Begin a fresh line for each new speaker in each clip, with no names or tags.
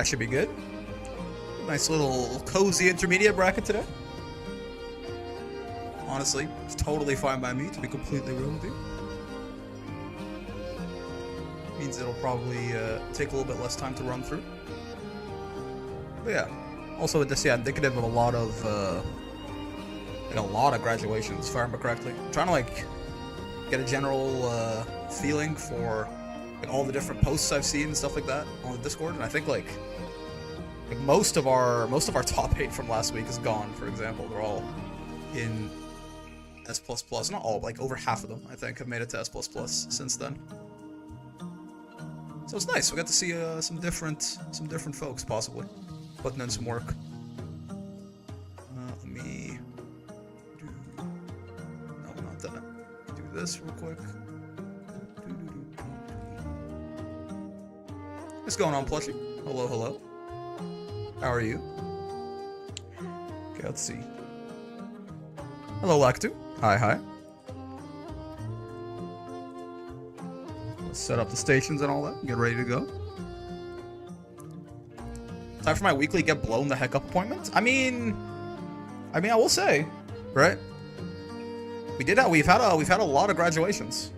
That should be good. Nice little cozy intermediate bracket today. Honestly, it's totally fine by me, to be completely real with you. Means it'll probably take a little bit less time to run through. But yeah, also with this, yeah, indicative of a lot of graduations, if I remember correctly. I'm trying to like get a general feeling for like all the different posts I've seen and stuff like that on the Discord, and I think like most of our top 8 from last week is gone. For example, they're all in S++. Not all, but like over half of them, I think, have made it to S++ since then. So it's nice. We got to see some different folks possibly putting in some work. Let me do no, not that. Do this real quick. What's going on, Plushie? Hello, hello. How are you? Okay, let's see. Hello, Lactu. Hi, hi. Let's set up the stations and all that. Get ready to go. Time for my weekly get blown the heck up appointment. I mean, I will say, right? We've had a lot of graduations.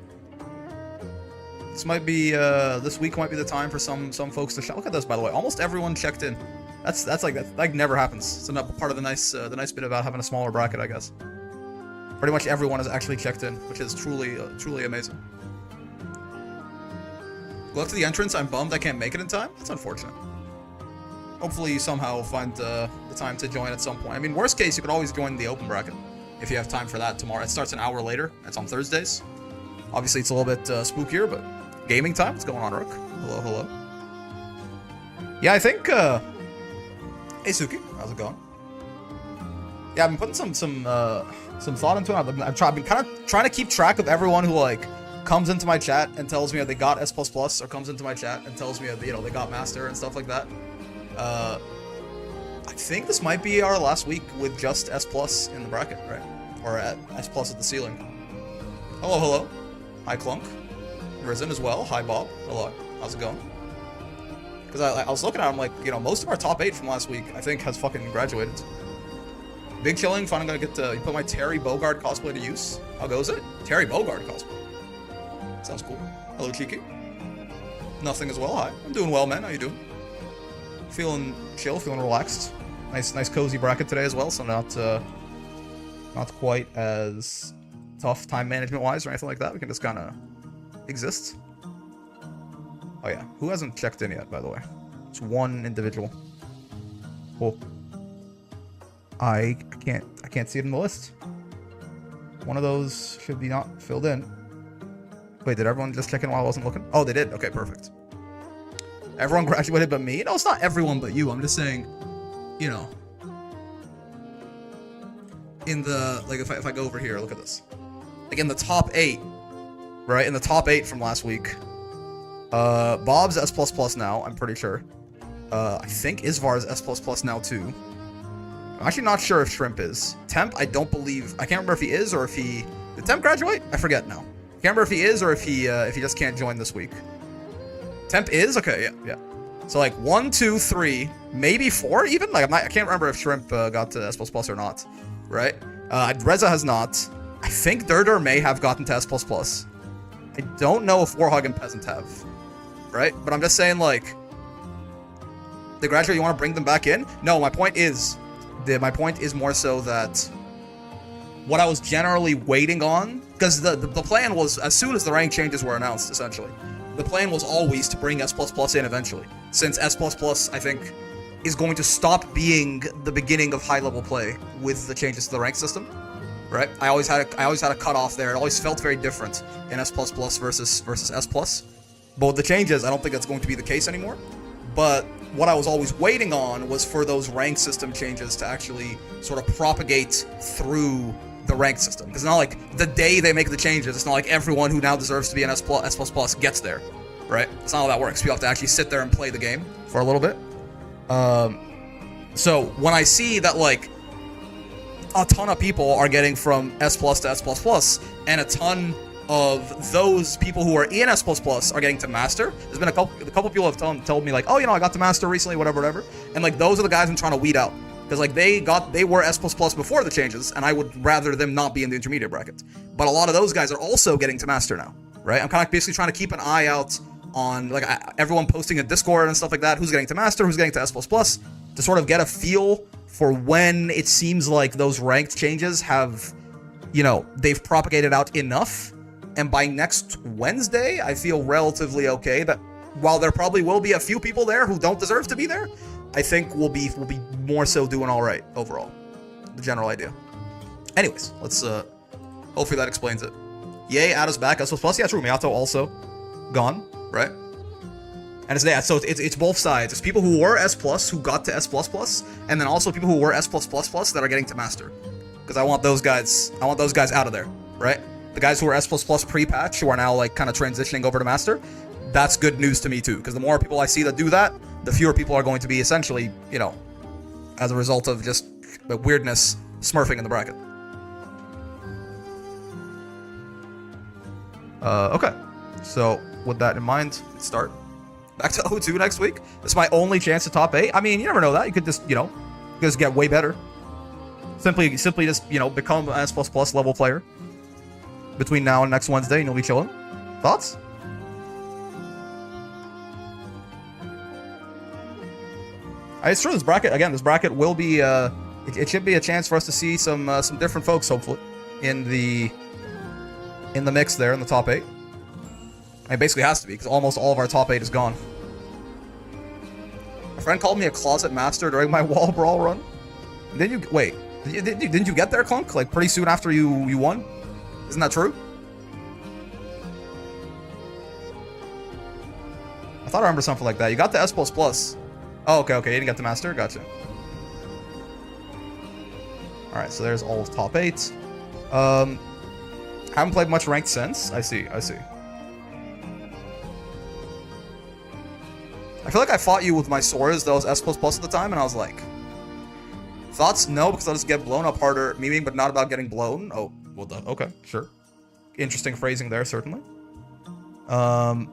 This might be this week might be the time for some folks to shout. Look at this, by the way. Almost everyone checked in. That never happens. It's another part of the nice bit about having a smaller bracket, I guess. Pretty much everyone has actually checked in, which is truly amazing. Go up to the entrance. I'm bummed I can't make it in time. That's unfortunate. Hopefully you somehow find the time to join at some point. I mean, worst case, you could always join the open bracket if you have time for that tomorrow. It starts an hour later. It's on Thursdays. Obviously, it's a little bit spookier, but gaming time. What's going on, Rook? Hello, hello. Yeah, I think. Hey, Suki, how's it going? Yeah, I've been putting some thought into it. I've been kind of trying to keep track of everyone who like comes into my chat and tells me that they got S++, or comes into my chat and tells me that, you know, they got Master and stuff like that. I think this might be our last week with just S+ in the bracket, right? Or at S+ at the ceiling. Hello, hello. Hi, Clunk. Risen as well. Hi, Bob. Hello. How's it going? Because I was looking at him like, you know, most of our top 8 from last week, I think, has fucking graduated. Big chilling. Finally gonna get to put my Terry Bogard cosplay to use. How goes it? Terry Bogard cosplay. Sounds cool. Hello, Cheeky. Nothing as well. Hi. I'm doing well, man. How you doing? Feeling chill, feeling relaxed. Nice cozy bracket today as well, so not quite as tough time management wise or anything like that. We can just kind of exist. Oh yeah, who hasn't checked in yet, by the way? It's one individual. Cool. I can't see it in the list. One of those should be not filled in. Wait, did everyone just check in while I wasn't looking? Oh, they did. Okay, perfect. Everyone graduated but me? No, it's not everyone but you. I'm just saying, you know, in the, like, if I go over here, look at this. Like, in the top 8, right? In the top 8 from last week, Bob's S++ now, I'm pretty sure. I think Isvar's S++ now, too. I'm actually not sure if Shrimp is. Temp, I don't believe, I can't remember if he is or if he, did Temp graduate? I forget now. Can't remember if he is or if he just can't join this week. Temp is? Okay, yeah. So like 1, 2, 3, maybe 4 even? Like I can't remember if Shrimp got to S++ or not, right? Reza has not. I think Durdur may have gotten to S++. I don't know if Warhog and Peasant have, right? But I'm just saying, like, the graduate, you want to bring them back in? No, my point is more so that what I was generally waiting on, because the plan was, as soon as the rank changes were announced, essentially, the plan was always to bring S++ in eventually, since S++, I think, is going to stop being the beginning of high-level play with the changes to the rank system, right? I always had a cutoff there. It always felt very different in S++ versus S+. But with the changes, I don't think that's going to be the case anymore. But what I was always waiting on was for those rank system changes to actually sort of propagate through the rank system. Because it's not like the day they make the changes, it's not like everyone who now deserves to be an S++ gets there, right? It's not how that works. You have to actually sit there and play the game for a little bit. So when I see that, like, a ton of people are getting from S+ to S++, and a ton of those people who are in S++ are getting to Master. There's been a couple people have told me like, oh, you know, I got to Master recently, whatever. And like those are the guys I'm trying to weed out. Because like they were S++ before the changes, and I would rather them not be in the intermediate bracket. But a lot of those guys are also getting to Master now, right? I'm kind of basically trying to keep an eye out on like everyone posting in Discord and stuff like that, who's getting to Master, who's getting to S++, to sort of get a feel for when it seems like those ranked changes have, you know, they've propagated out enough. And by next Wednesday, I feel relatively okay that while there probably will be a few people there who don't deserve to be there, I think we'll be more so doing all right overall. The general idea. Anyways, let's hopefully that explains it. Yay, Ada's back. S++. Yeah, true. Miyato also gone, right? And it's that. So it's both sides. It's people who were S+ who got to S++, and then also people who were S++ that are getting to Master. Because I want those guys out of there, right? The guys who were S++ pre-patch who are now like kind of transitioning over to Master. That's good news to me too, because the more people I see that do that, the fewer people are going to be essentially, you know, as a result of just the weirdness smurfing in the bracket. Okay, so with that in mind, let's start. Back to O2 next week. This is my only chance to top 8. I mean, you never know that. You could just, you know, just get way better. Simply just, you know, become an S++ level player between now and next Wednesday, and you'll be chilling. Thoughts? It's true. This bracket will be. It should be a chance for us to see some different folks, hopefully, in the mix there in the top 8. It basically has to be, because almost all of our top 8 is gone. A friend called me a closet master during my wall brawl run. Didn't you get there, Clunk? Like pretty soon after you won? Isn't that true? I thought I remember something like that. You got the S++. Oh, okay, you didn't get the Master? Gotcha. Alright, so there's all of top 8. Haven't played much ranked since. I see. I feel like I fought you with my swords that was S++ at the time, and I was like... Thoughts? No, because I'll just get blown up harder, memeing, but not about getting blown. Oh, well done. Okay, sure. Interesting phrasing there, certainly. I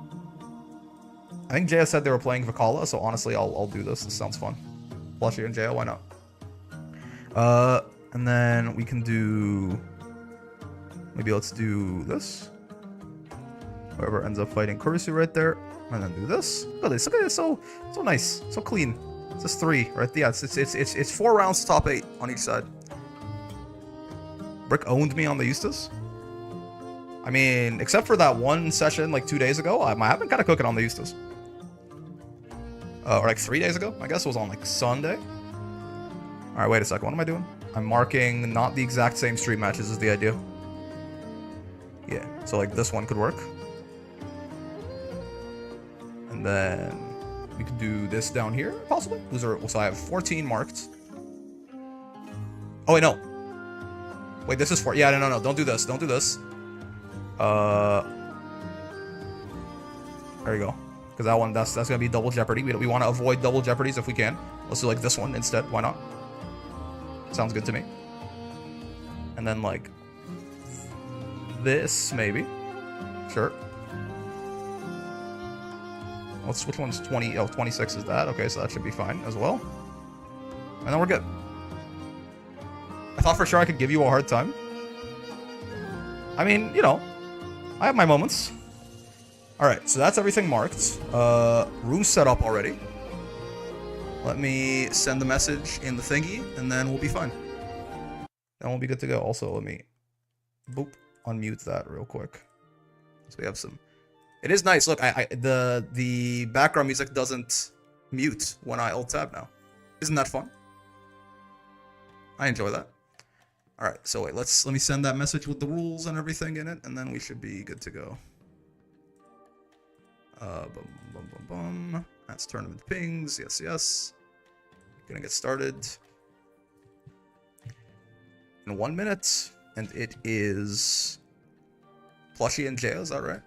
think Jaya said they were playing Vakala, so honestly, I'll do this. This sounds fun. Plushy and Jaya, why not? And then we can do... Maybe let's do this. Whoever ends up fighting Kurisu right there. And then do this. Look at this. Look at this. So nice. So clean. It's just 3, right? Yeah, it's 4 rounds to top 8 on each side. Brick owned me on the Eustace. I mean, except for that one session like 2 days ago, I've been kind of cooking on the Eustace. Or like 3 days ago. I guess it was on like Sunday. Alright, wait a second. What am I doing? I'm marking not the exact same stream matches is the idea. Yeah, so like this one could work. And then we could do this down here, possibly. So I have 14 marked. Oh, wait, no. Wait, this is 4. Yeah, no. Don't do this. Don't do this. There you go. Because that one, that's going to be double jeopardy. We want to avoid double jeopardies if we can. Let's do like this one instead. Why not? Sounds good to me. And then like this, maybe. Sure. Which one's 20? Oh, 26 is that. Okay, so that should be fine as well. And then we're good. I thought for sure I could give you a hard time. I mean, you know, I have my moments. Alright, so that's everything marked. Room set up already. Let me send the message in the thingy, and then we'll be fine. Then we'll be good to go. Also, let me boop unmute that real quick. So we have some. It is nice. Look, the background music doesn't mute when I alt tab now. Isn't that fun? I enjoy that. All right, so wait, let me send that message with the rules and everything in it, and then we should be good to go. Boom. That's tournament pings. Yes. Gonna get started in 1 minute, and it is Plushy and Jaya. Is that right?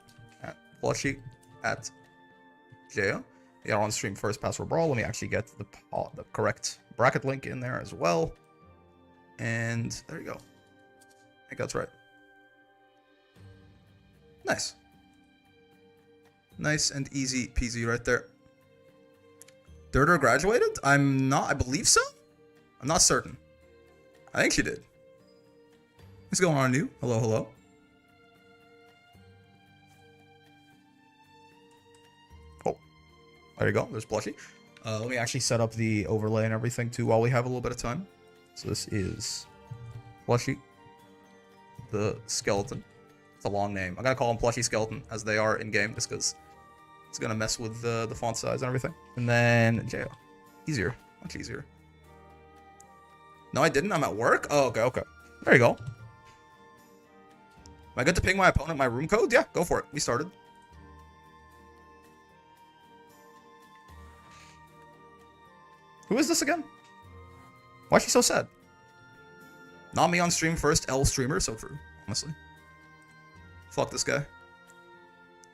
Plushy at Jaya. They are on stream first. Password Brawl. Let me actually get the correct bracket link in there as well. And there you go. I think that's right. Nice. Nice and easy peasy right there. Dirter graduated? I'm not, I believe so? I'm not certain. I think she did. What's going on, you? Hello, hello. Oh, there you go. There's Plushie. Let me actually set up the overlay and everything too while we have a little bit of time. So this is Plushie, the skeleton. It's a long name. I'm gonna call him Plushie Skeleton as they are in game, just because it's gonna mess with the font size and everything. And then Jo, easier, much easier. No, I didn't. I'm at work. Oh, okay, okay. There you go. Am I good to ping my opponent my room code? Yeah, go for it. We started. Who is this again? Why is she so sad? Not me on stream first, L streamer, so true, honestly. Fuck this guy.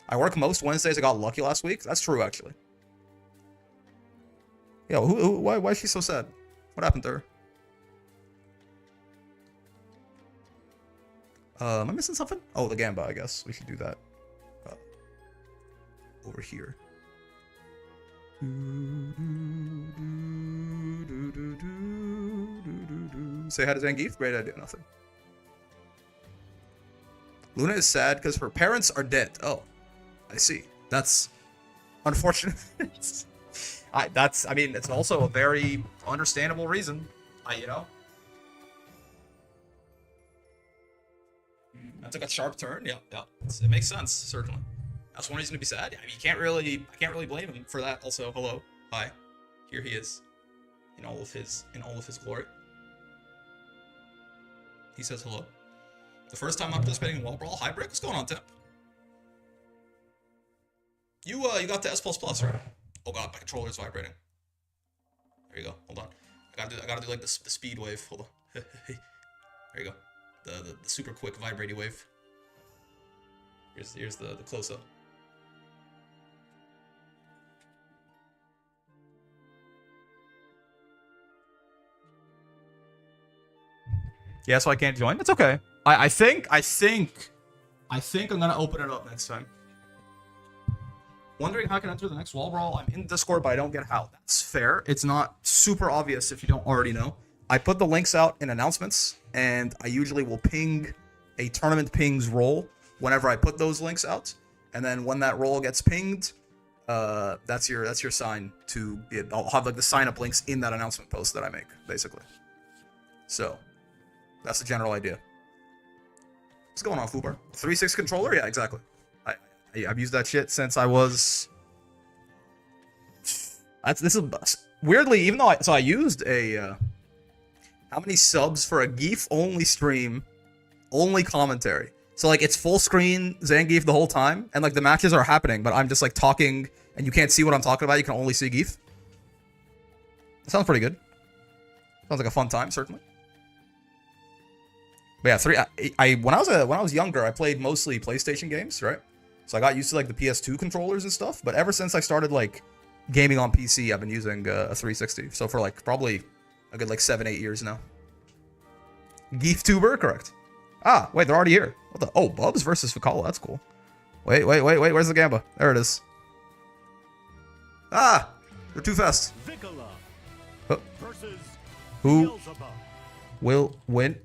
I work most Wednesdays. I got lucky last week. That's true, actually. Yeah, why is she so sad? What happened to her? Am I missing something? Oh, the Gamba, I guess. We should do that. Over here. Say hi to Zangief? Great idea, nothing. Luna is sad because her parents are dead. Oh, I see. That's unfortunate. I mean, it's also a very understandable reason. You know? That took a sharp turn. Yeah, yeah. It makes sense, certainly. That's one reason to be sad. I mean, I can't really blame him for that. Also, hello, hi, here he is, in all of his glory. He says hello. The first time I'm participating in Wall Brawl. Hi, Brick. What's going on, Tim? You got the S++, right? Oh god, my controller's vibrating. There you go. Hold on. I gotta do like the speed wave. Hold on. There you go. The super quick vibrating wave. Here's the close up. Yeah, so I can't join. It's okay. I think I'm gonna open it up next time. Wondering how I can enter the next Wall Brawl. I'm in Discord, but I don't get how. That's fair. It's not super obvious if you don't already know. I put the links out in announcements, and I usually will ping a tournament pings role whenever I put those links out. And then when that role gets pinged, that's your sign to. I'll have like the sign up links in that announcement post that I make, basically. So that's the general idea. What's going on, Fubar? 3.6 controller? Yeah, exactly. I've used that shit since I was. This is weirdly, even though I used a. How many subs for a Geef only stream, only commentary? So like it's full screen Zangief the whole time, and like the matches are happening, but I'm just like talking, and you can't see what I'm talking about. You can only see Geef. That sounds pretty good. Sounds like a fun time, certainly. But yeah, when I was younger, I played mostly PlayStation games, right? So I got used to like the PS2 controllers and stuff. But ever since I started like gaming on PC, I've been using a 360. So for like probably a good like 7-8 years now. GeefTuber, correct? Ah, wait, they're already here. What the? Oh, Bubs versus Fakala. That's cool. Wait. Where's the Gamba? There it is. Ah, they're too fast. Who will win?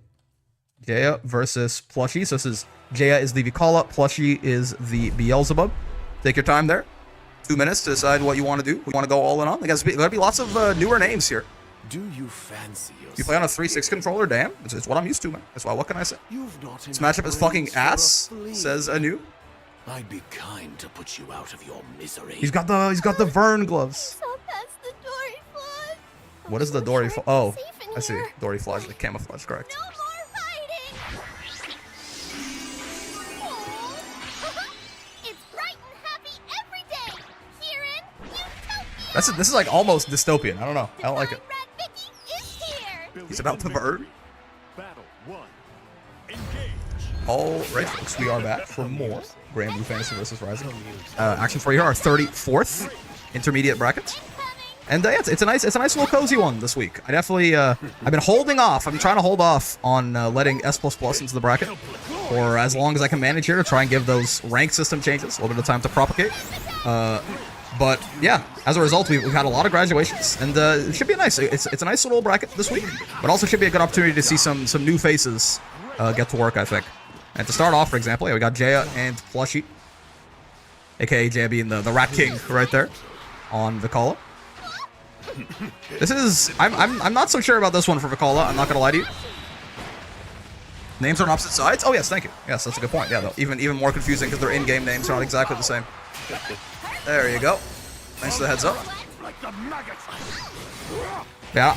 Jaya versus Plushie. So this is Jaya is the Vikala, Plushie is the Beelzebub. Take your time there. 2 minutes to decide what you want to do. We want to go all in on. There's gotta be lots of newer names here.
Do you fancy yourself?
You play on a 3.6 controller? Damn, it's what I'm used to, man. That's why. What can I say? This matchup is fucking ass. Says Anu.
I'd be kind to put you out of your misery.
He's got the Vern gloves. What is the Dory? Oh, I see. Dory Flage, the camouflage, correct.
No more fighting. It's bright and happy every day here in Utopia.
This is like almost dystopian. I don't know. I don't like it.
Red Mickey is here.
He's about to burn.
Battle 1. Engage.
All right, folks, we are back for more Granblue Fantasy vs. Rising. Action for you, our 34th intermediate bracket. And yeah, it's a nice little cozy one this week. I definitely I've been holding off. I'm trying to hold off on letting S++ into the bracket for as long as I can manage here to try and give those rank system changes a little bit of time to propagate. But yeah, as a result, we've had a lot of graduations, and it should be a nice. It's a nice little bracket this week, but also should be a good opportunity to see some new faces get to work, I think. And to start off, for example, yeah, we got Jaya and Plushie, aka Jaya being the Rat King right there on Vikala. This is I'm not so sure about this one for Vikala. I'm not gonna lie to you. Names are on opposite sides. Oh yes, thank you. Yes, that's a good point. Yeah, though, even more confusing because their in-game names are not exactly the same. There you go. Thanks for the heads up. Yeah.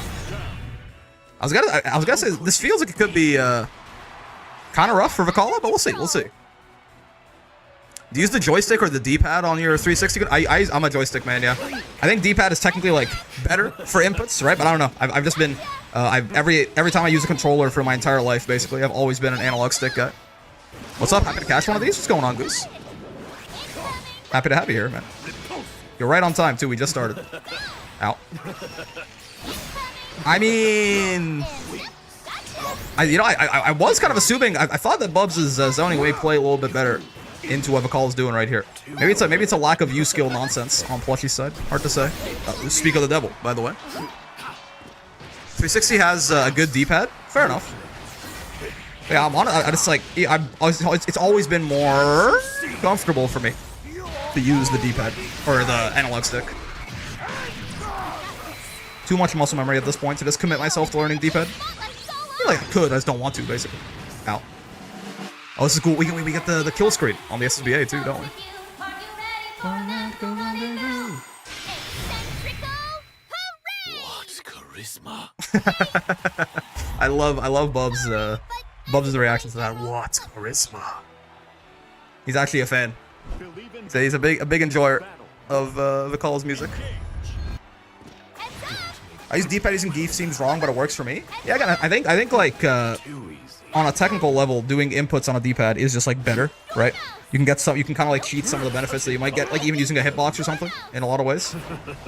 I was gonna say this feels like it could be kind of rough for Vikala, but we'll see. We'll see. Do you use the joystick or the D-pad on your 360? I'm a joystick man, yeah. I think D-pad is technically like better for inputs, right? But I don't know. I've just been every time I use a controller for my entire life, basically, I've always been an analog stick guy. What's up? Happy to catch one of these? What's going on, Goose? Happy to have you here, man. You're right on time too. We just started. Ow. I mean, I was kind of assuming. I thought that Bubs' zoning way play a little bit better into what Vikala's doing right here. Maybe it's a lack of use skill nonsense on Plushie's side. Hard to say. Speak of the devil, by the way. 360 has a good D-pad. Fair enough. Yeah, I'm on it. I just like it's always been more comfortable for me to use the D-pad or the analog stick. Too much muscle memory at this point to just commit myself to learning D-pad. I feel like I could, I just don't want to, basically. Ow. Oh, this is cool. We get the kill screen on the SSBA too, don't we?
What charisma!
I love Bubs' reaction to that. What charisma! He's actually a fan. So he's a big enjoyer of Vikala's music. I use D-pad using Geef seems wrong, but it works for me. Yeah, again, I think like on a technical level, doing inputs on a D-pad is just like better, right? You can get some, you can kind of like cheat some of the benefits that you might get, like even using a hitbox or something in a lot of ways.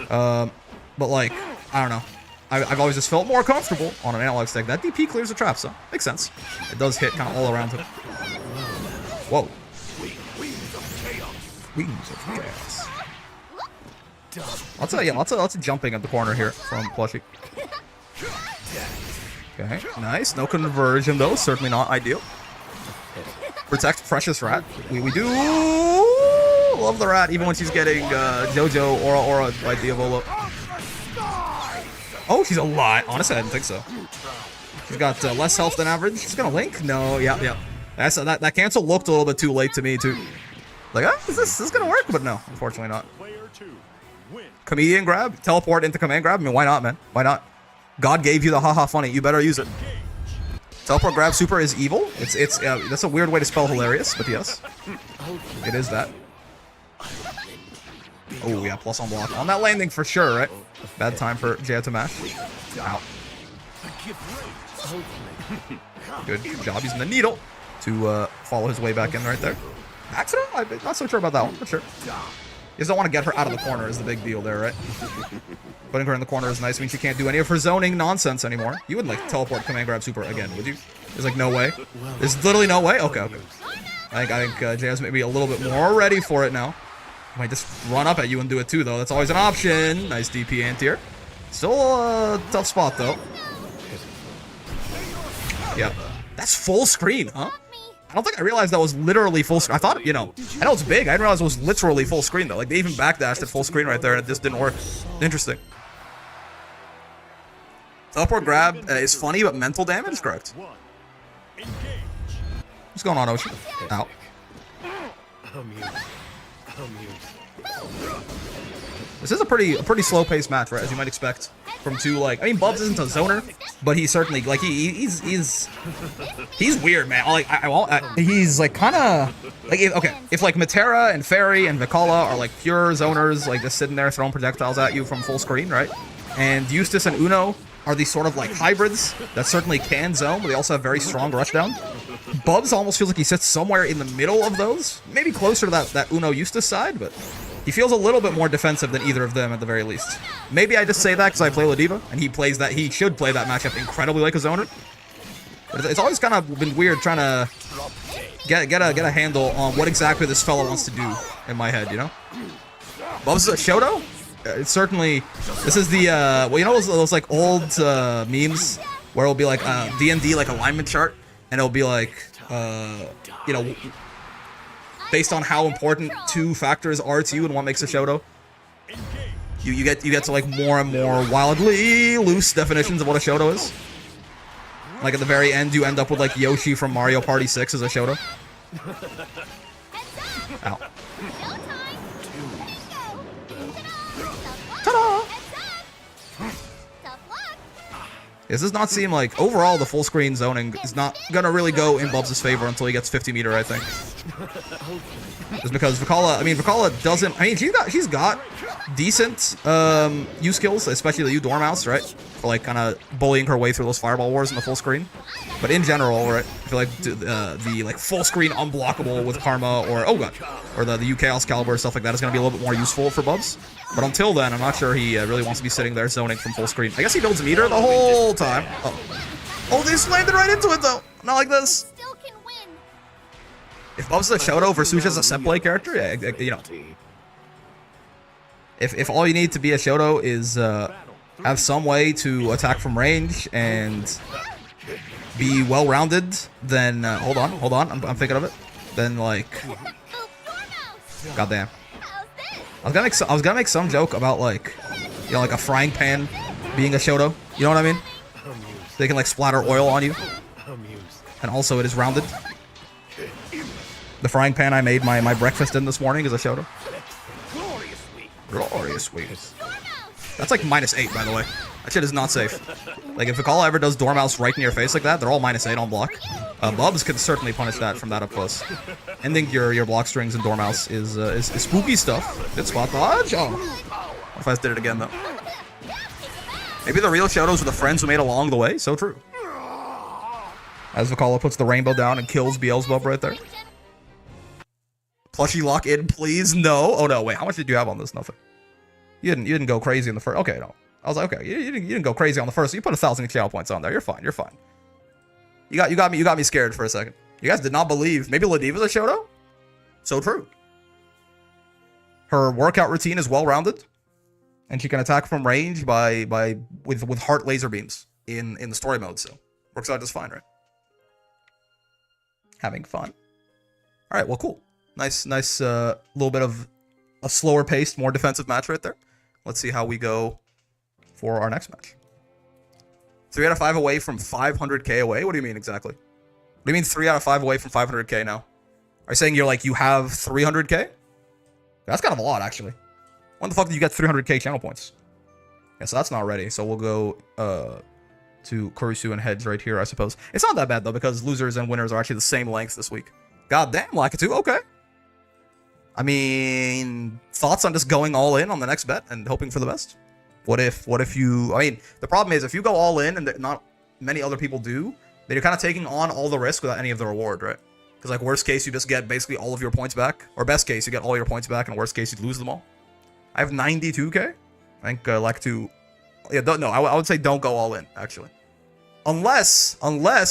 But like, I don't know. I've always just felt more comfortable on an analog stick. That DP clears the trap, so makes sense. It does hit kind of all around him. Whoa. Wings of chaos. Lots of jumping at the corner here from Plushie. Okay, nice. No conversion though. Certainly not ideal. Protect precious rat. We do love the rat, even when she's getting JoJo Aura by Diavolo. Oh, she's alive. Honestly, I didn't think so. She's got less health than average. She's gonna link. No, yeah. That cancel looked a little bit too late to me too. Like, is this gonna work? But no, unfortunately not. Comedian grab, teleport into command grab. I mean, why not, man? Why not? God gave you the haha funny. You better use it. Teleport grab super is evil. It's that's a weird way to spell hilarious, but yes, it is that. Oh yeah, plus on block on that landing for sure, right? Bad time for Jaya to mash. Ow. Good job using the needle to follow his way back in right there. Accident? I'm not so sure about that one, but sure. You just don't want to get her out of the corner is the big deal there, right? Putting her in the corner is nice. I mean, she can't do any of her zoning nonsense anymore. You wouldn't like teleport command grab super again, would you? There's like no way. There's literally no way. Okay. I think Jaya's maybe a little bit more ready for it now. Might just run up at you and do it too, though. That's always an option. Nice DP anti-air. Still a tough spot though. Yeah, that's full screen, huh? I don't think I realized that was literally full screen. I thought, I know it's big. I didn't realize it was literally full screen, though. Like, they even backdashed at full screen right there, and it just didn't work. Interesting. Teleport grab is funny, but mental damage? Correct. What's going on, Ocean? Ow. This is a pretty slow-paced match, right? As you might expect from two, like, I mean, Bubs isn't a zoner, but he's certainly like he's weird, man. Like he's like kind of like if like Matera and Fairy and Vikala are like pure zoners, like just sitting there throwing projectiles at you from full screen, right? And Eustace and Uno are these sort of like hybrids that certainly can zone, but they also have very strong rushdown. Bubs almost feels like he sits somewhere in the middle of those, maybe closer to that Uno Eustace side, but he feels a little bit more defensive than either of them at the very least. Maybe I just say that because I play Ladiva, and he should play that matchup incredibly like a zoner. But it's always kind of been weird trying to get a handle on what exactly this fella wants to do in my head, you know? Bubs Shoto? It's certainly, this is the, well, you know those like old memes where it'll be like D&D like alignment chart, and it'll be like, you know, based on how important two factors are to you and what makes a Shoto. You get to like more and more wildly loose definitions of what a Shoto is. Like at the very end, you end up with like Yoshi from Mario Party 6 as a Shoto. Ow. Ta-da! This does not seem like, overall, the full screen zoning is not gonna really go in Bubs' favor until he gets 50 meter, I think. Just because Vakala doesn't, I mean, she's got decent U skills, especially the U Dormouse, right? For like kind of bullying her way through those fireball wars in the full screen. But in general, right, I feel like the like full screen unblockable with Karma or, oh god, or the U Chaos Caliber, stuff like that is gonna be a little bit more useful for Bubs. But until then, I'm not sure he really wants to be sitting there zoning from full screen. I guess he builds a meter the whole time. Oh, they landed right into it though. Not like this. If Bubs is a Shoto versus Suja's a set play character, yeah, you know. If all you need to be a Shoto is have some way to attack from range and be well-rounded, then hold on, I'm thinking of it. Then like, goddamn. I was gonna make some joke about like, you know, like a frying pan being a Shoto. You know what I mean? They can like splatter oil on you. And also it is rounded. The frying pan I made my breakfast in this morning is a Shoto. Glorious sweet. That's like -8, by the way. That shit is not safe. Like if Vakala ever does Dormouse right in your face like that, they're all -8 on block. Bubs could certainly punish that from that up close. Ending your block strings in Dormouse is spooky stuff. Good spot dodge. Oh. What if I just did it again though? Maybe the real Shotos were the friends we made along the way. So true. As Vakala puts the rainbow down and kills Beelzebub right there. Plushie lock in, please. No. Oh no. Wait. How much did you have on this? Nothing. You didn't go crazy in the first. Okay, no. I was like, okay, you didn't go crazy on the first. You put 1,000 channel points on there. You're fine. You're fine. You got me scared for a second. You guys did not believe. Maybe Ladiva's a Shoto? So true. Her workout routine is well rounded, and she can attack from range with heart laser beams in the story mode. So works out just fine, right? Having fun. All right. Well, cool. Nice little bit of a slower paced, more defensive match right there. Let's see how we go for our next match. 3 out of 5 away from 500k away? What do you mean exactly? What do you mean 3 out of 5 away from 500k now? Are you saying you have 300k? That's kind of a lot, actually. When the fuck did you get 300k channel points? Yeah, so that's not ready. So we'll go to Kurisu and Hedge right here, I suppose. It's not that bad, though, because losers and winners are actually the same length this week. God damn, Lakitu, okay. I mean, thoughts on just going all in on the next bet and hoping for the best? What if you, I mean, the problem is if you go all in and not many other people do, then you're kind of taking on all the risk without any of the reward, right? Because like worst case, you just get basically all of your points back. Or best case, you get all your points back, and worst case, you lose them all. I have 92k. I think Lakitu, yeah, no, I would say don't go all in, actually. Unless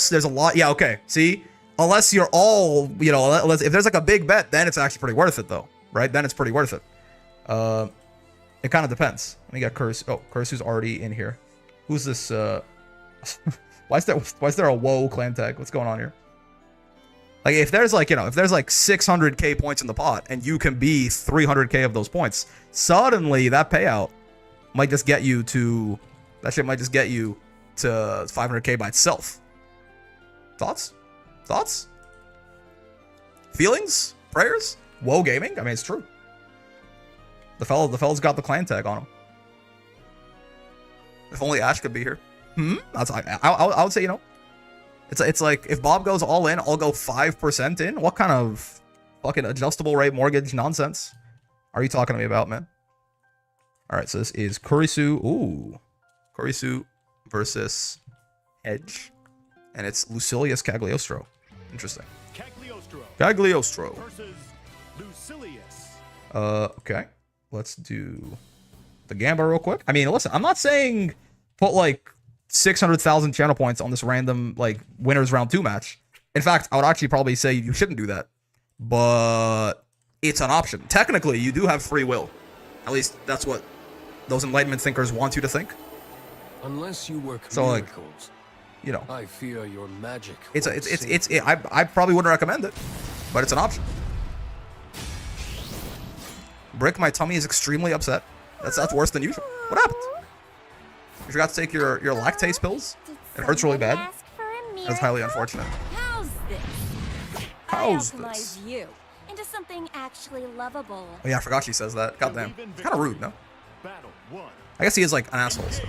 there's a lot, yeah, okay, see? Unless you're all, you know, if there's like a big bet, then it's actually pretty worth it, though, right? Then it's pretty worth it. It kind of depends. Let me get Curse. Oh, Cursu's already in here. Who's this? Why is there a whoa clan tag? What's going on here? Like, if there's like, you know, if there's like 600k points in the pot and you can be 300k of those points, suddenly that payout might just get you to, that shit might just get you to 500k by itself. Thoughts? Thoughts? Feelings? Prayers? Whoa gaming? I mean, it's true. The fella's got the clan tag on him. If only Ash could be here. I would say, you know, it's like if Bob goes all in, I'll go 5% in. What kind of fucking adjustable rate mortgage nonsense are you talking to me about, man? All right, so this is Kurisu. Ooh, Kurisu versus Edge, and it's Lucilius Cagliostro. Interesting. Cagliostro
versus Lucilius.
Okay. Let's do the Gamba real quick. I mean, listen, I'm not saying put like 600,000 channel points on this random like winners round 2 match. In fact, I would actually probably say you shouldn't do that. But it's an option. Technically, you do have free will. At least that's what those Enlightenment thinkers want you to think.
Unless you work
So, like,
miracles,
you know,
I fear your magic.
I probably wouldn't recommend it, but it's an option. Brick, my tummy is extremely upset. That's worse than usual. What happened? You forgot to take your lactase pills? It hurts really bad.
Ask for a
That's highly
miracle?
unfortunate.
How's this?
How's
I alchemize
this?
you into something actually lovable.
Oh yeah, I forgot she says that. Goddamn. Kind of rude, no?
Battle 1.
I guess he is like an asshole. So.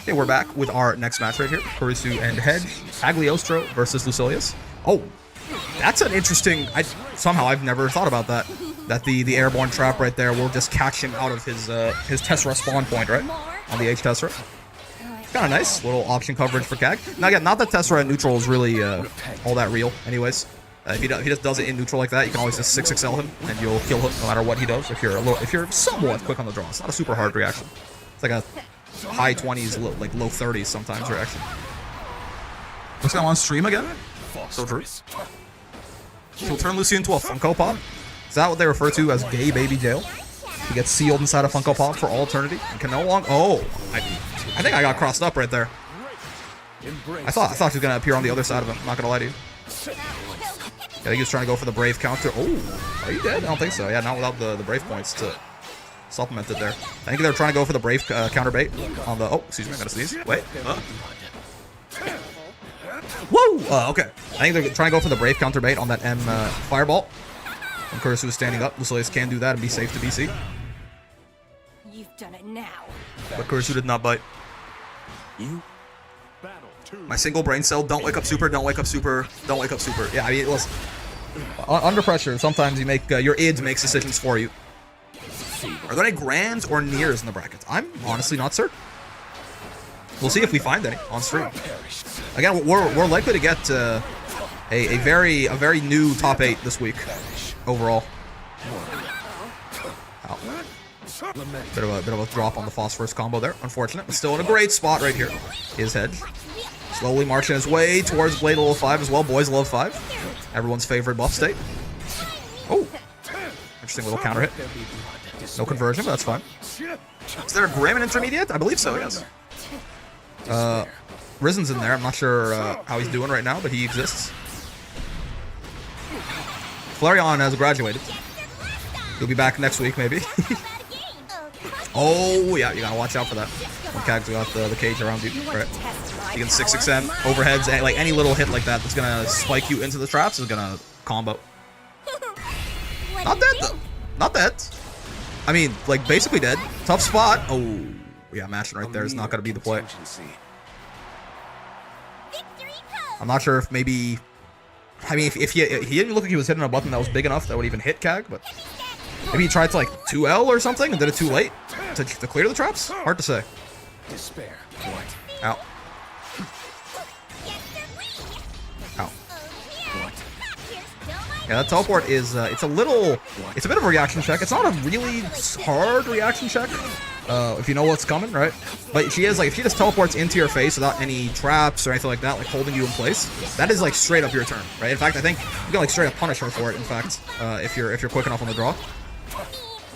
Okay, we're back with our next match right here. Kurisu and Hedge. Cagliostro versus Lucilius. Oh, that's an interesting... Somehow I've never thought about that. That the airborne trap right there will just catch him out of his Tessera spawn point, right? On the H Tessera. Kind of nice. Little option coverage for Cag. Now again, not that Tessera in neutral is really all that real anyways. If he just does it in neutral like that, you can always just 6XL him, and you'll kill him no matter what he does. If you're somewhat quick on the draw, it's not a super hard reaction. It's like a high 20s, like low 30s sometimes reaction. Looks like I'm on stream again. So true. She'll turn Lucy into a Funko Pop. Is that what they refer to as gay baby jail? He gets sealed inside a Funko Pop for all eternity and can no longer. Oh, I think I got crossed up right there. I thought she was gonna appear on the other side of him. I'm not gonna lie to you. I think he was trying to go for the Brave counter. Oh, are you dead? I don't think so. Yeah, not without the Brave points to supplement it there. I think they're trying to go for the Brave counter bait on the... Oh, excuse me, I'm gonna sneeze. Wait. Whoa! Okay. I think they're trying to go for the Brave counter bait on that M Fireball. When Kurisu is standing up, Lucilius can do that and be safe to BC.
You've done it now.
But Kurisu did not bite.
You?
Battle 2.
My single brain cell, don't wake up super, don't wake up super, don't wake up super. Yeah, I mean, listen. Under pressure, sometimes you make your id makes decisions for you. Are there any grands or nears in the brackets? I'm honestly not certain. We'll see if we find any on stream. Again, we're likely to get a very new top 8 this week overall. Ow. Bit of a drop on the phosphorus combo there. Unfortunate, but still in a great spot right here. His Hedge slowly marching his way towards Blade level 5 as well. Boys love 5. Everyone's favorite buff state. Oh, interesting little counter hit. No conversion, but that's fine. Is there a Graham Intermediate? I believe so, yes. Risen's in there. I'm not sure how he's doing right now, but he exists. Flareon has graduated. He'll be back next week, maybe. Oh, yeah, you gotta watch out for that. When Cag's got the cage around you, right? You can 6xM, overheads, and like any little hit like that that's gonna spike you into the traps is gonna combo. Not dead, though. Not dead. I mean, like, basically dead. Tough spot. Oh, yeah, matching right there is not gonna be the play. I'm not sure if maybe... I mean, if he didn't look like he was hitting a button that was big enough that would even hit Cag, but maybe he tried to like 2L or something and did it too late to clear the traps? Hard to say.
Despair.
Ow. Ow. Yeah, that teleport is, it's a bit of a reaction check. It's not a really hard reaction check, if you know what's coming, right? But she is, like, if she just teleports into your face without any traps or anything like that, like holding you in place, that is, like, straight up your turn, right? In fact, I think you can, like, straight up punish her for it, in fact, if you're quick enough on the draw.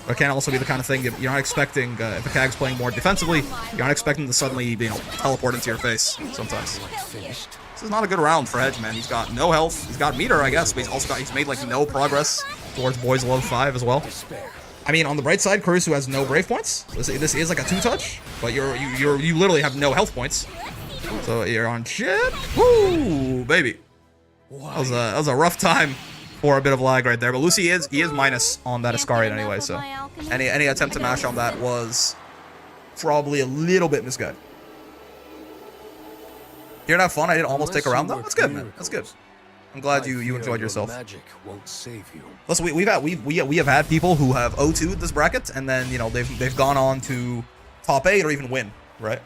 But it can also be the kind of thing you're not expecting, if a Cag's playing more defensively, you're not expecting to suddenly, you know, teleport into your face sometimes. This is not a good round for Hedge, man. He's got no health. He's got meter, I guess, but he's made, like, no progress towards Boys Love 5 as well. I mean, on the bright side, Kurisu has no Brave points. This is like a 2-touch, but you literally have no health points. So you're on shit. Woo, baby. That was a rough time for a bit of lag right there. But Lucy he is minus on that Ascarian anyway, so any attempt to mash on that was probably a little bit misguided. You didn't have fun? I didn't almost take a round though? That's good, man. That's good. I'm glad you enjoyed yourself.
Magic won't save you.
Listen, we have had people who have O2'd this bracket, and then, you know, they've gone on to top 8 or even win, right?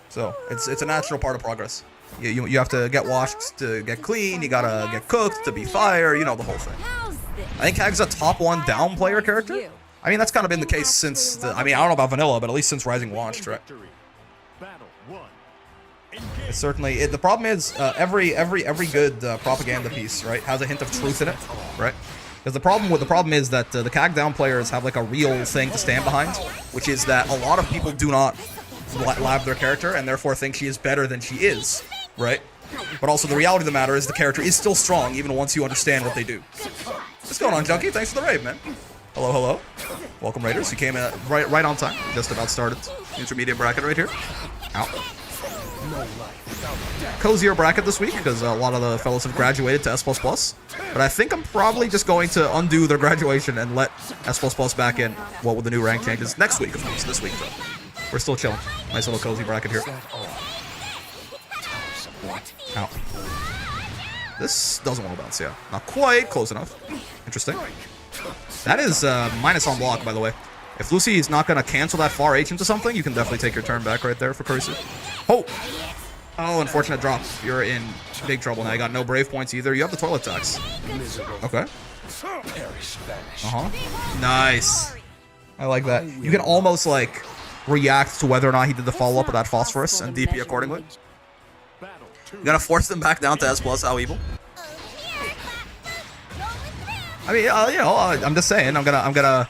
So it's a natural part of progress. You have to get washed to get clean. You gotta get cooked to be fire. You know the whole thing. I think Cag's a top 1 down player character. I mean, that's kind of been the case since I mean, I don't know about vanilla, but at least since Rising launched, right?
Battle 1.
It's certainly the problem is every good propaganda piece, right, has a hint of truth in it, right? Because the problem is that the CAG down players have like a real thing to stand behind, which is that a lot of people do not lab their character and therefore think she is better than she is, right? But also the reality of the matter is the character is still strong even once you understand what they do. What's going on, Junkie? Thanks for the raid, man. Hello, hello. Welcome, Raiders. You came in right on time. Just about started. Intermediate bracket right here. Ow. Cozier bracket this week because a lot of the fellows have graduated to S++. But I think I'm probably just going to undo their graduation and let S++ back in, well, with the new rank changes next week, of course. This week, though. We're still chilling. Nice little cozy bracket here. Ow. This doesn't want to bounce, yeah. Not quite close enough. Interesting. That is minus on block, by the way. If Lucy is not going to cancel that far H into something, you can definitely take your turn back right there for Curse. Oh! Oh, unfortunate drop. You're in big trouble now. You got no Brave points either. You have the toilet tax. Okay. Nice. I like that. You can almost, like, react to whether or not he did the follow-up with that Phosphorus and DP accordingly. You gotta force them back down to S+, how evil. I mean, you know, I'm just saying, I'm gonna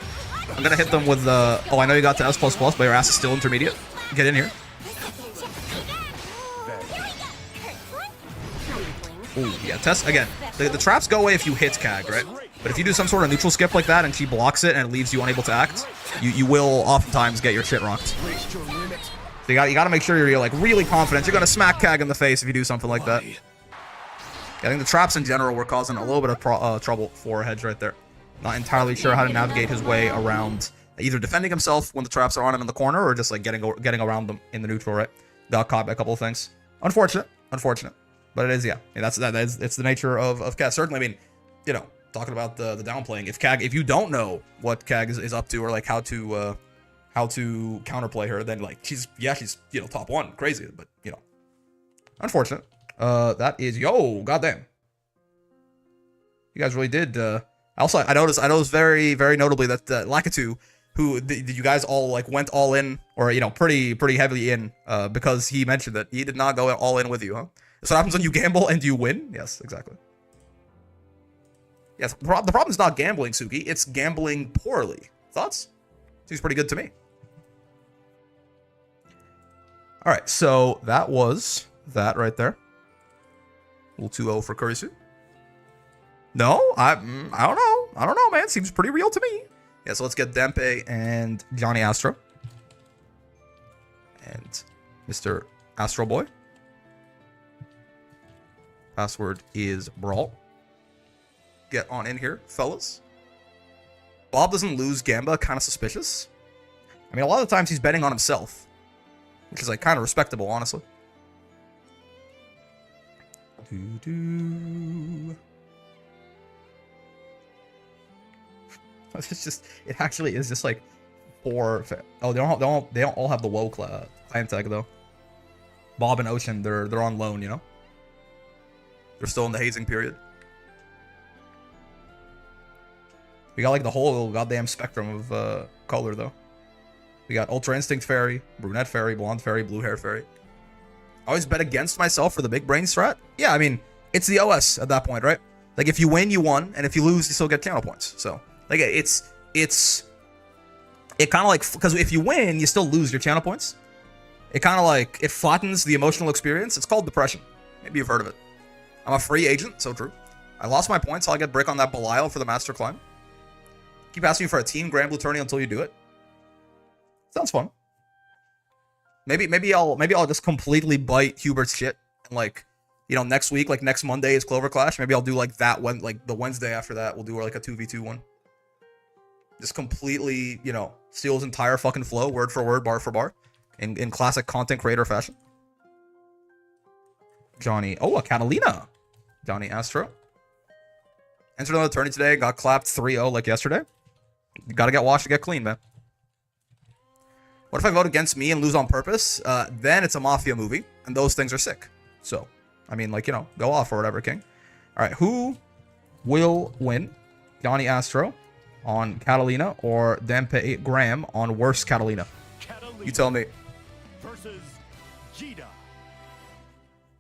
hit them with the. Oh, I know you got to S++, but your ass is still intermediate. Get in here. Ooh, yeah. Test again. The traps go away if you hit CAG, right? But if you do some sort of neutral skip like that and she blocks it and it leaves you unable to act, you will oftentimes get your shit rocked. So you gotta make sure you're like really confident. You're gonna smack CAG in the face if you do something like that. I think the traps in general were causing a little bit of trouble for Hedge right there. Not entirely sure how to navigate his way around either defending himself when the traps are on him in the corner or just like getting around them in the neutral, right? Got caught by a couple of things. Unfortunate. But it is, yeah. It's the nature of CAG. Certainly, I mean, you know, talking about the downplaying. If you don't know what CAG is up to or like how to counterplay her, then like she's you know top one, crazy, but you know, unfortunate. That is goddamn. You guys really did. Also, I noticed very notably that Lakitu, who you guys all like went all in or you know pretty heavily in because he mentioned that he did not go all in with you, huh? So what happens when you gamble and you win? Yes, exactly. Yes, the problem is not gambling, Suki. It's gambling poorly. Thoughts? Seems pretty good to me. All right, so that was that right there. Little 2-0 for Kurisu. No, I don't know. I don't know, man. Seems pretty real to me. Yeah, so let's get Dempe and Johnny Astro. And Mr. Astro Boy. Password is Brawl. Get on in here, fellas. Bob doesn't lose Gamba, kind of suspicious. I mean, a lot of the times he's betting on himself, which is like kind of respectable, honestly. It's just, it actually is just like 4. Oh, they don't all have the WoW clan tag though. Bob and Ocean, they're on loan, you know. They're still in the hazing period. We got like the whole goddamn spectrum of color though. We got Ultra Instinct Fairy, Brunette Fairy, Blonde Fairy, Blue Hair Fairy. I always bet against myself for the big brain strat. Yeah, I mean, it's the OS at that point, right? Like if you win, you won, and if you lose, you still get channel points. So like it kind of like, because if you win, you still lose your channel points. It kind of like, it flattens the emotional experience. It's called depression. Maybe you've heard of it. I'm a free agent, so true. I lost my points, so I'll get brick on that Belial for the Master Climb. Keep asking for a team Granblue tourney until you do it. Sounds fun. Maybe I'll just completely bite Hubert's shit and like, you know, next week, like next Monday is Clover Clash. Maybe I'll do like that one, like the Wednesday after that, we'll do like a 2v2 one. Just completely, you know, steal his entire fucking flow, word for word, bar for bar, in classic content creator fashion. Johnny, oh, a Catalina. Johnny Astro. Entered another tourney today, got clapped 3-0 like yesterday. You gotta get washed to get clean, man. What if I vote against me and lose on purpose? Then it's a Mafia movie, and those things are sick. So, I mean, like, you know, go off or whatever, King. All right, who will win? Johnny Astro on Catalina or Dempe Graham on Worse Catalina? You tell me.
Versus Jida.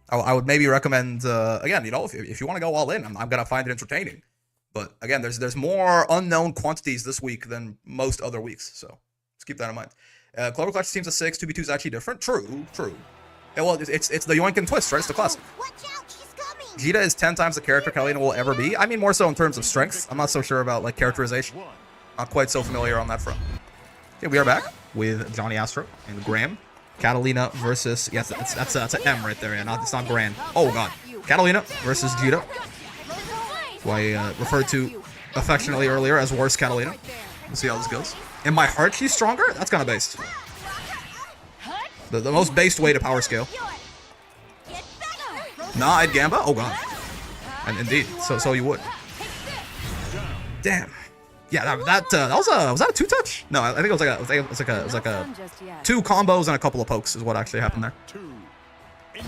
I would maybe recommend, again, you know, if you want to go all in, I'm gonna find it entertaining. But again, there's more unknown quantities this week than most other weeks, so let's keep that in mind. Clover Clutch teams of 6, 2v2 is actually different. True. Yeah, well, it's the yoink and twist, right? It's the classic.
Watch out, she's coming.
Jita is 10 times the character Catalina will ever be. I mean, more so in terms of strengths. I'm not so sure about, like, characterization. Not quite so familiar on that front. Okay, we are back with Johnny Astro and Graham. Catalina versus... Yes, that's an M right there. Yeah, it's not Grand. Oh, God. Catalina versus Jita, who I referred to affectionately earlier as worse Catalina. We'll see how this goes. In my heart, she's stronger? That's kind of based. The most based way to power scale. Nah, I'd Gamba? Oh, God. And indeed, so you would. Damn. Yeah, that was that a 2-touch? No, I think it was like a 2 combos and a couple of pokes is what actually happened there.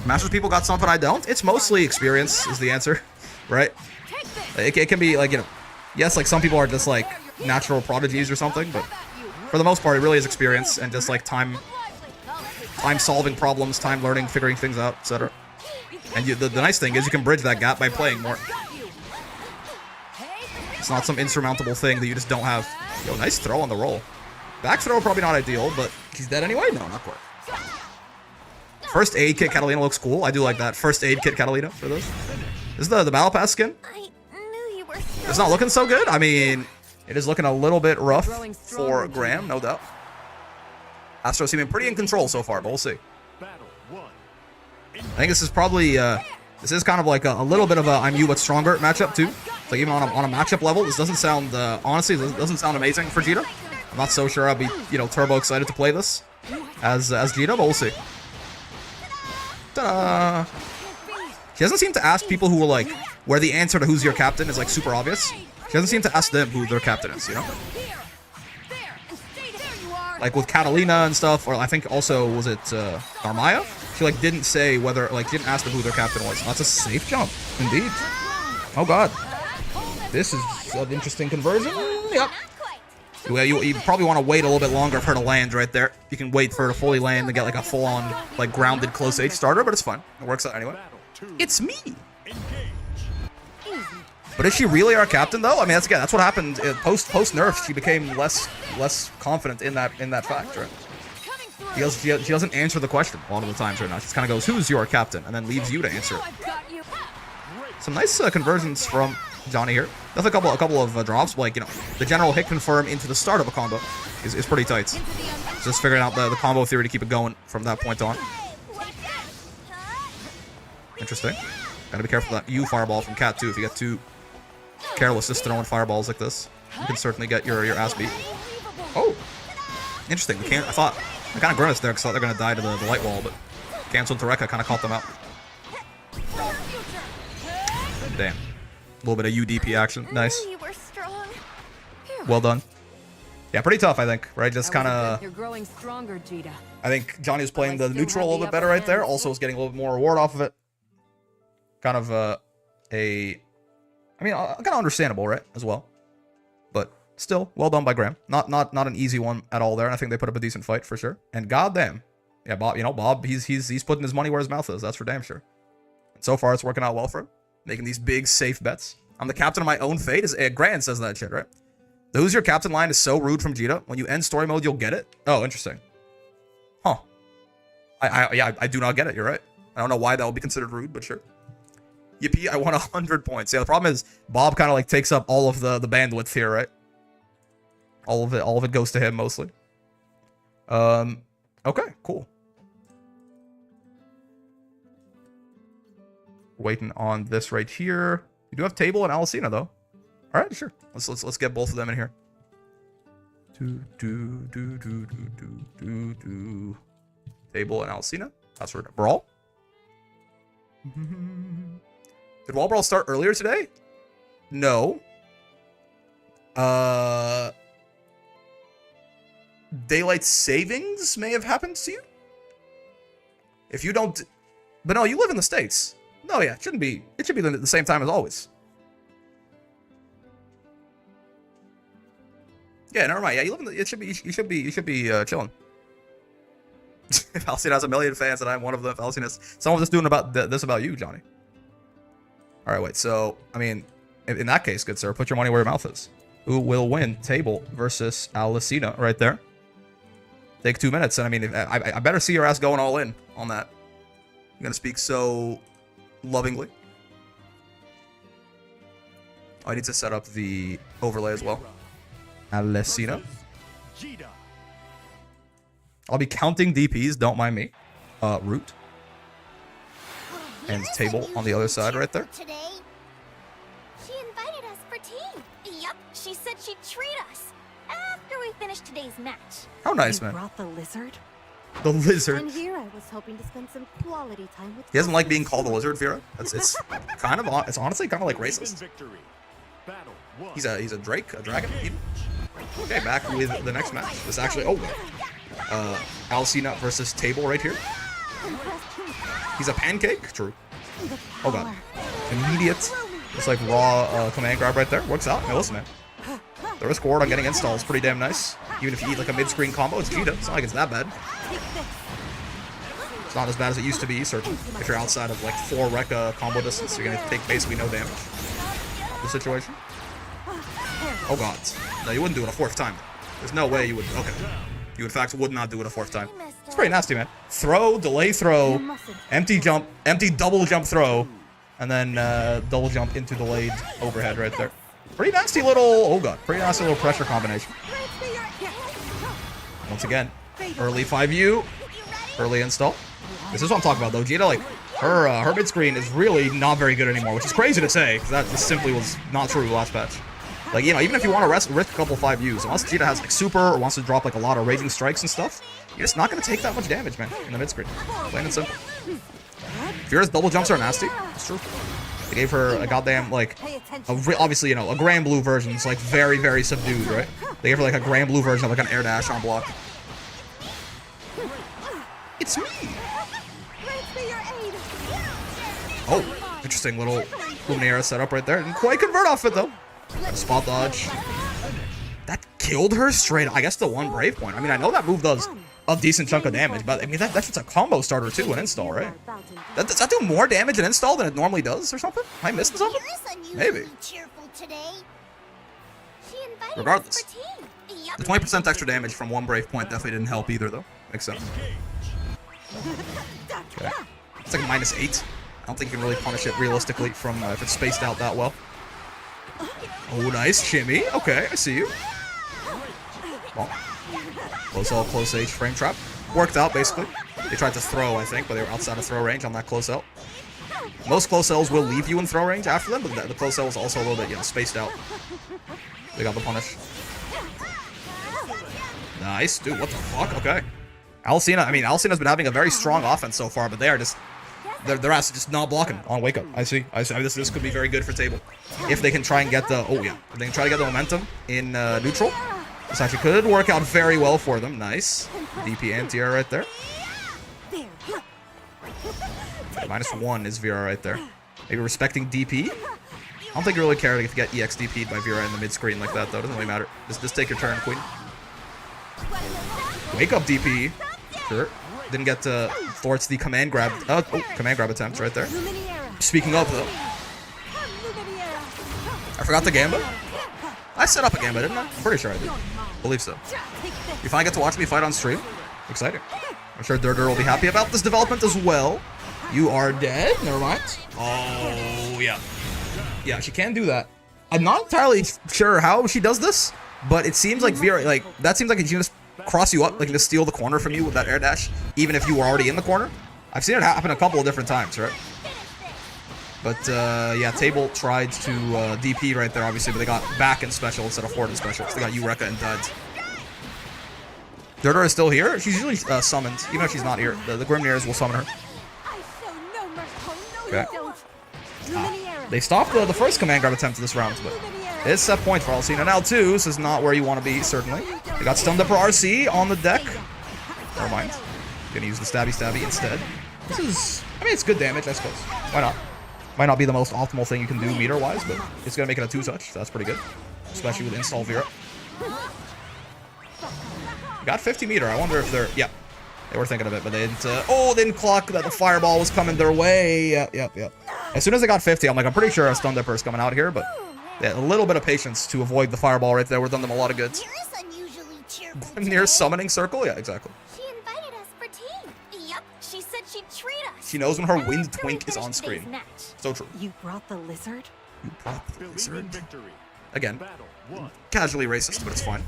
Masters people got something I don't. It's mostly experience is the answer, right? It can be like, you know, yes, like some people are just like natural prodigies or something, but for the most part, it really is experience and just like time solving problems, time learning, figuring things out, etc. And the nice thing is you can bridge that gap by playing more. It's not some insurmountable thing that you just don't have. Yo, nice throw on the roll. Back throw probably not ideal, but he's dead anyway? No, not quite. First aid kit Catalina looks cool. I do like that. First aid kit Catalina for this. This is the Battle Pass skin.
I knew you were
It's not looking so good. I mean, it is looking a little bit rough for Graham, no doubt. Astro seeming pretty in control so far, but we'll see. I think this is probably, this is kind of like a little bit of a I'm you but stronger matchup too. It's like even on a matchup level, this doesn't sound, honestly, this doesn't sound amazing for Jita. I'm not so sure I'll be, you know, turbo excited to play this as Jita, but we'll see. Ta-da! She doesn't seem to ask people who are like, where the answer to who's your captain is like super obvious. She doesn't seem to ask them who their captain is, you know? Like with Catalina and stuff, or I think also, was it Narmaya? She like didn't say whether, like didn't ask them who their captain was. That's a safe jump, indeed. Oh God. This is an interesting conversion. Yep. Well, you probably want to wait a little bit longer for her to land right there. You can wait for her to fully land and get like a full-on, like grounded close H starter, but it's fine. It works out anyway. It's me. But is she really our captain though? I mean, that's what happened post nerf. She became less confident in that fact, right? She doesn't answer the question a lot of the times right now. She just kind of goes, "Who's your captain?" and then leaves you to answer it. Some nice conversions from Johnny here. That's a couple of drops, but like, you know, the general hit confirm into the start of a combo is pretty tight. Just figuring out the combo theory to keep it going from that point on. Interesting. Gotta be careful that you fireball from Cat too. If you get too careless just throwing fireballs like this, you can certainly get your ass beat. Oh, interesting. I kind of grimaced there because I thought they're gonna die to the light wall, but canceled to Rekka kind of caught them out. Damn. A little bit of UDP action. Nice. Well done. Yeah, pretty tough, I think, right? Just kind of...
You're growing stronger, Jita.
I think Johnny was playing the neutral a little bit better right there. Also was getting a little bit more reward off of it. Kind of I mean, kind of understandable, right? As well. But still, well done by Graham. Not an easy one at all there. And I think they put up a decent fight for sure. And goddamn. Yeah, Bob, you know, Bob, he's putting his money where his mouth is. That's for damn sure. And so far, it's working out well for him. Making these big, safe bets. I'm the captain of my own fate. Grant says that shit, right? The "Who's your captain" line is so rude from Jita. When you end story mode, you'll get it. Oh, interesting. Huh. I do not get it. You're right. I don't know why that would be considered rude, but sure. Yippee, I won 100 points. Yeah, the problem is Bob kind of like takes up all of the bandwidth here, right? All of it goes to him mostly. Okay, cool. Waiting on this right here. We do have Table and Alicina though. All right, sure. Let's get both of them in here. Table and Alicina. That's right. Brawl. Did Wall Brawl start earlier today? No. Daylight savings may have happened to you. If you don't, but no, you live in the States. No, yeah, it should be the same time as always. Yeah, never mind. Yeah, you live in the. You should be chilling. If Alcina has a million fans and I'm one of them, if Alcina's... Someone was just doing about this about you, Johnny. Alright, wait, so, I mean, in that case, good sir, put your money where your mouth is. Who will win? Table versus Alcina right there. Take 2 minutes, and I mean, I better see your ass going all in on that. I'm gonna speak so lovingly. Oh, I need to set up the overlay as well. Alcina.
Jita.
I'll be counting DPs, don't mind me. Root. And
Here's
table
a new
on the other side right there.
today. She invited us for tea. Yup, she said she'd treat us after we finish today's match.
How nice,
You
man.
brought the lizard?
The lizard.
And here I was hoping to spend some quality time with
He doesn't like being called a lizard, Vera. It's kind of, it's honestly kind of like
Even
racist.
victory. Battle 1.
He's a drake, a dragon. Even. Okay, back with the next match. This actually, Alcina versus Table right here. He's a pancake. True. Oh god. Immediate. Just like raw command grab right there. Works out. Hey, listen, man. The risk reward on getting install is pretty damn nice. Even if you eat like a mid-screen combo, it's Jita. It's not like it's that bad. It's not as bad as it used to be, certainly. If you're outside of like 4 Rekka combo distance, you're gonna take basically no damage. The situation. Oh god. No, you wouldn't do it a 4th time. There's no way you would. Okay. You in fact would not do it a 4th time. It's pretty nasty, man. Throw, delay throw, empty jump, empty double jump throw, and then double jump into delayed overhead right there. Pretty nasty little, oh god, pretty nasty little pressure combination. Once again, early 5U, early install. This is what I'm talking about though. Jita, like, her mid screen is really not very good anymore, which is crazy to say, because that just simply was not true last patch. Like, you know, even if you want to risk a couple 5Us, unless Jita has like super or wants to drop like a lot of raging strikes and stuff, you're just not going to take that much damage, man, in the mid screen. Plain and simple. Vera's double jumps are nasty. It's true. They gave her a goddamn, like, obviously, you know, a Granblue version is like very, very subdued, right? They gave her like a Granblue version of like an air dash on block. It's me! Oh, interesting little Luminaire setup right there. Didn't quite convert off it though. Spot dodge. That killed her straight. I guess the 1 Brave point. I mean, I know that move does a decent chunk of damage, but I mean, that's just a combo starter too, an install, right? Does that do more damage in install than it normally does or something? Am I missing something? Maybe.
Cheerful today. She invited
Regardless.
us for tea. Yup.
The 20% extra damage from 1 Brave point definitely didn't help either, though. Makes sense. Okay. It's like a -8. I don't think you can really punish it realistically from if it's spaced out that well. Oh, nice shimmy. Okay, I see you. Well, close L, close H frame trap. Worked out, basically. They tried to throw, I think, but they were outside of throw range on that close L. Most close Ls will leave you in throw range after them, but the close L was also a little bit, you know, spaced out. They got the punish. Nice. Dude, what the fuck? Okay. Alcina, I mean, Alcina's been having a very strong offense so far, but they are just... Their ass is just not blocking on wake up. I see. I mean, this could be very good for Table. If they can try and get the... Oh, yeah. If they can try to get the momentum in neutral. This actually could work out very well for them. Nice. DP anti-air right there. Okay, -1 is Vera right there. Maybe respecting DP. I don't think you really care to get EX DP'd by Vera in the mid-screen like that, though. Doesn't really matter. Just take your turn, Queen. Wake up DP. Sure. Didn't get to thwarts the command grab. Oh, command grab attempt right there. Speaking of, though. I forgot the Gamba. I set up a Gamba, didn't I? I'm pretty sure I did. Believe so. You finally get to watch me fight on stream. Exciting. I'm sure Durdur will be happy about this development as well. You are dead? Never mind. Oh, yeah. Yeah, she can do that. I'm not entirely sure how she does this, but it seems like Vera, like, that seems like she can just cross you up, like, just steal the corner from you with that air dash, even if you were already in the corner. I've seen it happen a couple of different times, right? But, yeah, Table tried to DP right there, obviously, but they got back in special instead of forward in special. So they got Rekka and Duds. Durdur is still here. She's usually summoned, even if she's not here. The Grimneers will summon her. Okay. They stopped the first command grab attempt of this round, but it's set point for Alcina now, too. This is not where you want to be, certainly. They got stunned up for RC on the deck. Never mind. Gonna use the stabby instead. This is, I mean, it's good damage, I suppose. Why not? Might not be the most optimal thing you can do meter-wise, but it's gonna make it a 2-touch, so that's pretty good. Especially with install Vera. Got 50 meter. I wonder if they're, yeah. They were thinking of it, but they didn't. They didn't clock that the fireball was coming their way. Yep. As soon as they got 50, I'm like, I'm pretty sure a Stun Dipper is coming out here, but yeah, a little bit of patience to avoid the fireball right there would have done them a lot of good.
Nearest unusually cheerful
Near
today.
summoning circle? Yeah, exactly.
She invited us for tea. Yup, she said she'd treat us.
She knows when her wind
After we
twink is
finish
on
today's
screen.
match.
So true.
You brought the lizard?
You brought the
Believe in
lizard.
victory.
Again,
Battle 1.
casually racist, but it's fine.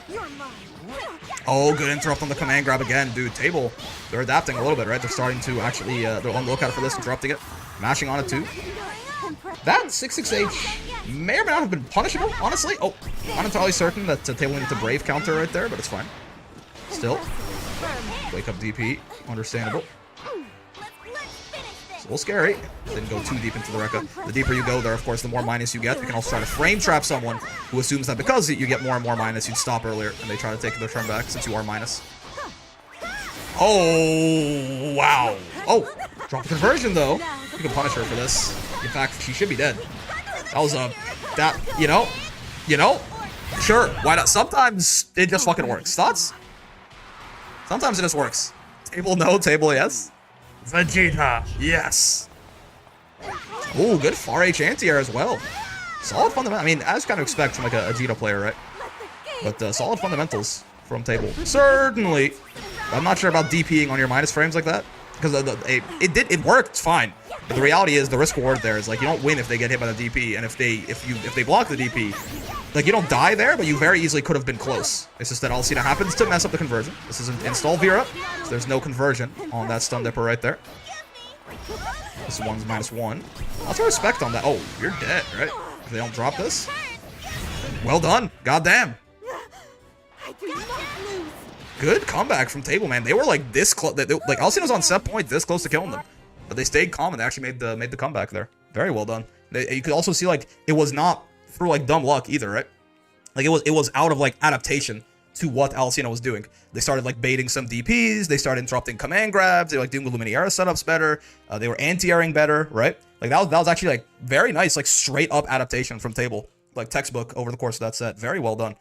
You're mine.
Oh, good interrupt on the command grab again, dude. Table, they're adapting a little bit, right? They're starting to actually, they're on the lookout for this, interrupting it, mashing on it too. That 6-6H may or may not have been punishable, honestly. Oh, not entirely certain that Table needed to Brave counter right there, but it's fine. Still, wake up DP, understandable.
Let's finish
It's
this.
a little scary. Didn't go too deep into the Rekka. The deeper you go there, of course, the more minus you get. You can also try to frame trap someone who assumes that because you get more and more minus, you'd stop earlier, and they try to take their turn back since you are minus. Oh, wow. Oh, drop the conversion, though. You can punish her for this. In fact, she should be dead. That was you know, sure, why not? Sometimes it just fucking works. Thoughts? Sometimes it just works. Table no, table yes. Vegeta, yes. Ooh, good far H anti-air as well. Solid fundamental. I mean, as kind of expect from like a Vegeta player, right? But solid fundamentals from table. Certainly. I'm not sure about DPing on your minus frames like that. Because it worked fine. But the reality is the risk reward there is like you don't win if they get hit by the DP, and if they block the DP, like you don't die there, but you very easily could have been close. It's just that Alcina happens to mess up the conversion. This is an install Vera, so there's no conversion on that Stun Dipper right there. This one's -1. Lots of respect on that. Oh, you're dead, right? If they don't drop this. Well done. Goddamn.
I do not lose.
Good comeback from Table, man. They were like this close. Like Alcina's on set point, this close to killing them, but they stayed calm and they actually made the comeback there. Very well done. You could also see like it was not through like dumb luck either, right? Like it was out of like adaptation to what Alcina was doing. They started like baiting some DPs. They started interrupting command grabs. They were like doing the Luminaria setups better. They were anti-airing better, right? Like that was actually like very nice, like straight up adaptation from Table, like textbook over the course of that set. Very well done.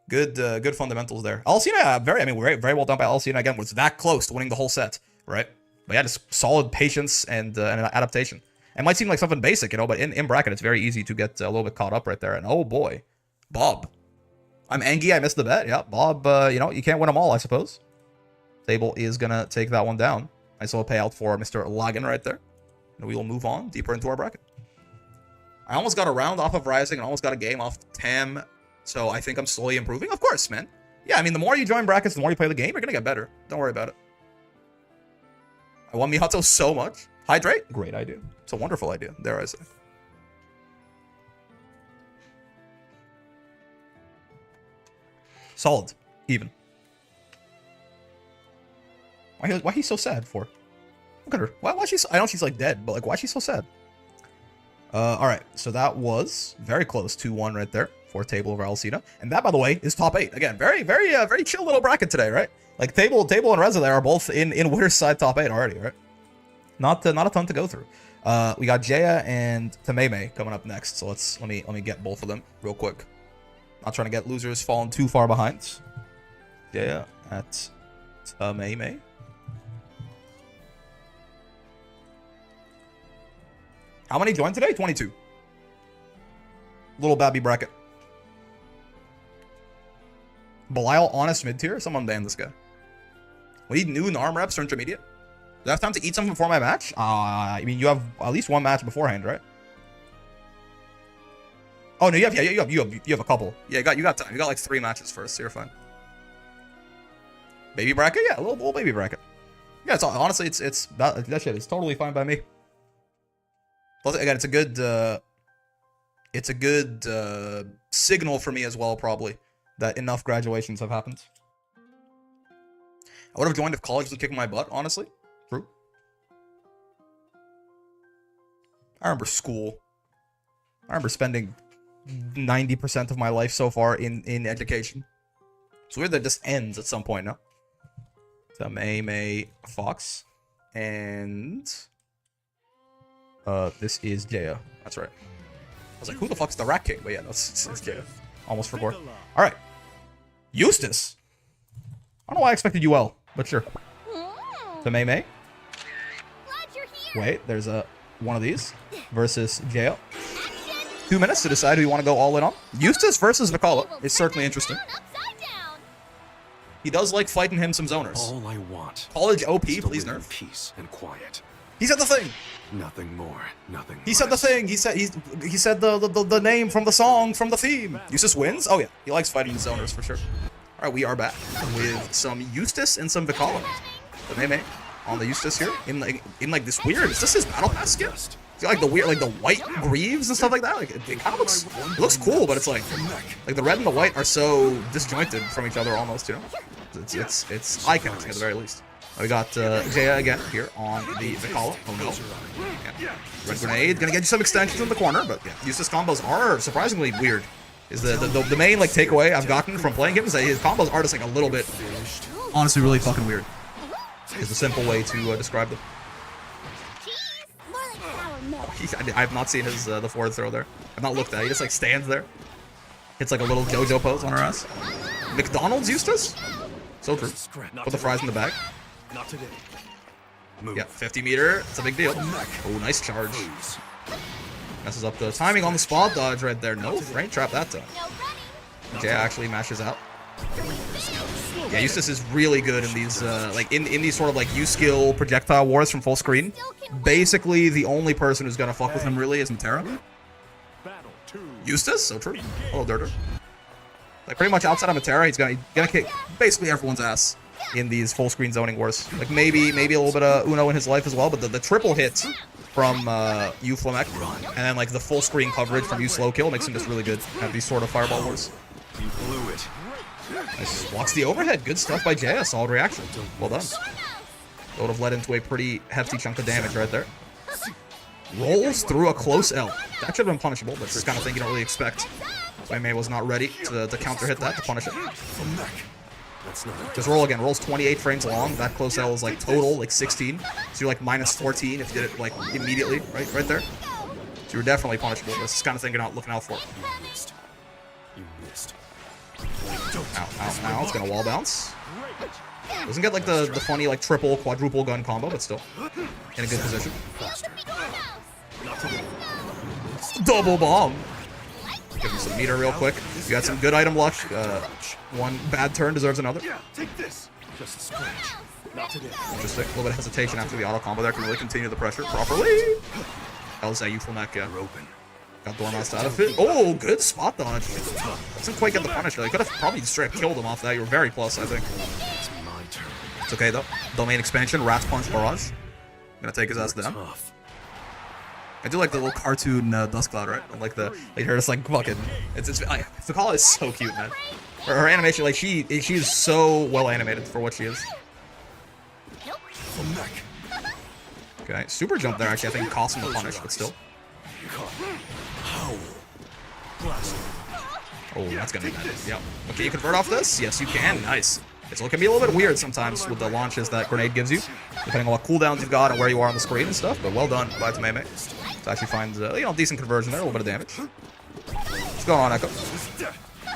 Good fundamentals there. Alcina, very well done by Alcina. Again, was that close to winning the whole set, right? But yeah, just solid patience and an adaptation. It might seem like something basic, you know, but in bracket, it's very easy to get a little bit caught up right there. And oh boy, Bob. I'm Angie, I missed the bet. Yeah, Bob, you know, you can't win them all, I suppose. Table is gonna take that one down. Nice little payout for Mr. Lagan right there. And we will move on deeper into our bracket. I almost got a round off of Rising and almost got a game off Tam. So I think I'm slowly improving. Of course, man. Yeah, I mean, the more you join brackets, the more you play the game, you're gonna get better. Don't worry about it. I want Mihato so much. Hydrate? Great idea. It's a wonderful idea, dare I say. Solid. Even. Why he's so sad for? Look at her. Why she's... I know she's like dead, but like why is she so sad? Alright, so that was very close. 2-1 right there for Table over Alcina. And that, by the way, is top 8. Again, very chill little bracket today, right? Like Table and Reza there are both in Winner's side top 8 already, right? Not a ton to go through. We got Jaya and Tameme coming up next. So let me get both of them real quick. Not trying to get losers falling too far behind. Jaya at Tameme. How many joined today? 22. Little babby bracket. Belial honest mid-tier? Someone ban this guy. We need new arm reps or intermediate. Do I have time to eat something before my match? I mean, you have at least one match beforehand, right? Oh no, you have a couple. Yeah, you got time. You got like 3 matches first, so you're fine. Baby bracket? Yeah, a little baby bracket. Yeah, it's honestly it's that shit is totally fine by me. Plus, again, it's a good signal for me as well, probably, that enough graduations have happened. I would have joined if college was kicking my butt, honestly. True. I remember school. I remember spending 90% of my life so far in education. It's weird that it just ends at some point, no? So May Fox. And this is Jaya. That's right. I was like, who the fuck's the Rat King? But yeah, no, it's Jaya. Almost forgot. Alright. Eustace. I don't know why I expected UL, but sure. The Mei.
Glad you're here.
Wait, there's a one of these versus JL. 2 minutes to decide who you want to go all in on. Eustace versus Vicala is certainly interesting.
Upside down.
He does like fighting him some zoners.
All I want.
College OP,
is to
please
live in
nerf.
peace and quiet.
He said the thing.
Nothing more. Nothing.
He said the
less.
thing. He said the name from the song from the theme. Eustace wins. Oh yeah, he likes fighting the zoners for sure. All right, we are back with some Eustace and some Vicala. The Mei on the Eustace here in like this weird. Is this his battle pass skin? Is it like the weird, like the white greaves and stuff like that? Like it kind of looks cool, but it's like the red and the white are so disjointed from each other almost. You know, it's eye-catching at the very least. We got Jaya again here on the Vicala. Oh no. Yeah. Red Grenade. Gonna get you some extensions in the corner, but yeah, Eustace combos are surprisingly weird. Is the main like takeaway I've gotten from playing him is that his combos are just like a little bit, honestly, really fucking weird. Is the simple way to describe them.
Jeez, more like sour milk.
I have not seen his the forward throw there. I've not looked at it. He just like stands there. Hits like a little JoJo pose on her ass. McDonald's Eustace? So true. Put the fries in the bag.
Not today.
Move.
Yeah, 50 meter. It's a big deal. Oh, nice charge.
Please.
Messes up the timing on the spot dodge right there. No frame trap that time.
No running.
Jay actually mashes out. Yeah, Eustace is really good in these like in these sort of like U-skill projectile wars from full screen. Basically, the only person who's gonna fuck with him really is Matera.
Battle 2.
Eustace, so true. Oh, Durder. Like pretty much outside of Matera, he's gonna kick basically everyone's ass in these full screen zoning wars. Like maybe a little bit of Uno in his life as well, but the triple hits from U Flamek and then like the full screen coverage from U Slow Kill makes him just really good at these sort of fireball wars.
You blew it.
Nice. Walks the overhead. Good stuff by Jaya. Solid reaction. Well done. That would have led into a pretty hefty chunk of damage right there. Rolls through a close L. That should have been punishable, but it's this kind of thing you don't really expect. So Mei was not ready to counter hit that, to punish it.
That's not a
Just roll again. Rolls 28 frames long. That close L is like total, like 16. So you're like minus 14 if you did it like immediately, right there. So you're definitely punishable. This is the kind of thing you're not looking out for.
You missed. You missed.
Ow. It's gonna wall bounce. Doesn't get like the funny like triple, quadruple gun combo, but still in a good position.
Faster.
Double bomb. Give him some meter real quick. You got some good item luck. One bad turn deserves another.
Yeah, take this.
Just a scratch.
Not today.
Interesting. A little bit of hesitation after the auto combo there can really continue the pressure properly. That was that youthful neck.
You're open.
Got Dormouse out of it. Oh, good spot dodge. Doesn't quite get the punish there. You could have probably straight up killed him off that. You were very close, I think.
It's my turn.
It's okay though. Domain expansion, Rat's Punch Barrage. Gonna take his ass down.
Tough.
I do like the little cartoon Dust Cloud, right? And like her just like fucking. The call is so cute, man. Her animation, like she is so well animated for what she is.
From neck.
Okay, super jump there actually. I think cost him the punish, but still.
Howl. Blast.
Oh, that's gonna be bad. Yep. Okay, you convert off this? Yes, you can. Nice. It's looking a little bit weird sometimes with the launches that Grenade gives you, depending on what cooldowns you've got and where you are on the screen and stuff. But well done by Mei. To actually find decent conversion there, a little bit of damage. What's going on, Echo?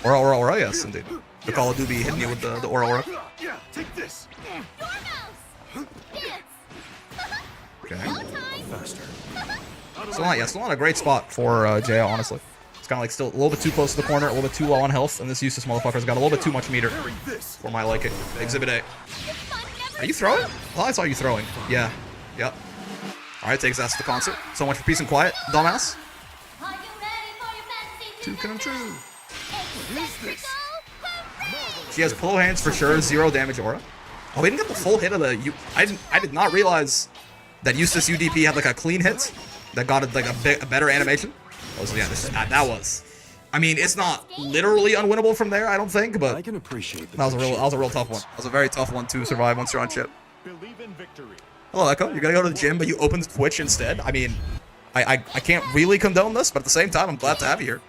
Aura, yes, indeed. The Call of Duty hitting you with the Aura.
Yeah, take this.
Okay.
Faster.
Still not a great spot for JL, honestly. It's kind of like still a little bit too close to the corner, a little bit too low on health, and this Eustace motherfucker's got a little bit too much meter for my liking. Exhibit A. Are you throwing? Well, I saw you throwing. Yeah. Yep. Alright, takes us to the concert. So much for peace and quiet, dumbass. To come true. She has pillow hands for sure, 0 damage aura. Oh, we didn't get the full hit of the I did not realize that Eustace UDP had like a clean hit that got like a better animation. Oh, so yeah, that was. I mean, it's not literally unwinnable from there, I don't think, but
I can appreciate the
that was a real tough one. That was a very tough one to survive once you're on chip.
Believe in victory.
Hello, Echo. You're gonna go to the gym, but you opened Twitch instead. I mean, I can't really condone this, but at the same time, I'm glad to have you here.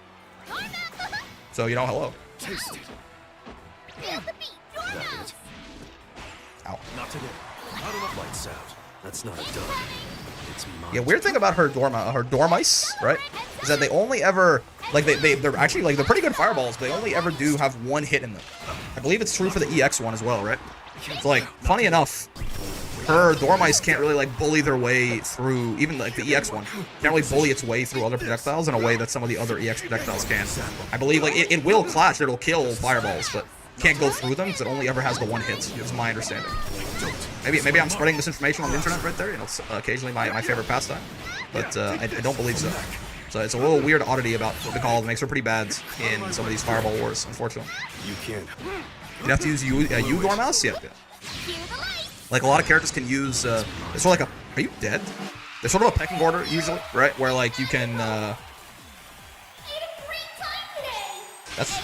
So hello.
Taste it. That it.
Ow.
Not today. Lights out. That's not a done. It's mine.
Yeah, weird thing about her Dormice, right? Is that they only ever they're actually like they're pretty good fireballs, but they only ever do have one hit in them. I believe it's true for the EX one as well, right? So, like, funny enough, her Dormice can't really, like, bully their way through, even, like, the EX one, can't really bully its way through other projectiles in a way that some of the other EX projectiles can. I believe, like, it will clash, it'll kill fireballs, but can't go through them because it only ever has the one hit, is my understanding. Maybe I'm spreading misinformation on the internet right there, you know, it's occasionally my favorite pastime, but I don't believe so. So it's a little weird oddity about the call that makes her pretty bad in some of these fireball wars, unfortunately.
You can't.
You have to use U Dormouse? Yeah. Like, a lot of characters can use, it's sort of like a, are you dead? There's sort of a pecking order, usually, right? Where, like, you can,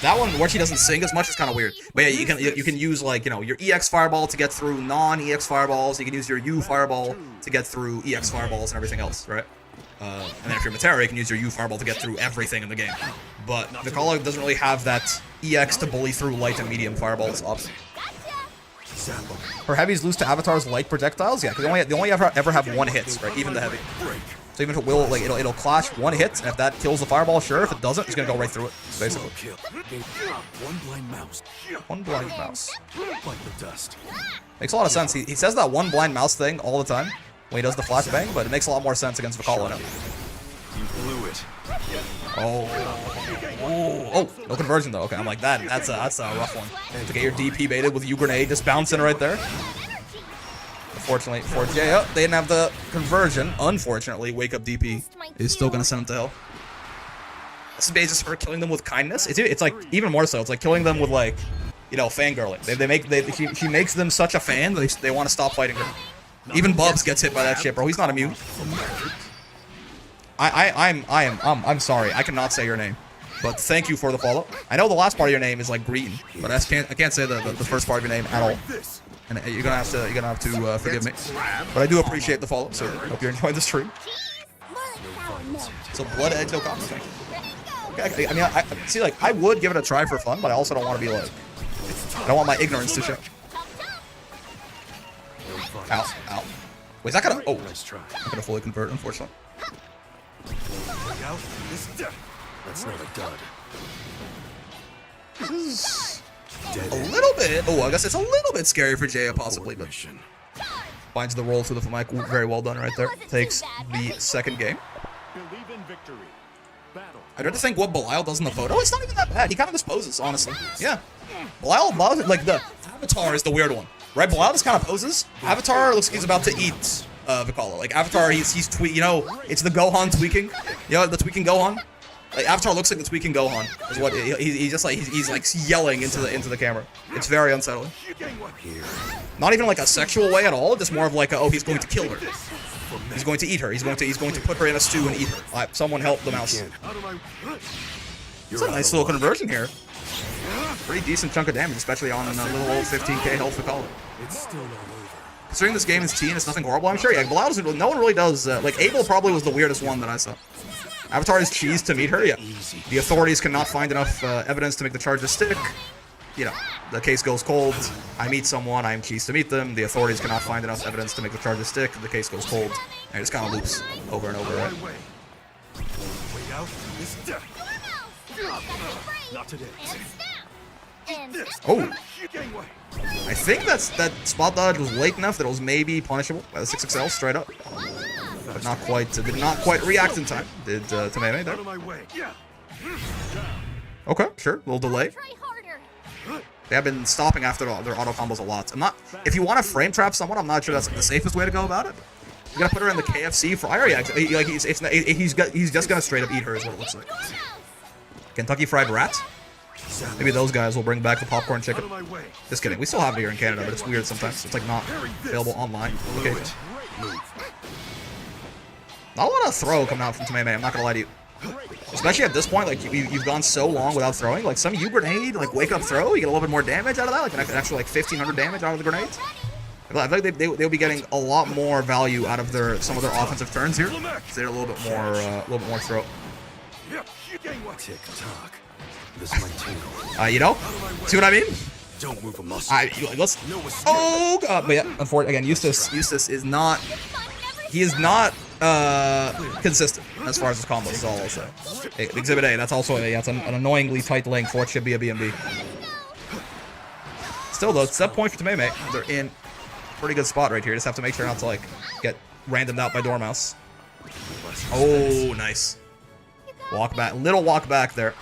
that one where she doesn't sing as much is kind of weird. But yeah, you can use, like, you know, your EX fireball to get through non-EX fireballs. You can use your U fireball to get through EX fireballs and everything else, right? And then if you're Matera, you can use your U fireball to get through everything in the game. But Vicala doesn't really have that EX to bully through light and medium fireballs option. Her heavies lose to Avatar's light projectiles? Yeah, because they only ever have one hit, right? Even the heavy. So even if it will, like, it'll clash one hit, and if that kills the fireball, sure. If it doesn't, it's gonna go right through it, basically.
One blind mouse.
One blind mouse.
Like the dust.
Makes a lot of sense. He says that one blind mouse thing all the time when he does the flashbang, but it makes a lot more sense against Vicala now.
You blew it.
Oh, no conversion though. Okay, I'm like that's a rough one. To get your DP baited with U grenade just bouncing right there. Unfortunately for Jaya, they didn't have the conversion. Unfortunately, wake up DP is still gonna send him to hell. This is basically her killing them with kindness. It's like even more so. It's like killing them with, like, you know, fangirling. She makes them such a fan that they want to stop fighting her. Even Bubs gets hit by that shit, bro. He's not immune. I'm sorry. I cannot say your name, but thank you for the follow. I know the last part of your name is like green, but I can't say the first part of your name at all. And you're gonna have to forgive me. But I do appreciate the follow, so hope you're enjoying the stream. So blood edge, no comments. Thank you. Okay, I mean, I see, like, I would give it a try for fun, but I also don't want to be like, I don't want my ignorance to show. Ow, ow. Wait, is that gonna? Oh, not gonna fully convert, unfortunately.
That's not a dud.
This is a little bit. Oh, I guess it's a little bit scary for Jaya, possibly, but finds the roll through the mic. Very well done, right there. Takes the second game.
Believe in victory. Battle.
I try to think what Belial does in the photo. It's not even that bad. He kind of just poses, honestly. Yeah. Belial, like, the Avatar is the weird one, right? Belial just kind of poses. Avatar looks like he's about to eat Vicala. Like, Avatar, he's you know, it's the Gohan tweaking. You know, the tweaking Gohan. Like, Avatar looks like the tweaking Gohan. Is what he's just like he's like yelling into the camera. It's very unsettling. Not even like a sexual way at all. Just more of like oh, he's going to kill her. He's going to eat her. He's going to put her in a stew and eat her. Someone help the mouse. It's a nice little conversion here. Pretty decent chunk of damage, especially on a little old 15k health Vicala.
It's still not over.
Considering this game is teen, it's nothing horrible. I'm sure. Yeah, Belial doesn't. No one really does. Like, Abel probably was the weirdest one that I saw. Avatar is cheese to meet her. Yeah. The authorities cannot find enough evidence to make the charges stick. You know, the case goes cold. I meet someone. I am cheese to meet them. The authorities cannot find enough evidence to make the charges stick. The case goes cold. And it just kind of loops over and over, right?
Way out is death. Not today.
Oh. I think that spot dodge was late enough that it was maybe punishable by the 6XL straight up. But not quite, did not quite react in time. Did Tameme there. Okay, sure, a little delay. They have been stopping after their auto combos a lot. If you want to frame trap someone, I'm not sure that's like the safest way to go about it. You're gonna put her in the KFC fryer. Yeah, like he's just gonna straight up eat her is what it looks like. Kentucky Fried Rat. Maybe those guys will bring back the popcorn chicken. Just kidding. We still have it here in Canada, but it's weird sometimes. It's like not available online. Okay. Not a lot of throw coming out from Tameme, I'm not gonna lie to you. Especially at this point, like, you've gone so long without throwing. Like, some U-grenade, like, wake up throw, you get a little bit more damage out of that. Like, an extra, like, 1,500 damage out of the grenades. I feel like they'll be getting a lot more value out of some of their offensive turns here. Because they're a little bit more throw.
Tick tock. This might tingle.
You know? See what I mean?
Don't move a muscle.
Let's. Oh god! But yeah, unfortunately, again, Eustace is not. He is not consistent as far as his combos. Is all I'll say. Exhibit A. That's also that's an annoyingly tight length for what should be a BMB. Still though, set point for Tameme. They're in a pretty good spot right here. Just have to make sure not to like get randomed out by Dormouse. Oh, nice. Walk back, little walk back there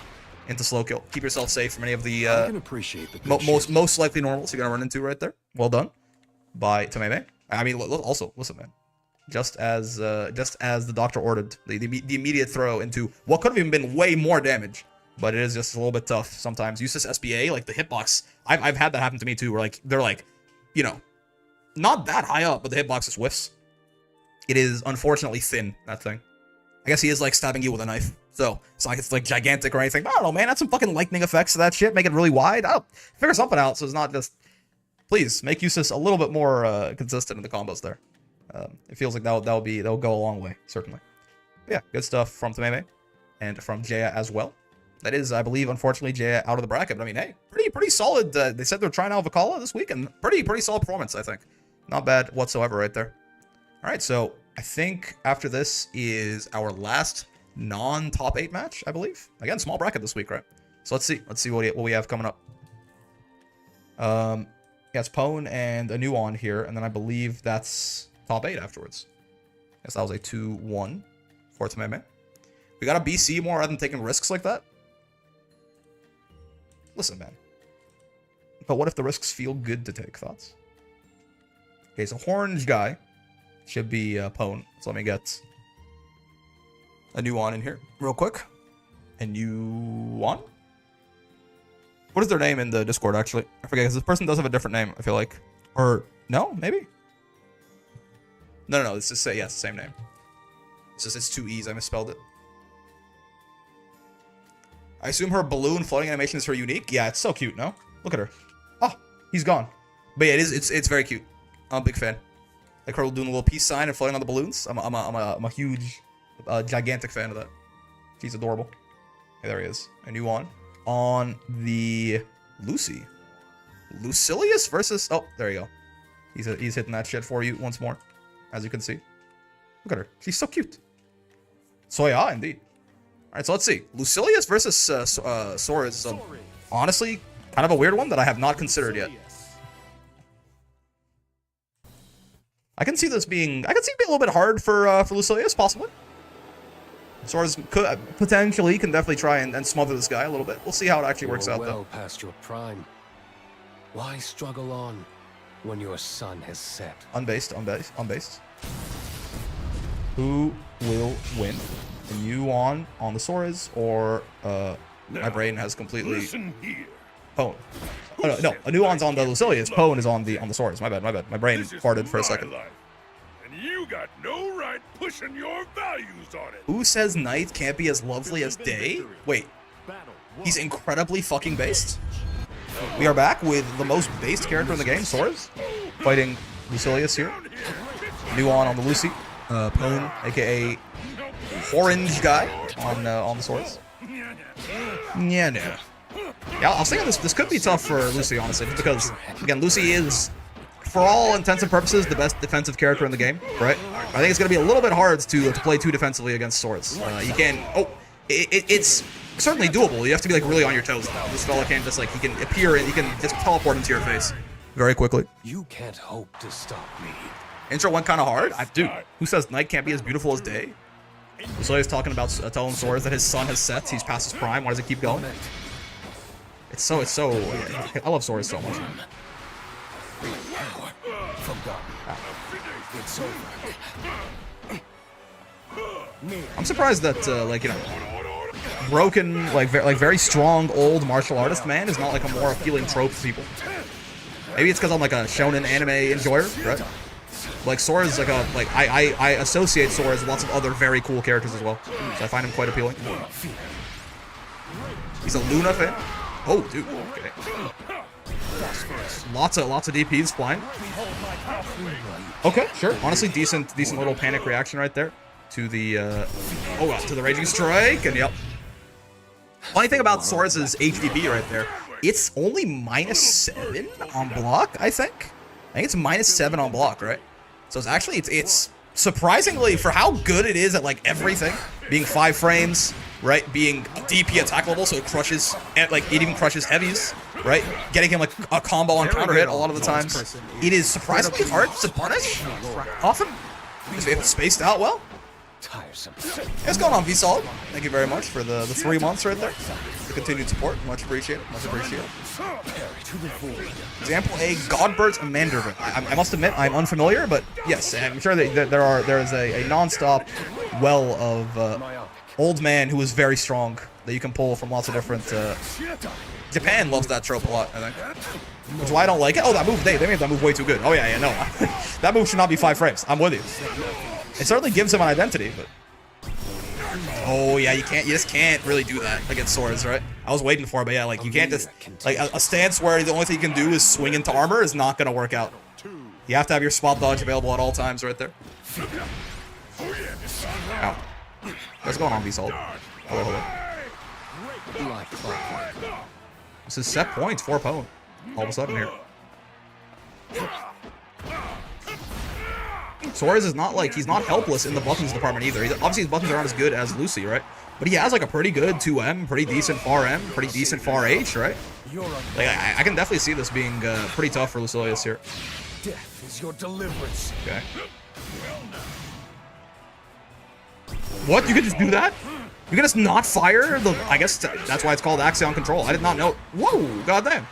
into slow kill. Keep yourself safe from any of the
I can appreciate the good shit.
most likely normals you're gonna run into right there. Well done by Tameme. I mean, also listen, man. Just as the doctor ordered, the immediate throw into what could have even been way more damage, but it is just a little bit tough sometimes. Use this SBA, like the hitbox. I've had that happen to me too, where like they're like, you know, not that high up, but the hitbox just whiffs. It is unfortunately thin, that thing. I guess he is like stabbing you with a knife, so it's not like it's like gigantic or anything. I don't know, man. Add some fucking lightning effects to that shit. Make it really wide. I'll figure something out so it's not just. Please make Eustace a little bit more consistent in the combos there. It feels like that'll go a long way, certainly. But yeah, good stuff from Tameme and from Jaya as well. That is, I believe, unfortunately, Jaya out of the bracket. But I mean, hey, pretty solid. They said they're trying out Vakala this week, and pretty solid performance, I think. Not bad whatsoever right there. All right, so I think after this is our last non-top 8 match, I believe. Again, small bracket this week, right? So let's see what we have coming up. Yeah, it's Pone and a new on here, and then I believe that's top 8 afterwards. Guess that was a 2-1 for Tameme. We got a BC more rather than taking risks like that. Listen, man. But what if the risks feel good to take? Thoughts? Okay, so orange guy should be Pone. So let me get a new on in here real quick. And you on? What is their name in the Discord, actually? I forget, because this person does have a different name, I feel like. Or, no? Maybe? No, it's just, yeah, it's the same name. It's 2 E's, I misspelled it. I assume her balloon floating animation is her unique? Yeah, it's so cute, no? Look at her. Oh, he's gone. But yeah, it's very cute. I'm a big fan. Like her doing a little peace sign and floating on the balloons. I'm a huge, gigantic fan of that. She's adorable. Okay, there he is. A new one. On the Lucy. Lucilius versus... Oh, there you go. He's hitting that shit for you once more. As you can see. Look at her. She's so cute. So yeah, indeed. Alright, so let's see. Lucilius versus Sora is honestly kind of a weird one that I have not considered yet. I can see this being... I can see it being a little bit hard for Lucilius, possibly. Sora's potentially can definitely try and smother this guy a little bit. We'll see how it actually works out, though.
Well past your prime. Why struggle on when your sun has set?
Unbased. Who will win? A new on the Soras, or my brain has completely... Pone. Oh, no, a new on's on the Lucilius. Pone is on the Soras. My bad. My brain farted for a second.
And you got no right pushing your values on it.
Who says night can't be as lovely as day? Wait, he's incredibly fucking based. We are back with the most based character in the game, Soras, fighting Lucilius here. New on the Lucy. Pone, aka Orange guy on the Soras. Yeah. Yeah, I was thinking this could be tough for Lucy, honestly, just because, again, Lucy is, for all intents and purposes, the best defensive character in the game, right? I think it's going to be a little bit hard to play too defensively against Soras. You can... Oh, it's certainly doable. You have to be, like, really on your toes, though. This fella can't just, like, he can appear and he can just teleport into your face very quickly.
You can't hope to stop me.
Intro went kind of hard. Dude, who says night can't be as beautiful as day? So he's talking about telling Soras that his sun has set. He's past his prime. Why does it keep going? It's so... I love Soras so much.
It's over.
I'm surprised that, like, you know, broken, like very strong old martial artist man is not like a more appealing trope to people. Maybe it's because I'm like a shonen anime enjoyer, right? Like Sora's like a I associate Sora with lots of other very cool characters as well, so I find him quite appealing. He's a Luna fan. Oh, dude. Okay. Lots of DPs flying. Okay, sure. Honestly, decent little panic reaction right there to the to the Raging Strike, and yep. Funny thing about Sora's HVP right there, it's only -7 on block, I think. I think it's -7 on block, right? So it's actually it's surprisingly, for how good it is at like everything, being 5 frames, right? Being DP attack level, so it crushes, like it even crushes heavies, right? Getting him like a combo on counter hit a lot of the times. It is surprisingly hard to punish often because we have it spaced out well.
Tiresome.
What's going on, V-Solid? Thank you very much for the 3 months right there. The continued support. Much appreciated. Much appreciated. Example A, Godbert's Mandervin. I must admit, I'm unfamiliar, but yes, I'm sure that there is a non-stop well of old man who is very strong that you can pull from lots of different... Japan loves that trope a lot, I think. Which is why I don't like it. Oh, that move, they made that move way too good. Oh, yeah, no. That move should not be 5 frames. I'm with you. It certainly gives him an identity, but... Oh, yeah, you just can't really do that against swords, right? I was waiting for it, but yeah, like, you can't just... Like, a stance where the only thing you can do is swing into armor is not gonna work out. You have to have your spot dodge available at all times right there. Ow. What's going on, V-Salt? Hold on. This is set points for Pone. All of a sudden here. Suarez is not like, he's not helpless in the buttons department either. Obviously his buttons are not as good as Lucy, right? But he has like a pretty good 2M, pretty decent far M, pretty decent far H, right? Like I can definitely see this being pretty tough for Lucilius here.
Death is your deliverance.
Okay. What? You can just do that? You can just not fire the... I guess that's why it's called Axion Control. I did not know. Whoa, goddamn.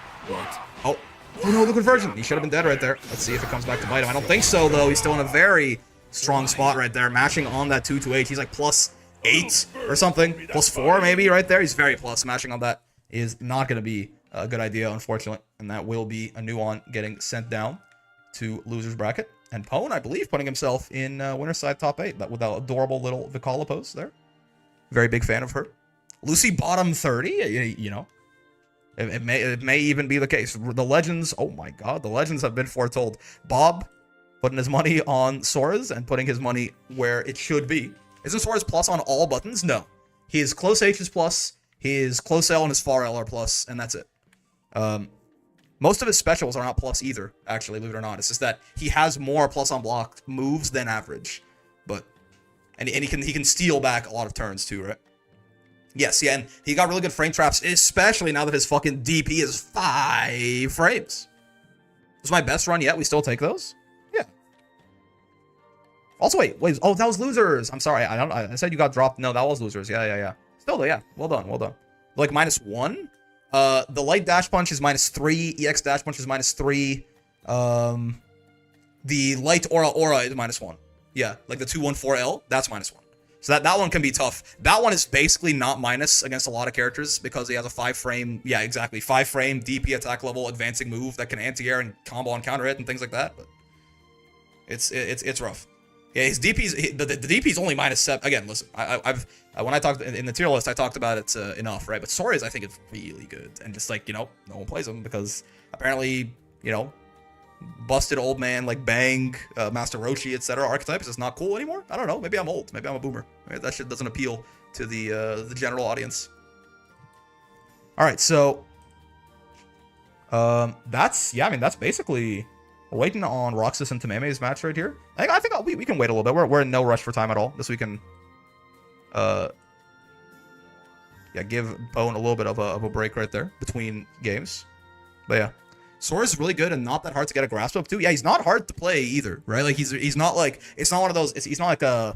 Oh no, the conversion. He should have been dead right there. Let's see if it comes back to bite him. I don't think so, though. He's still in a very strong spot right there, matching on that 2-8. He's like +8 or something. +4 maybe right there. He's very plus. Smashing on that is not going to be a good idea, unfortunately. And that will be a new one getting sent down to loser's bracket. And Pone, I believe, putting himself in winner's side top 8. That with that adorable little Vicala pose there. Very big fan of her. Lucy bottom 30, you know. It may even be the case. The legends, oh my god, the legends have been foretold. Bob putting his money on Sora's and putting his money where it should be. Isn't Sora's plus on all buttons? No. His close H is plus, his close L and his far L are plus, and that's it. Most of his specials are not plus either, actually, believe it or not. It's just that he has more plus on block moves than average. But and he can steal back a lot of turns too, right? Yes, yeah, and he got really good frame traps, especially now that his fucking DP is 5 frames. This is my best run yet. We still take those? Yeah. Also, wait. Oh, that was losers. I'm sorry. I said you got dropped. No, that was losers. Yeah. Still, yeah. Well done. Like -1. The light dash punch is -3. EX dash punch is -3. The light aura is -1. Yeah, like the 214L, that's -1. So that one can be tough. That one is basically not minus against a lot of characters because he has a 5-frame, yeah, exactly, 5-frame DP attack level advancing move that can anti-air and combo and counter hit and things like that. But it's rough. Yeah, his DP's the DP's only -7. Again, listen, when I talked in the tier list, I talked about it's enough, right? But Sora's, I think, it's really good, and just like, you know, no one plays him because apparently, you know, busted old man like Bang, Master Roshi, etc. archetypes is not cool anymore. I don't know. Maybe I'm old. Maybe I'm a boomer. Maybe that shit doesn't appeal to the general audience. All right, so that's basically. We're waiting on Roxas and Tameme's match right here. I think we can wait a little bit. We're in no rush for time at all. This we can give Pone a little bit of a break right there between games. But yeah. Sora's really good and not that hard to get a grasp of too. Yeah, he's not hard to play either, right? Like he's not like, it's not one of those, he's not like a,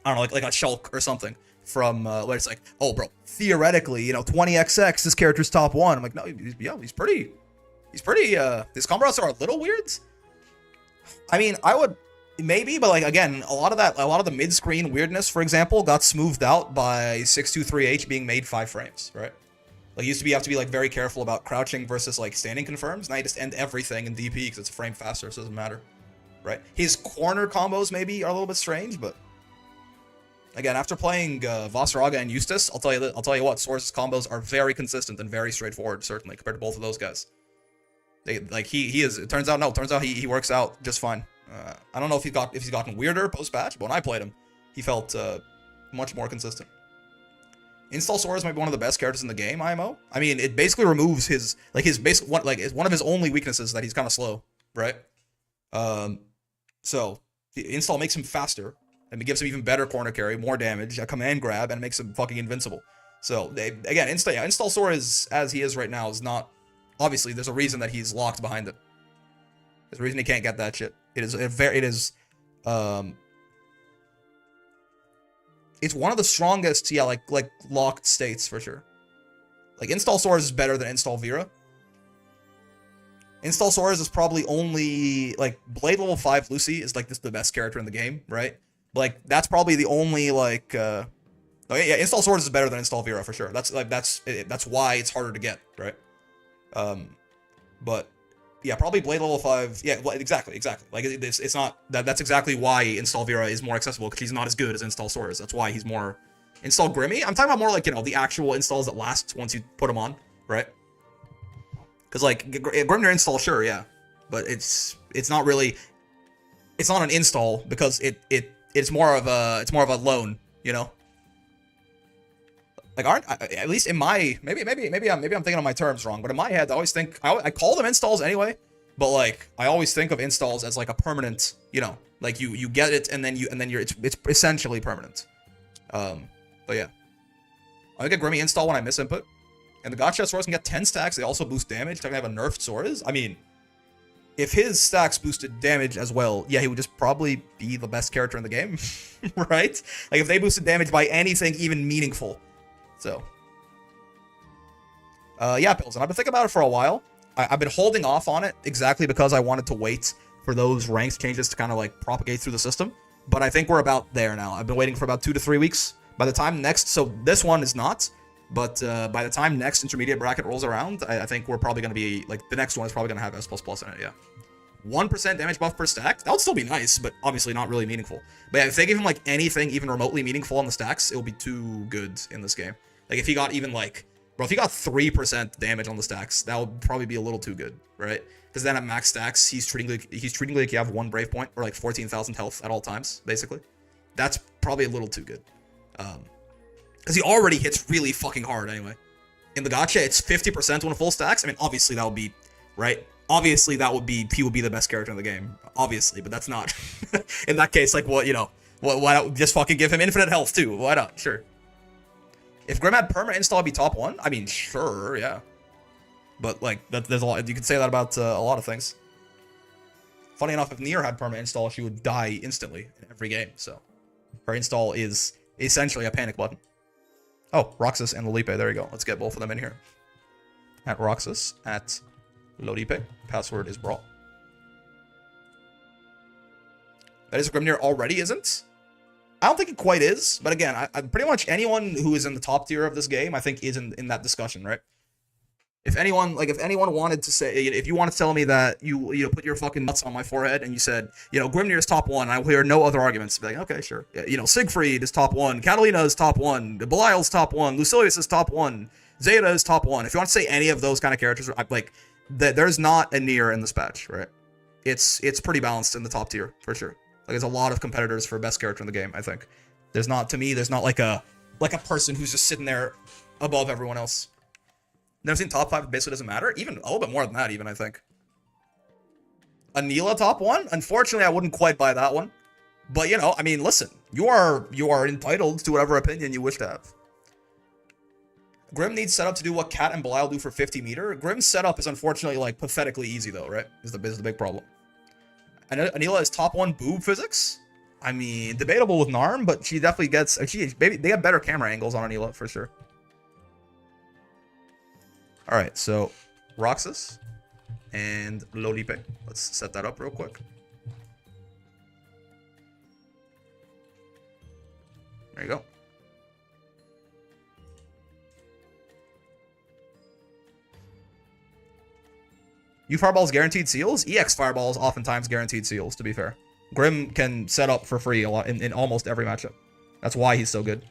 I don't know, like a Shulk or something from where it's like, oh bro, theoretically, you know, 20XX, this character's top 1. I'm like, no, he's pretty, his combo routes are a little weird. I mean, I would maybe, but like again, a lot of the mid-screen weirdness, for example, got smoothed out by 623H being made 5 frames, right? Like, you have to be like very careful about crouching versus like standing confirms. Now you just end everything in DP because it's a frame faster, so it doesn't matter, right? His corner combos maybe are a little bit strange, but again, after playing Vasaraga and Eustace, I'll tell you what, Sora's combos are very consistent and very straightforward, certainly compared to both of those guys. It turns out he works out just fine. I don't know if he's gotten weirder post patch, but when I played him, he felt much more consistent. Install Sora's might be one of the best characters in the game, IMO. I mean, it basically removes his basic one, like, it's one of his only weaknesses that he's kind of slow, right? So the install makes him faster, and it gives him even better corner carry, more damage, a command grab, and it makes him fucking invincible. So again, install Sora as he is right now is not obviously there's a reason that he's locked behind it. There's a reason he can't get that shit. It's one of the strongest, yeah, like locked states for sure. Like install Swords is better than install Vera. Install Swords is probably only like Blade level 5 Lucy is like the best character in the game, right? Like that's probably the only like yeah, install Swords is better than install Vera for sure. That's why it's harder to get, right? But yeah, probably Blade level 5. Yeah, well, exactly. Like it's not that's exactly why install Vera is more accessible, because he's not as good as install Swords. That's why he's more install Grimmy. I'm talking about more like, you know, the actual installs that last once you put them on, right? Because like Grimnir install, sure, yeah, but it's not really, it's not an install because it's more of a loan, you know. Like at least in my maybe I'm thinking on my terms wrong, but in my head I always think I call them installs anyway, but like I always think of installs as like a permanent, you know, like you get it and then it's essentially permanent. But yeah, I get Grimmy install when I miss input, and the gotcha swords can get 10 stacks. They also boost damage. Technically have a nerfed swords. I mean, if his stacks boosted damage as well, yeah, he would just probably be the best character in the game, right? Like if they boosted damage by anything even meaningful. So, yeah, Pilsen, I've been thinking about it for a while. I've been holding off on it exactly because I wanted to wait for those ranks changes to kind of like propagate through the system. But I think we're about there now. I've been waiting for about 2 to 3 weeks. By the time next, so this one is not, but by the time next intermediate bracket rolls around, I think we're probably going to be, like, the next one is probably going to have S++ in it, yeah. 1% damage buff per stack, that would still be nice, but obviously not really meaningful. But yeah, if they give him, like, anything even remotely meaningful on the stacks, it'll be too good in this game. Like, if he got even, like, bro, if he got 3% damage on the stacks, that would probably be a little too good, right? Because then at max stacks, he's treating like you have 1 brave point, or like 14,000 health at all times, basically. That's probably a little too good. Because he already hits really fucking hard anyway. In the gacha, it's 50% when full stacks. I mean, obviously that would be, right? Obviously that would be, he would be the best character in the game. Obviously, but that's not. In that case, like, what, you know, why not just fucking give him infinite health too? Why not? Sure. If Grim had perma install, be top 1? I mean, sure, yeah. But, like, there's a lot, you could say that about a lot of things. Funny enough, if Nier had perma install, she would die instantly in every game, so. Her install is essentially a panic button. Oh, Roxas and Lolipe, there you go. Let's get both of them in here. At Roxas, at Lolipe. Password is Brawl. That is Grimnir already isn't? I don't think it quite is, but again, I pretty much anyone who is in the top tier of this game, I think is in that discussion, right? If anyone wanted to say, if you want to tell me that you put your fucking nuts on my forehead and you said, you know, Grimnir is top 1, I will hear no other arguments. Be like, okay, sure. Yeah, you know, Siegfried is top 1, Catalina is top 1, Belial's top 1, Lucilius is top 1, Zeta is top 1. If you want to say any of those kind of characters, like, there's not a Nier in this patch, right? It's pretty balanced in the top tier, for sure. Like, there's a lot of competitors for best character in the game, I think. There's not like a person who's just sitting there above everyone else. Never seen top 5, it basically doesn't matter. Even a little bit more than that, even, I think. Anila top 1? Unfortunately, I wouldn't quite buy that one. But, you know, I mean, listen. You are entitled to whatever opinion you wish to have. Grim needs setup to do what Cat and Belial do for 50 meter. Grim's setup is unfortunately, like, pathetically easy, though, right? Is the big problem. Anila is top 1 boob physics. I mean, debatable with Narm, but she definitely gets... they have better camera angles on Anila, for sure. Alright, so Roxas and Lolipe. Let's set that up real quick. There you go. U Fireball's guaranteed seals? EX Fireball's oftentimes guaranteed seals, to be fair. Grim can set up for free a lot in almost every matchup. That's why he's so good.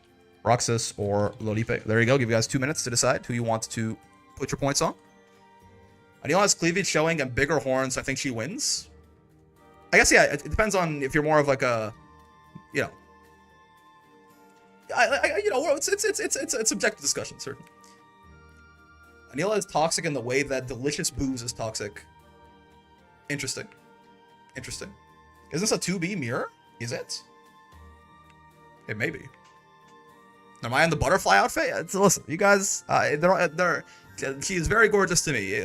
Roxas or Lolipe. There you go. Give you guys 2 minutes to decide who you want to put your points on. Anila has cleavage showing and bigger horns. I think she wins. I guess, yeah, it depends on if you're more of like a, you know, you know, it's subjective discussion, certainly. Anila is toxic in the way that delicious booze is toxic. Interesting. Interesting. Is this a 2B mirror? Is it? It may be. Am I in the butterfly outfit? Listen, you guys, She is very gorgeous to me.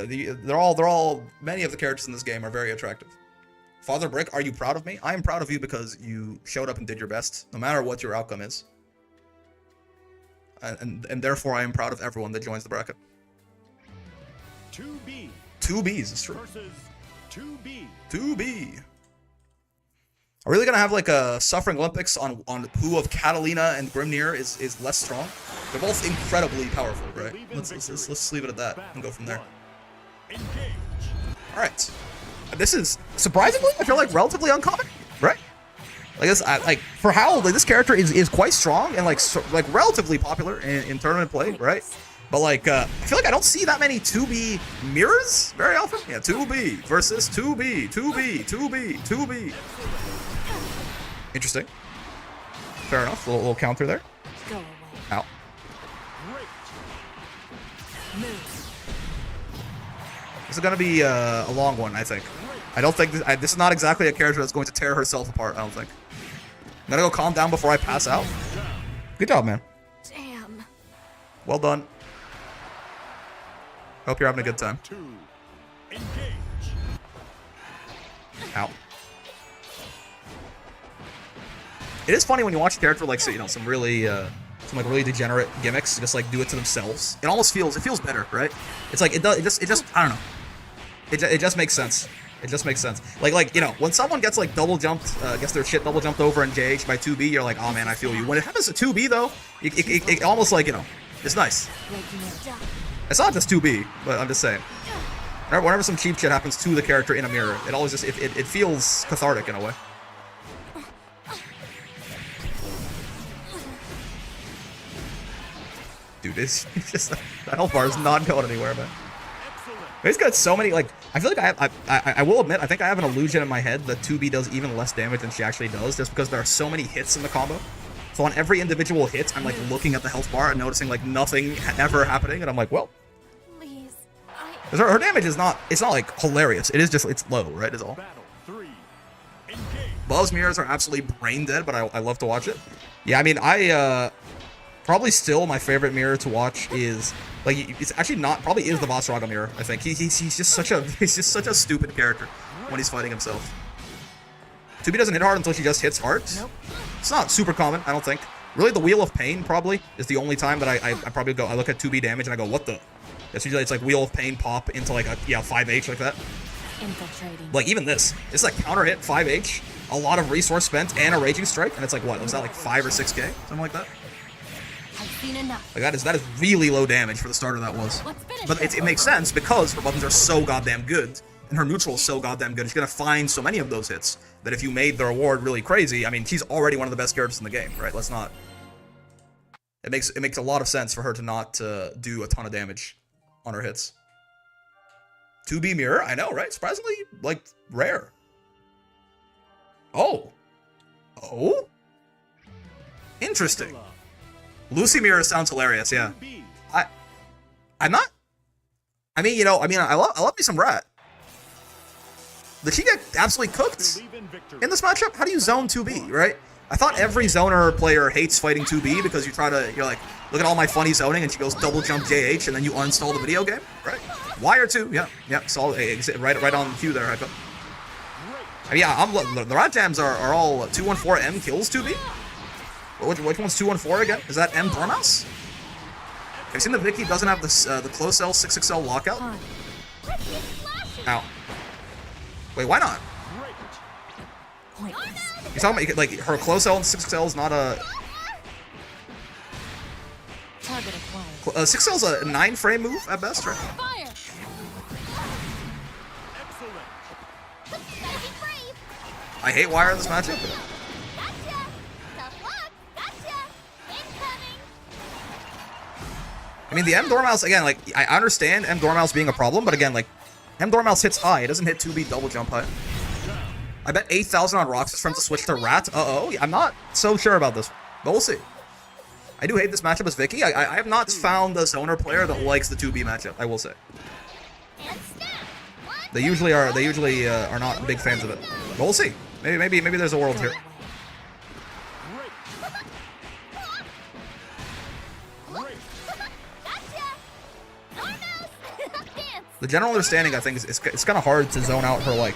They're all. Many of the characters in this game are very attractive. Father Brick, are you proud of me? I am proud of you because you showed up and did your best, no matter what your outcome is. And therefore, I am proud of everyone that joins the bracket.
2B
2Bs, it's true.
versus 2B.
2B. Are we really gonna have like a Suffering Olympics on who of Catalina and Grimnir is less strong? They're both incredibly powerful, right? Let's leave it at that and go from there.
Engage.
All right. This is surprisingly, I feel like relatively uncommon, right? Like this, like for how like this character is quite strong and like relatively popular in tournament play, right? But like I feel like I don't see that many 2B mirrors very often. Yeah, 2B versus 2B, 2B, 2B, 2B. Interesting. Fair enough. Little counter there.
Go away.
Ow.
Move.
This is gonna be a long one, I think. I don't think this is not exactly a character that's going to tear herself apart. I don't think. I'm gonna go calm down before I pass out. Good job, man.
Damn.
Well done. Hope you're having a good time.
2. Engage.
Ow. It is funny when you watch a character like, you know, some really degenerate gimmicks just like do it to themselves. It almost feels better, right? It's like it just I don't know. It just makes sense. It just makes sense. Like you know, when someone gets like double jumped, gets their shit double jumped over and JH by 2B, you're like, oh man, I feel you. When it happens to 2B though, it almost like, you know, it's nice. It's not just 2B, but I'm just saying. Whenever some cheap shit happens to the character in a mirror, it always just it feels cathartic in a way. Dude, it's just that health bar is not going anywhere, man. He's got so many, like, I feel like I will admit, I think I have an illusion in my head that 2B does even less damage than she actually does, just because there are so many hits in the combo. So on every individual hit, I'm like looking at the health bar and noticing like nothing ever happening, and I'm like, well,
Please,
her damage is not, it's not like hilarious. It is just, it's low, right, is all.
Battle 3. Engage.
Buzz mirrors are absolutely brain dead, but I love to watch it. Yeah, I mean, probably still my favorite mirror to watch is, like, it's actually not, probably is the Vasraga mirror, I think. He's just such a stupid character when he's fighting himself. 2B doesn't hit hard until she just hits hard.
Nope.
It's not super common, I don't think. Really, the Wheel of Pain probably is the only time that I probably go, I look at 2B damage and I go, what the? It's usually, it's like Wheel of Pain pop into like a, yeah, 5H like that.
Infiltrating.
Like even this, it's like counter hit 5H, a lot of resource spent and a Raging Strike, and it's like what, was that like 5 or 6k? Something like that?
I've seen enough.
Like that is really low damage for the starter that was.
Let's finish
But
this.
it makes sense because her buttons are so goddamn good, and her neutral is so goddamn good. She's gonna find so many of those hits that if you made the reward really crazy, I mean, she's already one of the best characters in the game, right? Let's not. It makes a lot of sense for her to not do a ton of damage on her hits. 2B mirror, I know, right? Surprisingly, like, rare. Oh. Oh? Interesting. Lucy mirror sounds hilarious, yeah.
2B.
I'm not. I mean, you know, I love me some Rat. Did she get absolutely cooked
Believe in victory.
in this matchup? How do you zone 2B, right? I thought every zoner player hates fighting 2B because you're like, look at all my funny zoning, and she goes double jump JH, and then you uninstall the video game, right? Wire 2, yeah, solid, right on cue there, Hypo. I mean, yeah, the Rat Jams are all 214M kills 2B. Which one's 214 again? Is that M Dormouse? Have you seen the Vicky doesn't have the close cell 6XL lockout? Ow. Wait, why not?
Pointless.
You're talking about, like, her close L and 6XL is not a...
Target acquired.
6XL is a 9-frame move at best, right?
Fire!
Excellent.
Gotta be brave!
I hate Wire in this matchup.
Gotcha! Tough luck! Gotcha! Incoming!
I mean, the M Dormouse, again, like, I understand M Dormouse being a problem, but again, like, M Dormouse hits high. It doesn't hit 2B double jump high. I bet 8,000 on Roxas for him to switch to Rat. Uh-oh. I'm not so sure about this, but we'll see. I do hate this matchup as Vicky. I have not found a zoner player that likes the 2B matchup, I will say.
And snap! One,
They usually are not big fans of it. But we'll see. Maybe there's a world here.
gotcha! Dormouse!
The general understanding, I think, is it's kind of hard to zone out her, like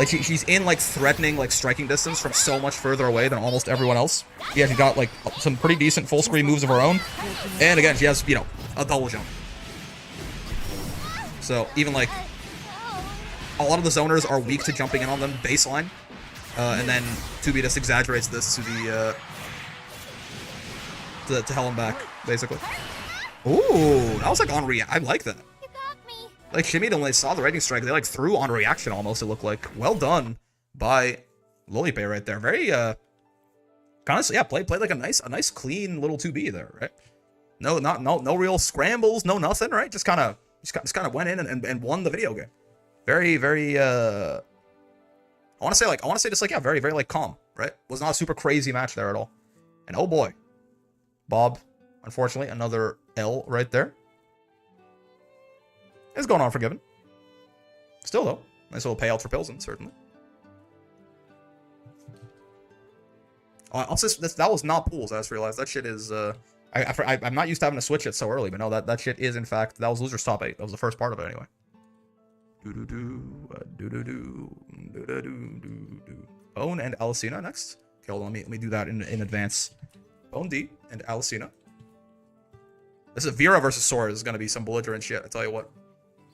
she's in, like, threatening, like, striking distance from so much further away than almost everyone else. Yeah, she got, like, some pretty decent full screen moves of her own. And again, she has, you know, a double jump. So, even, like, a lot of the zoners are weak to jumping in on them baseline. And then 2B just exaggerates this to the, to hell and back, basically. Ooh, that was, like, on react. I like that. Like, shimmied when they saw the rating strike, they, like, threw on reaction almost, it looked like. Well done by Lolipe right there. Very, kind of, yeah, played like a nice, clean little 2B there, right? No real scrambles, no nothing, right? Just kind of went in and won the video game. Very, I want to say just, like, yeah, very, like, calm, right? Was not a super crazy match there at all. And oh boy, Bob, unfortunately, another L right there. It's going on forgiven. Still, though, nice little payout for Pilsen, certainly. Also, that was not pools, I just realized. That shit is, I'm not used to having to switch it so early, but no, that shit is, in fact, that was loser's top 8. That was the first part of it, anyway. Bone and Alicina next. Okay, hold on, let me do that in advance. Bone D and Alicina. This is Vera versus Sora. This is going to be some belligerent shit, I tell you what.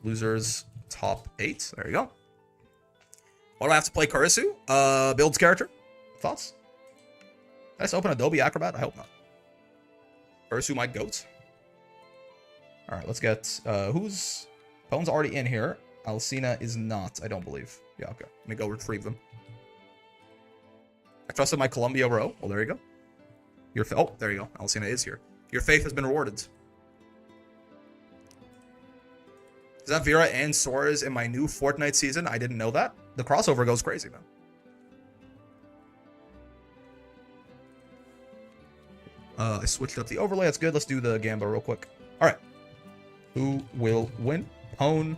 Losers top 8. There you go. Why do I have to play Kurisu? Builds character. Thoughts? Did I just open Adobe Acrobat? I hope not. Kurisu, my goat. Alright, let's get... who's... Bone's already in here. Alicina is not, I don't believe. Yeah, okay. Let me go retrieve them. I trusted my Columbia row. Well, there you go. Oh, there you go. Alicina is here. Your faith has been rewarded. Is that Vera and Sora's in my new Fortnite season? I didn't know that. The crossover goes crazy, man. I switched up the overlay. That's good. Let's do the Gamba real quick. All right. Who will win? Pone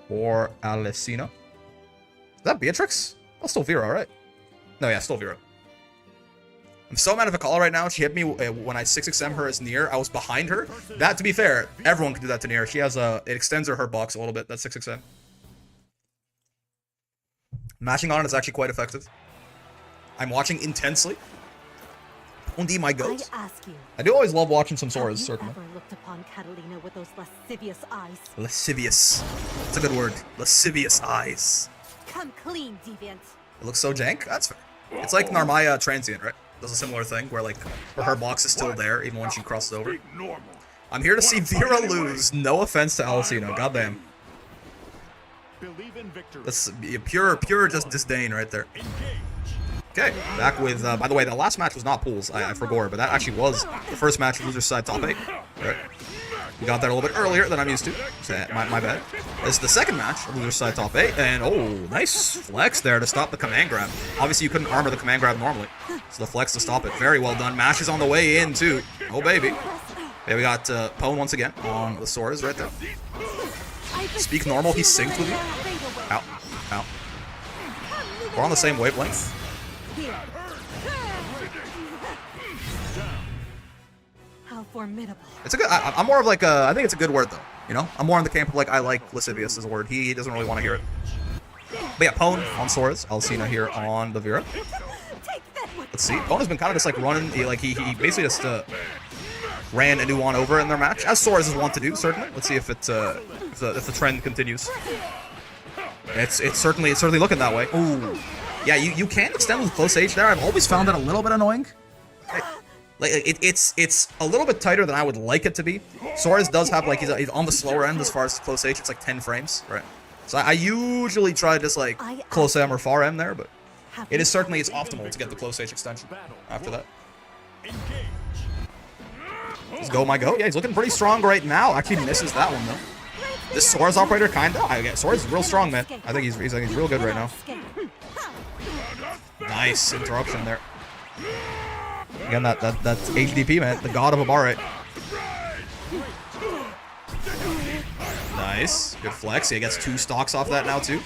or Alicina? Is that Beatrix? Oh, still Vera, all right. No, yeah, still Vera. I'm so mad at Vakala right now. She hit me when I 6XM her as Nier. I was behind her. That, to be fair, everyone can do that to Nier. She has a... It extends her box a little bit. That's 6XM. Mashing on it is actually quite effective. I'm watching intensely. Undi, my goat. I do always love watching some Soras, certainly.
Ever looked upon Catalina with those lascivious eyes?
Lascivious. That's a good word. Lascivious eyes.
Come clean, deviant.
It looks so jank. That's fair. It's like Narmaya Transient, right? Does a similar thing where, like, her box is still there even when she crosses over. I'm here to see Vera lose. No offense to Alicina. Goddamn. That's pure just disdain right there. Okay, back with, by the way, the last match was not pools, I forgot, but that actually was the first match of loser's side top 8. Right. We got that a little bit earlier than I'm used to. So, my bad. This is the second match of loser's side top 8, and oh, nice flex there to stop the command grab. Obviously, you couldn't armor the command grab normally, so the flex to stop it. Very well done. Mash is on the way in, too. Oh, baby. Yeah, we got Pone once again on the swords right there. Speak normal, he's synced with you. Ow. Ow. We're on the same wavelength.
How formidable.
It's a good. I'm more of like a. I think it's a good word though. You know, I'm more in the camp of like I like lascivious as a word. He doesn't really want to hear it. But yeah, Pone on Soras. Alicina here on the Vera. Let's see. Pone has been kind of just like running. He basically just ran a new one over in their match, as Soras is wont to do. Certainly. Let's see if it if the trend continues. It's certainly looking that way. Ooh. Yeah, you can extend with close age there. I've always found it a little bit annoying. It's a little bit tighter than I would like it to be. Soras does have, like, he's on the slower end as far as close age. It's like 10 frames, right? So I usually try just like close M or far M there, but it is certainly it's optimal to get the close age extension after that. Let's go, my go. Yeah, he's looking pretty strong right now. Actually misses that one though. This Sora's operator kinda. Sora's real strong, man. I think he's real good right now. Nice interruption there. Again, that's HDP, man. The god of a bar rate. Nice. Good flex. He gets 2 stocks off that now, too.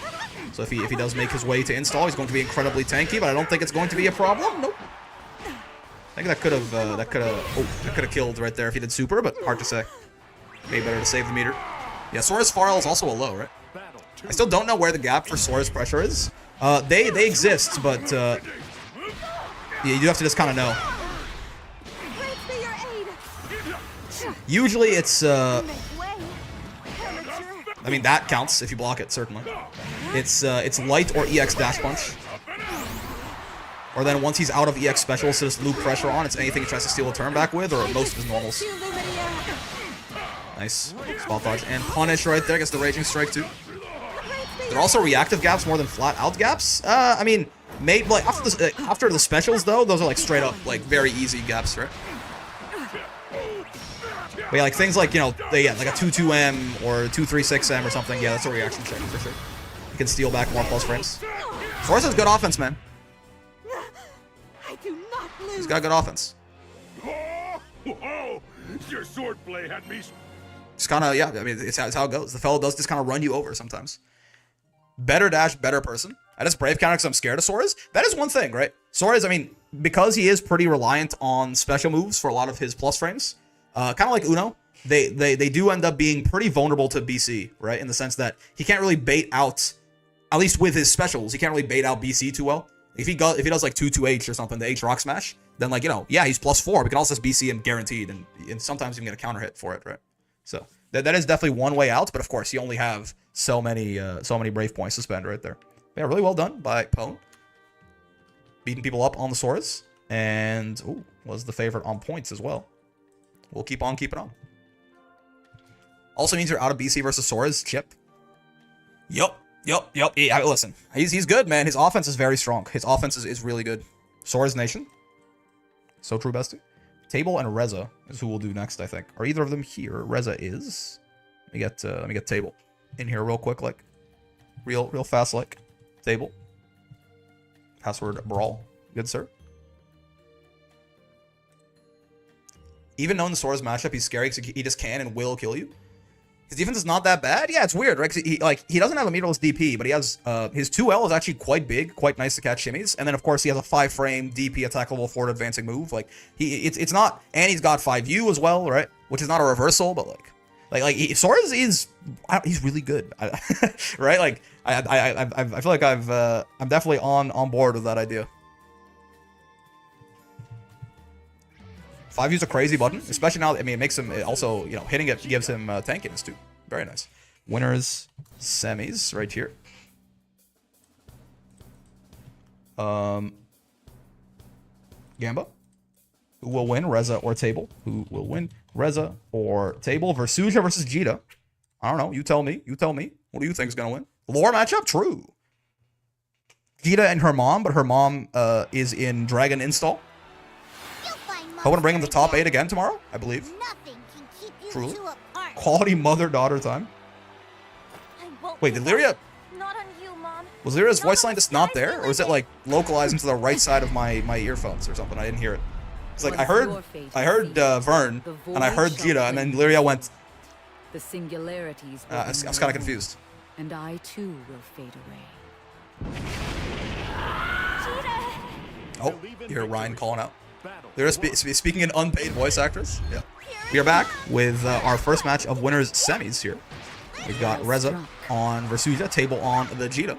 So if he does make his way to install, he's going to be incredibly tanky, but I don't think it's going to be a problem. Nope. I think that could have killed right there if he did super, but hard to say. Maybe better to save the meter. Yeah, Sora's Farl is also a low, right? I still don't know where the gap for Sora's pressure is. They exist, but yeah, you do have to just kind of know.
Thanks for your aid.
Usually it's
Make way. Amateur.
I mean that counts if you block it, certainly. It's light or EX dash punch. Or then once he's out of EX specials, so just loop pressure on, it's anything he tries to steal a turn back with, or most of his normals. Nice. Spot dodge and punish right there, gets the Raging Strike too. They're also reactive gaps more than flat out gaps. I mean, maybe like after the specials though, those are like straight up like very easy gaps, right? But yeah, like things like, you know, they get like a 2-2M or 2-3-6M or something. Yeah, that's a reaction check for sure. You can steal back more plus frames. Force has good offense, man.
I do not lose.
He's got good offense.
Oh, your swordplay had me.
Just kind of, yeah, I mean, it's how it goes. The fellow does just kind of run you over sometimes. Better dash, better person. I just brave counter because I'm scared of Sora's. That is one thing, right? Sora's, I mean, because he is pretty reliant on special moves for a lot of his plus frames, kind of like Uno, they do end up being pretty vulnerable to BC, right? In the sense that he can't really bait out, at least with his specials, he can't really bait out BC too well. If he does like 2-2H or something, the H rock smash, then like, you know, yeah, he's +4, but can also just BC him guaranteed, and sometimes you can get a counter hit for it, right? So that is definitely one way out, but of course you only have so many brave points to spend right there. Yeah, really well done by Pone. Beating people up on the Soras, and ooh, was the favorite on points as well. We'll keep on keeping on. Also means you're out of BC versus Sora's chip. Yup. Yeah, listen, he's good, man. His offense is very strong. His offense is really good. Sora's Nation. So true, bestie. Table and Reza is who we'll do next, I think. Are either of them here? Reza is. Let me get Table in here real quick, like real fast, like Table. Password Brawl. Good sir. Even knowing the Sora's matchup, he's scary because he just can and will kill you. His defense is not that bad. Yeah, it's weird, right? 'Cause he doesn't have a meterless DP, but he has his 2L is actually quite big, quite nice to catch shimmies, and then of course he has a 5-frame DP attackable forward advancing move. Like it's not, and he's got 5U as well, right? Which is not a reversal, but Sora's he's really good, right? Like I feel like I'm definitely on board with that idea. 5U's a crazy button, especially now. I mean, it makes him also, you know, hitting it gives him tankiness too. Very nice. Winners, semis, right here. Gamba, who will win, Reza or Table? Who will win, Reza or Table? Versuja versus Jita. I don't know. You tell me. You tell me. What do you think is gonna win? Lore matchup? True. Jita and her mom, but her mom is in Dragon Install. Hoping to bring him to top 8 again tomorrow, I believe.
Nothing can keep you
Truly.
two apart.
Quality mother-daughter time.
I won't
Wait, did
give
Lyria...
up. Not on you, Mom.
Was Lyria's voice line just not there? Or is it like localizing to the right side of my earphones or something? I didn't hear it. It's like I heard Vern, and I heard Jita, and then Lyria went...
The singularities
I was kind of confused.
And I too will fade away.
Oh, you hear Ryan calling out. They're speaking in unpaid voice actors. Yeah. We are back with our first match of winners semis here. We've got Reza on Versuja, Table on the Jita.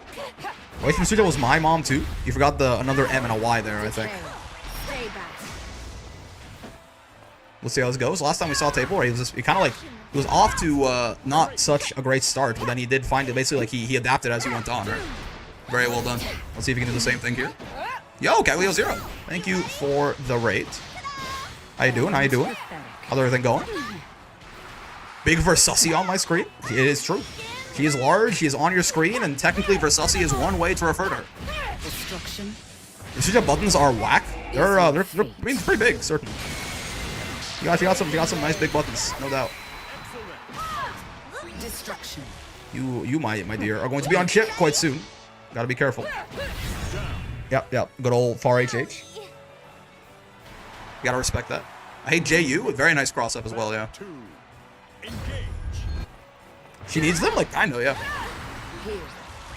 Wait, Versuja was my mom too. You forgot another M and a Y there, I think. We'll see how this goes. Last time we saw Table, he was off to not such a great start, but then he did find it. Basically, like he adapted as he went on. Right? Very well done. Let's see if he can do the same thing here. Yo, Catleo 0. Thank you for the raid. How you doing? How you doing? How's everything going? Big Versusi on my screen. It is true. She is large. She is on your screen, and technically Versusi is one way to refer to her.
Destruction.
The buttons are whack. They're I mean, pretty big, certainly. You got some nice big buttons, no doubt.
Destruction.
You my dear are going to be on chip quite soon. Gotta be careful. Yep. Good old far HH. You gotta respect that. I hate JU with very nice cross up as well, yeah. She needs them? Like, I know, yeah.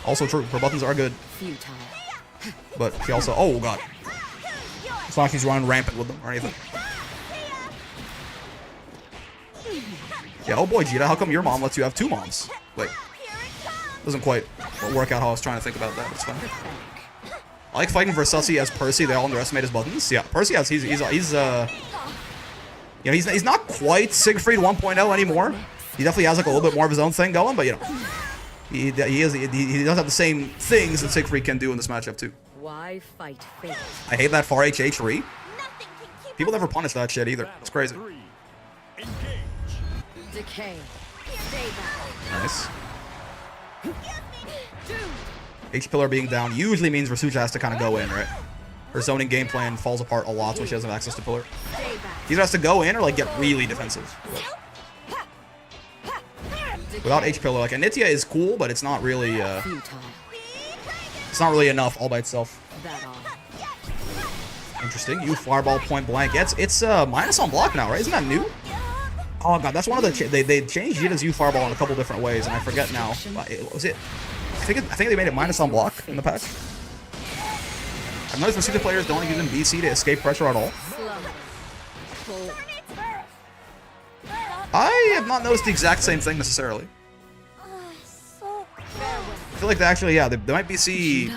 Also true, her buttons are good.
Futile.
But she also, oh god. It's not like she's running rampant with them or anything. Yeah, oh boy, Jita, how come your mom lets you have 2 moms? Wait, doesn't quite work out how I was trying to think about that. It's fine. I like fighting Versace as Percy. They all underestimate his buttons. Yeah, Percy has he's you know, he's not quite Siegfried 1.0 anymore. He definitely has like a little bit more of his own thing going, but you know, he does have the same things that Siegfried can do in this matchup too.
Why fight fate?
I hate that far HH re. People never punish that shit either. It's crazy.
Decay.
Nice. H-Pillar being down usually means Versucha has to kind of go in, right? Her zoning game plan falls apart a lot when she doesn't have access to Pillar. He either has to go in or like get really defensive. Without H-Pillar, like Anitya is cool, but it's not really it's not really enough all by itself. Interesting. You fireball point blank. It's minus on block now, right? Isn't that new? Oh god, that's one of the they changed Jita's U fireball in a couple different ways, and I forget now. Was it? I think they made it minus on block in the patch. I've noticed Versucha players don't use in BC to escape pressure at all. I have not noticed the exact same thing necessarily. I feel like they actually, yeah, they might BC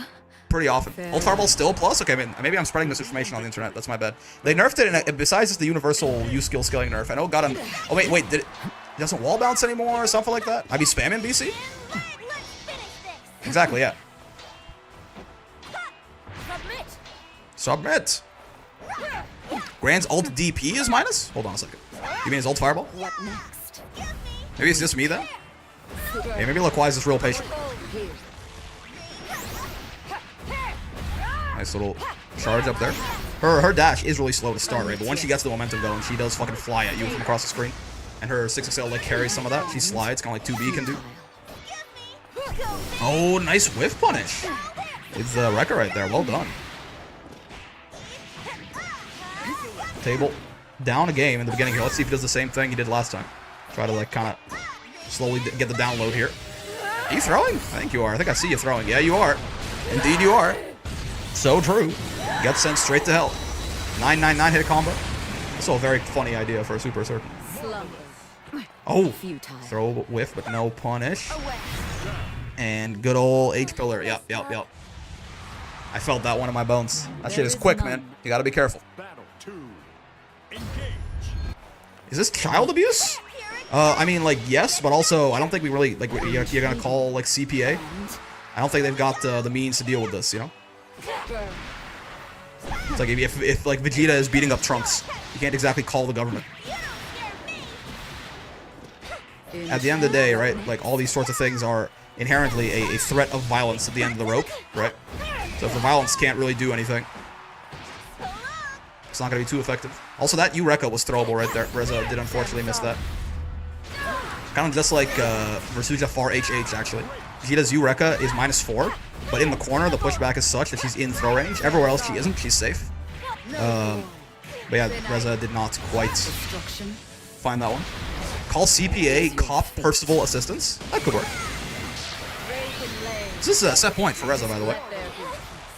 pretty often. Old Fireball still plus? Okay, I mean, maybe I'm spreading misinformation on the internet. That's my bad. They nerfed it, and besides just the universal U skill scaling nerf, I know it got an... Oh, wait, did it... It doesn't wall bounce anymore or something like that? I'd be spamming BC? Exactly, yeah. Submit. Grand's ult DP is minus? Hold on a second. You mean his ult fireball?
What next?
Maybe it's just me then? Hey, maybe Laquai is just real patient. Nice little charge up there. Her dash is really slow to start, right? But once she gets the momentum going, she does fucking fly at you from across the screen. And her 6XL like carries some of that. She slides, kind of like 2B can do. Oh, nice whiff punish. It's the Rekka right there. Well done. Table down a game in the beginning here. Let's see if he does the same thing he did last time. Try to like kind of slowly get the download here. Are you throwing? I think you are. I think I see you throwing. Yeah, you are. Indeed you are. So true. Gets sent straight to hell. 999 hit combo. Also a very funny idea for a super circle. Oh, throw whiff but no punish. And good old H-Pillar. Yep. I felt that one in my bones. That shit is quick, man. You gotta be careful. Is this child abuse? I mean, like, yes, but also, I don't think we really, like, you're gonna call, like, CPA. I don't think they've got the means to deal with this, you know? It's like, if like, Vegeta is beating up Trunks, you can't exactly call the government. At the end of the day, right, like, all these sorts of things are inherently a threat of violence at the end of the rope, right? So if the violence can't really do anything, it's not going to be too effective. Also, that Eureka was throwable right there. Reza did unfortunately miss that. Kind of just like Versucha far HH, actually. Vegeta's Eureka is -4, but in the corner, the pushback is such that she's in throw range. Everywhere else, she isn't. She's safe. But yeah, Reza did not quite find that one. Call CPA, Cop Percival Assistance. That could work. This is a set point for Reza, by the way.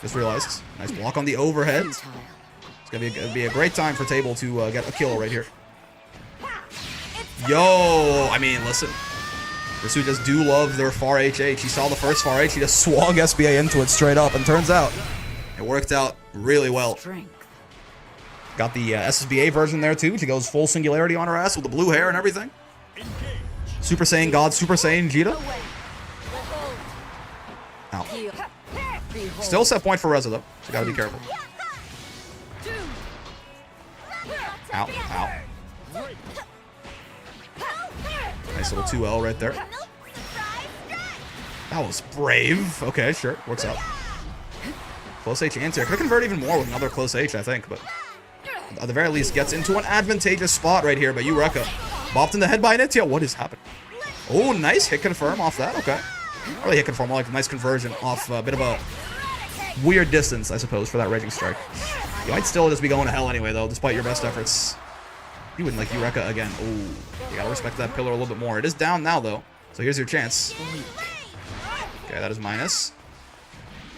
Just realized. Nice block on the overhead. It's gonna be a great time for Table to get a kill right here. Yo, I mean, listen. Versuchas do love their far HH. He saw the first far H, he just swung SBA into it straight up, and turns out it worked out really well. Got the SSBA version there too. She goes full singularity on her ass with the blue hair and everything. Super Saiyan God, Super Saiyan Vegeta. Ow. Still set point for Reza though, so gotta be careful. Ow, ow. Nice little 2L right there. That was brave. Okay, sure, works out. Close H answer. Could have converted even more with another close H, I think, but at the very least gets into an advantageous spot right here by Eureka. Bopped in the head by Nitya. What is happening? Oh, nice hit confirm off that. Okay. Not really hit confirm, more like a nice conversion off a bit of a weird distance, I suppose, for that Raging Strike. You might still just be going to hell anyway, though, despite your best efforts. You wouldn't like Eureka again. Oh, you gotta respect that pillar a little bit more. It is down now, though, so here's your chance. Okay, that is minus.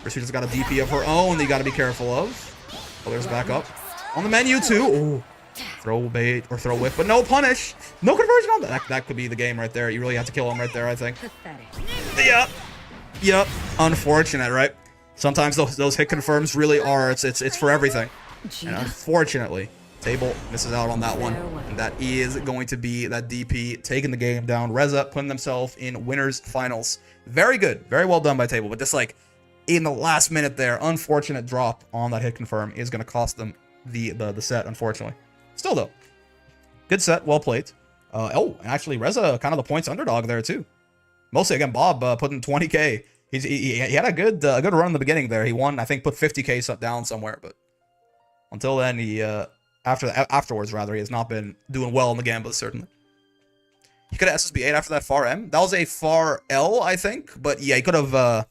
Versucha's got a DP of her own that you gotta be careful of. Pillar's back up. On the menu, too. Oh. Throw bait or throw whip, but no punish. No conversion on that. That could be the game right there. You really have to kill him right there, I think.
Pathetic.
Yep. Yep. Unfortunate, right? Sometimes those hit confirms really are. It's for everything. And unfortunately, Table misses out on that one. And that is going to be that DP taking the game down. Reza putting themselves in winners finals. Very good. Very well done by Table. But just like in the last minute there, unfortunate drop on that hit confirm is going to cost them the set, unfortunately. Still though, good set. Well played. Oh, and actually Reza kind of the points underdog there too. Mostly again, Bob putting 20k. He had a good run in the beginning there. He won, I think, put 50k down somewhere, but until then, he afterwards rather, he has not been doing well in the gambas, certainly. He could have SSB 8 after that far M. That was a far L, I think, but yeah, he could have I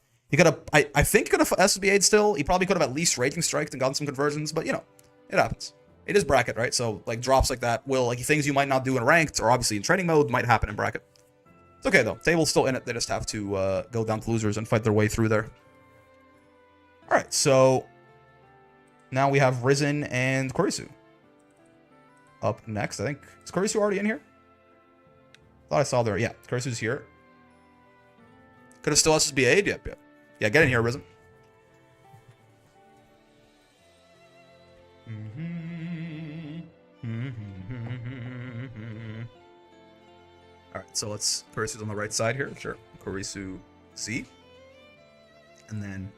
think he could have SSB 8 still. He probably could have at least Raging Striked and gotten some conversions, but you know, it happens. It is bracket, right? So like drops like that will, like things you might not do in ranked or obviously in training mode might happen in bracket. It's okay though. Table's still in it. They just have to go down to losers and fight their way through there. All right, so now we have Risen and Kurisu up next. I think is Kurisu already in here? Thought I saw there. Yeah, Kurisu's here. Could have still SSBA'd. Yep, yep. Yeah, get in here, Risen. Alright, so let's... Kurisu's on the right side here. Sure. Kurisu C. And then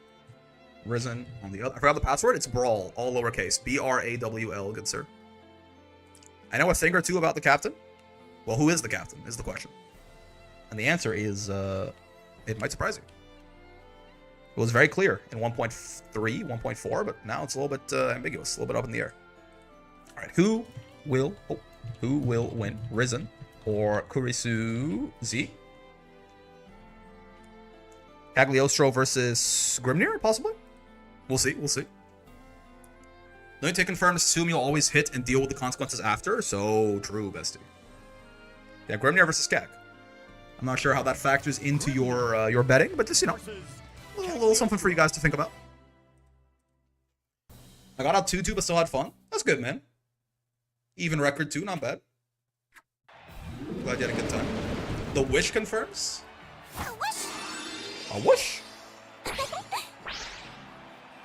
Risen on the other. I forgot the password. It's Brawl. All lowercase. B-R-A-W-L. Good sir. I know a thing or two about the captain. Well, who is the captain is the question. And the answer is... it might surprise you. It was very clear in 1.3, 1.4, but now it's a little bit ambiguous. A little bit up in the air. Alright, who will win? Risen or Kurisu Z? Cagliostro versus Grimnir, possibly? We'll see, we'll see. Don't you take confirmed, assume you'll always hit and deal with the consequences after? So true, bestie. Yeah, Grimnir versus Cag. I'm not sure how that factors into your betting, but just, you know, a little something for you guys to think about. I got out 2-2, but still had fun. That's good, man. Even record 2, not bad. Glad you had a good time. The wish confirms. A whoosh.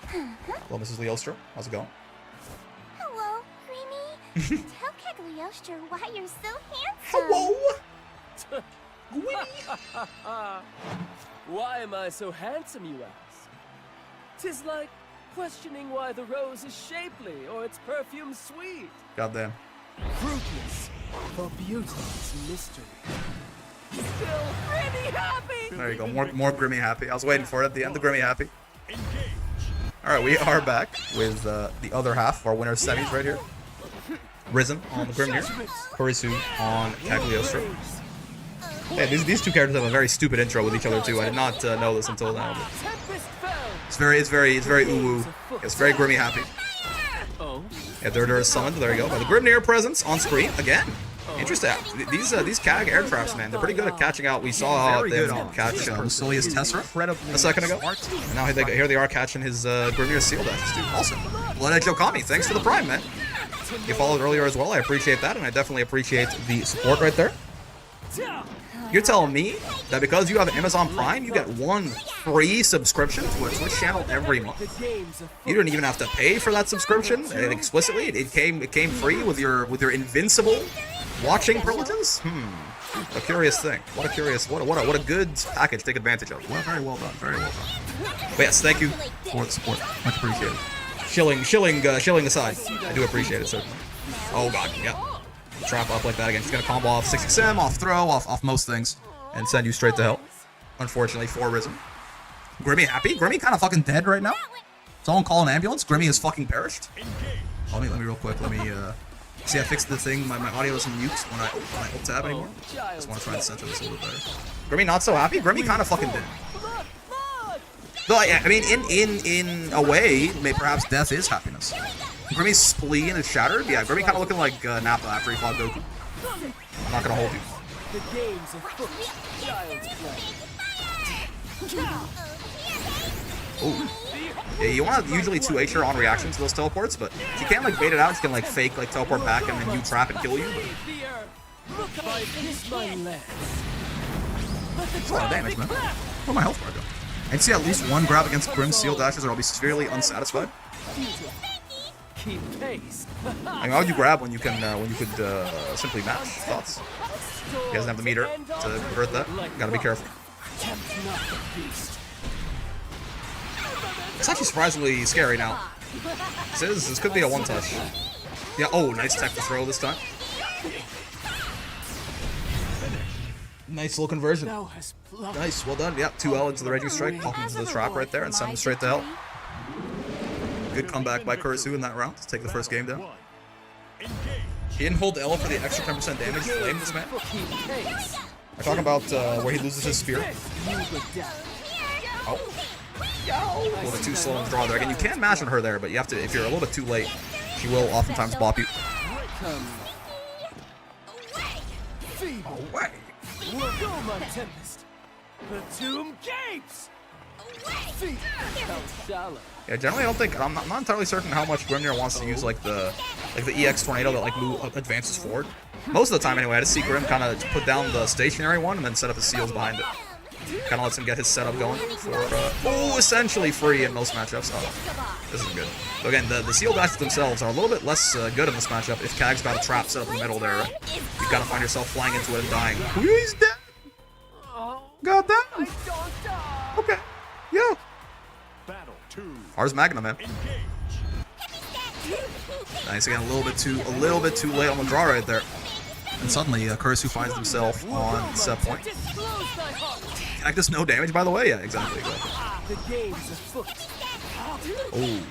Hello, Mrs. Leostro. How's it going?
Hello, Creamy. Tell Cagliostro why you're so handsome.
Hello.
Why am I so handsome, you ask? 'Tis like questioning why the rose is shapely or its perfume sweet.
Goddamn.
Fruitless, for beauty's mystery. Still pretty happy!
There you go. More Grimmy happy. I was waiting for it at the end. The Grimmy happy. Alright, we are back with the other half of our winner's semis right here. Risen on the Grimnir. Kurisu on Cagliostro. Yeah, these two characters have a very stupid intro with each other too. I did not know this until now. It's very ooh-woo. It's very Grimmy happy. Yeah, there is summoned. There you go. By the Grimnir presence on screen again. Interesting. These Cag air traps, man, they're pretty good at catching out. We saw them catch Lucilius Tessera a second ago. And now here they are catching his Grimnir Seal Dash. Dude, awesome. Blood Edge Okami, thanks for the prime, man. You followed earlier as well. I appreciate that, and I definitely appreciate the support right there. You're telling me that because you have Amazon Prime, you get 1 free subscription to a Twitch channel every month? You didn't even have to pay for that subscription explicitly. It came free with your invincible watching privileges. A curious thing. What a good package to take advantage of. Well, very well done. Very well done. But yes, thank you for the support. Much appreciated. Shilling aside, I do appreciate it certainly. Oh god, yeah. Trap up like that again. She's gonna combo off 6XM, off throw, off most things, and send you straight to hell. Unfortunately for Risen. Grimmy happy? Grimmy kind of fucking dead right now? Someone call an ambulance? Grimmy is fucking perished? Let me real quick. Let me see. I fixed the thing. My audio doesn't mute when I alt tab anymore. I just want to try and center this a little better. Grimmy not so happy? Grimmy kind of fucking dead. Though I mean, in a way, perhaps death is happiness. Grimmy's spleen is shattered. Yeah, Grimmy kind of looking like Nappa after he fought Goku. I'm not gonna hold you.
The games of child's play.
Ooh. Yeah, you want to usually 2H her on reaction to those teleports, but if you can't like bait it out, you can like fake like teleport back and then you trap and kill you.
Look, I miss my lance.
That's a lot of damage, man. Where'd my health bar go? I'd see at least one grab against Grim's Seal Dashes or I'll be severely unsatisfied.
Keep pace.
I mean, why would you grab when you could simply match? Thoughts? He doesn't have the meter to convert that. Gotta be careful. It's actually surprisingly scary now. This could be a one-touch. Yeah, oh, nice tech to throw this time. Nice little conversion. Nice, well done. Yep, 2L into the raging strike, pop into the trap right there, and send him straight to hell. Good comeback by Kurisu in that round to take the first game down. He didn't hold L for the extra 10% damage to flame this man. I talk about where he loses his spear. Oh. A little bit too slow in the draw there. Again, you can mash on her there, but you have to, if you're a little bit too late, she will oftentimes bop you. Away!
Go, my tempest. The tomb gapes.
Yeah, generally I don't think, I'm not entirely certain how much Grimnir wants to use like the EX tornado that like advances forward. Most of the time anyway, I just see Grim kind of put down the stationary one and then set up his seals behind it. Kind of lets him get his setup going for, essentially free in most matchups. Oh, this is good. So again, the seal dashes themselves are a little bit less good in this matchup if Kag's got a trap set up in the middle there, right? You gotta find yourself flying into it and dying. He's dead! God damn! Okay. Yeah. Ars Magna, man. Nice, again, a little bit too late on the draw right there. And suddenly, Kurisu finds himself on set point. Kag does no damage, by the way? Yeah, exactly. Oh. You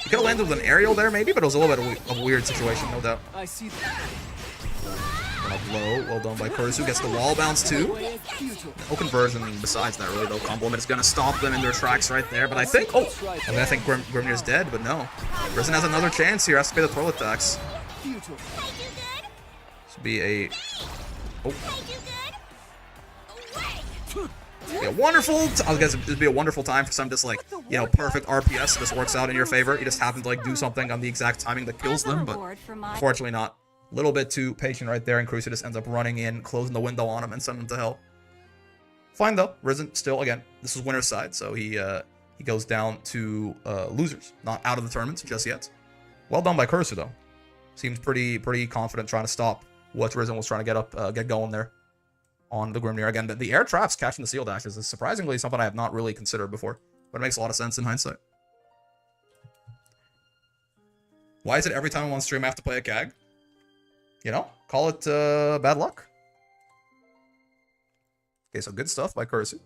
could have landed with an aerial there, maybe, but it was a little bit of a weird situation, no doubt. Low, well done by Kurisu. Gets the wall bounce too. No conversion besides that, really, though. Combo limit is going to stop them in their tracks right there. But I think, I mean, I think Grimnir's dead, but no. Risen has another chance here. Has to pay the toilet tax. This would be a... Oh. Yeah, wonderful. I guess it'd be a wonderful time for some just like, you know, perfect RPS. This works out in your favor. You just happen to like do something on the exact timing that kills them, but unfortunately not. A little bit too patient right there, and Kurisu just ends up running in, closing the window on him, and sending him to hell. Fine though. Risen still, again, this is winner's side, so he goes down to losers, not out of the tournament just yet. Well done by Kurisu though. Seems pretty confident trying to stop what Risen was trying to get going there on the Grimnir. Again, the air traps catching the seal dashes is surprisingly something I have not really considered before, but it makes a lot of sense in hindsight. Why is it every time I'm on stream I have to play a Kag? You know, call it bad luck. Okay, so good stuff by Kurisu.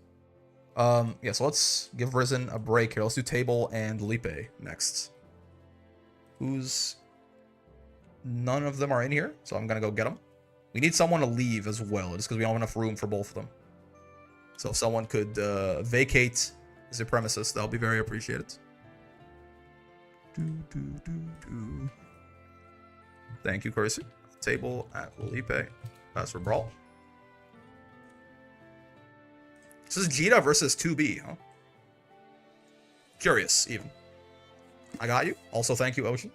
Yeah, so let's give Risen a break here. Let's do Table and Lipe next. None of them are in here, so I'm gonna go get them. We need someone to leave as well, just because we don't have enough room for both of them. So if someone could vacate the premises, that would be very appreciated. Thank you, Kurisu. Table at Lipe. That's for Brawl. This is Jita versus 2B, huh? Curious, even. I got you. Also, thank you, Ocean.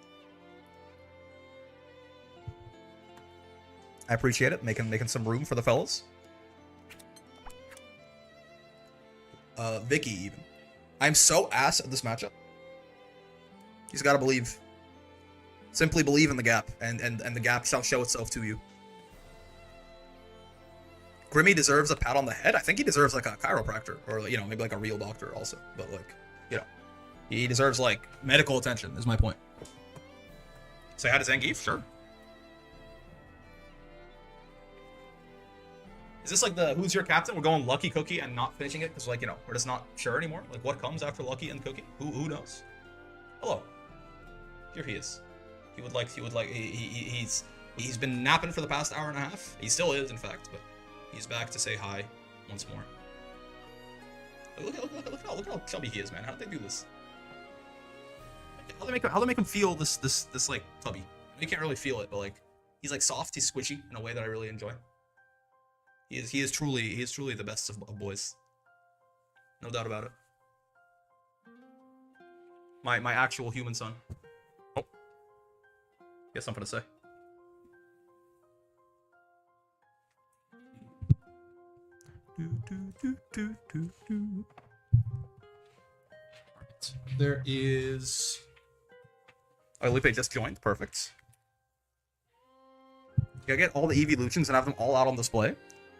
I appreciate it. Making some room for the fellas. Vicky, even. I'm so ass at this matchup. He's got to believe. Simply believe in the gap, and the gap shall show itself to you. Grimmy deserves a pat on the head. I think he deserves like a chiropractor, or you know, maybe like a real doctor also. But like, you know, he deserves like medical attention. Is my point. Say hi to Zangief, sure. Is this like the who's your captain? We're going Lucky Cookie and not finishing it because like, you know, we're just not sure anymore. Like what comes after Lucky and Cookie? Who knows? Hello. Here he is. He's been napping for the past hour and a half. He still is, in fact, but he's back to say hi once more. Look how chubby he is, man. How did they do this? How do they make him feel this like tubby? You can't really feel it, but like he's like soft, he's squishy in a way that I really enjoy. He is truly the best of boys. No doubt about it. My actual human son. Oh. He has something to say. There is... Oh, Lipe just joined. Perfect. You gotta get all the evolutions and have them all out on display.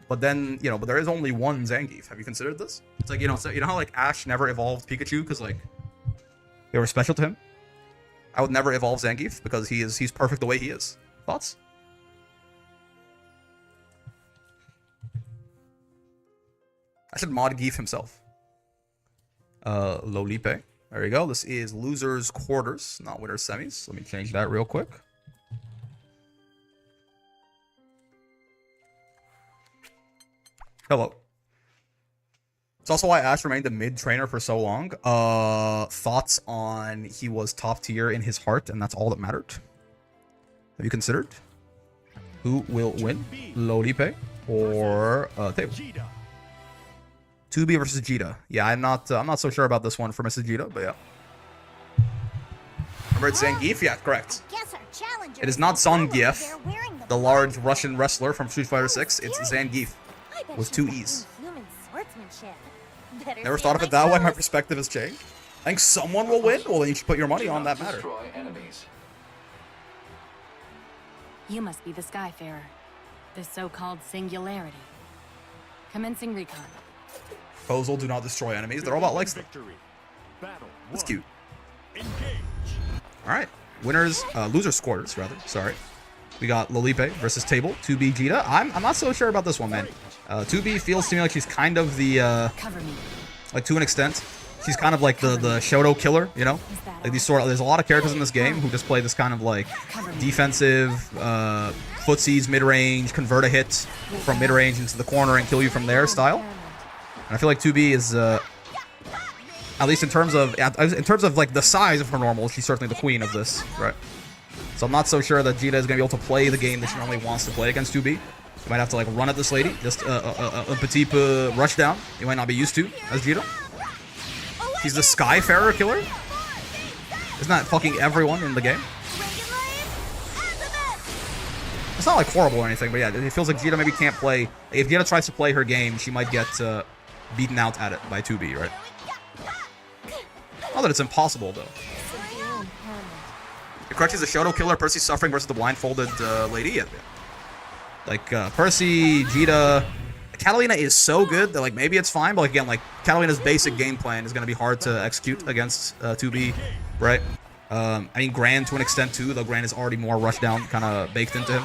But then, you know, but there is only one Zangief. Have you considered this? It's like, you know how like Ash never evolved Pikachu because like they were special to him? I would never evolve Zangief because he's perfect the way he is. Thoughts? I should mod Geef himself. Lolipe. There you go. This is losers quarters, not winners semis. Let me change that real quick. Hello. It's also why Ash remained a mid trainer for so long. Thoughts on he was top tier in his heart, and that's all that mattered. Have you considered who will win, Lolipe or Table? 2B versus Jita. Yeah, I'm not so sure about this one for Mrs. Jita, but yeah. Remember it's Zangief? Yeah, correct. It is not Zangief, the large Russian wrestler from Street Fighter 6. It's Zangief with 2 E's. Never thought of it that way. My perspective has changed. I think someone will win. Well, then you should put your money on that matter.
You must be the Skyfarer. The so-called singularity. Commencing recon.
Posal, do not destroy enemies. They're all about likes. That's cute. Alright. Winners, losers quarters, rather. Sorry. We got Lolipe versus Table. 2B Jita. I'm not so sure about this one, man. 2B feels to me like she's kind of the, like to an extent. She's kind of like the Shoto killer, you know? Like these there's a lot of characters in this game who just play this kind of like defensive, footsies, mid-range, convert a hit from mid-range into the corner and kill you from there style. And I feel like 2B is, at least in terms of like the size of her normal, she's certainly the queen of this, right? So I'm not so sure that Jita is going to be able to play the game that she normally wants to play against 2B. You might have to like run at this lady, just a petit rush down. You might not be used to as Jita. She's the Skyfarer killer. Isn't that fucking everyone in the game? It's not like horrible or anything, but yeah, it feels like Jita maybe can't play. If Jita tries to play her game, she might get beaten out at it by 2B, right? Not that it's impossible though. Correct, is a Shoto killer. Percy's suffering versus the blindfolded lady. Yeah. Like Percy, Jita, Catalina is so good that like maybe it's fine, but like, again, like Catalina's basic game plan is gonna be hard to execute against 2B, right? I mean Gran to an extent too, though Gran is already more rushdown kind of baked into him.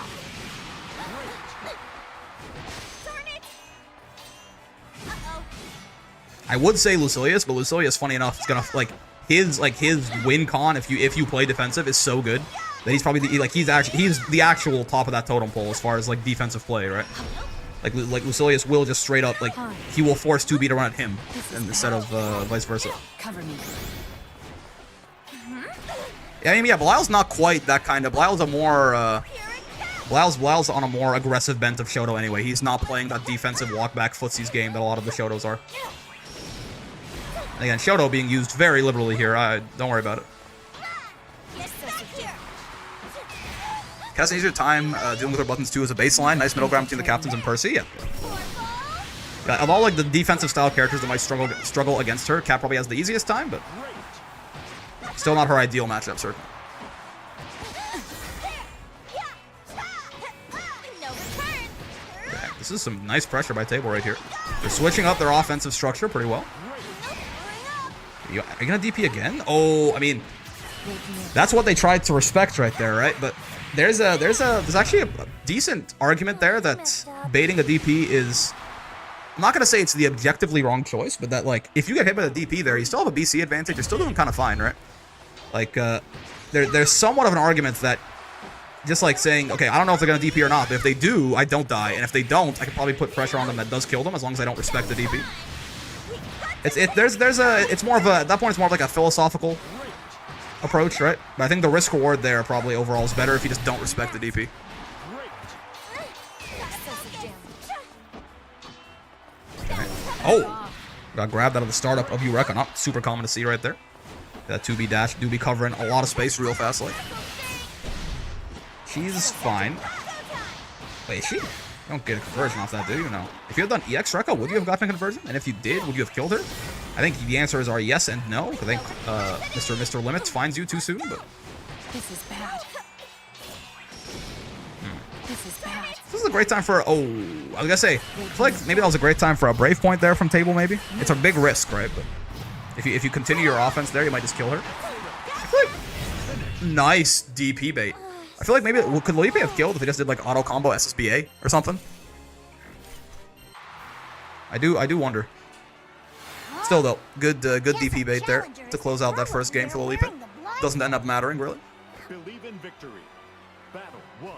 I would say Lucilius, but Lucilius, funny enough, is gonna like his win con if you play defensive is so good that he's probably he's the actual top of that totem pole as far as like defensive play, right? Like Lucilius will just straight up like he will force 2B to run at him instead of vice versa.
Cover me.
Yeah, I mean, yeah, Belial's not quite that kind of. Belial's a more Belial's on a more aggressive bent of Shoto anyway. He's not playing that defensive walk-back footsies game that a lot of the Shotos are. Again, Shoto being used very liberally here. Don't worry about it. Cass needs your time dealing with her buttons too as a baseline. Nice middle ground between the captains and Percy. Yeah. Of all like the defensive style characters that might struggle against her, Cat probably has the easiest time, but still not her ideal matchup, certainly. Okay, this is some nice pressure by Table right here. They're switching up their offensive structure pretty well. Are you gonna DP again? Oh, I mean, that's what they tried to respect right there, right? But there's actually a decent argument there that baiting a DP is. I'm not gonna say it's the objectively wrong choice, but that like if you get hit by a DP there, you still have a BC advantage. You're still doing kind of fine, right? Like there's somewhat of an argument that just like saying, okay, I don't know if they're gonna DP or not, but if they do, I don't die, and if they don't, I can probably put pressure on them that does kill them as long as I don't respect the DP. It's more of a, at that point it's more of like a philosophical approach, right? But I think the risk reward there probably overall is better if you just don't respect the DP. Okay. Oh! Got grabbed out of the startup of Eureka. Not super common to see right there. That 2B dash do be covering a lot of space real fast. Like, she's fine. Wait, is she? You don't get a conversion off that, do you? No. If you had done EX Rekka, would you have gotten a conversion? And if you did, would you have killed her? I think the answers are yes and no. I think Mr. Limits finds you too soon, but...
This is bad. This is bad.
This is a great time for... Oh, I was gonna say, I feel like maybe that was a great time for a Brave Point there from table, maybe. It's a big risk, right? But if you continue your offense there, you might just kill her. I feel like... Nice DP bait. I feel like maybe... Could Lipe have killed if he just did, like, auto combo SSBA or something? I do wonder. Still, though, good DP bait there to close out that first game for Lipe. Doesn't end up mattering, really.
Believe in victory. Battle 1.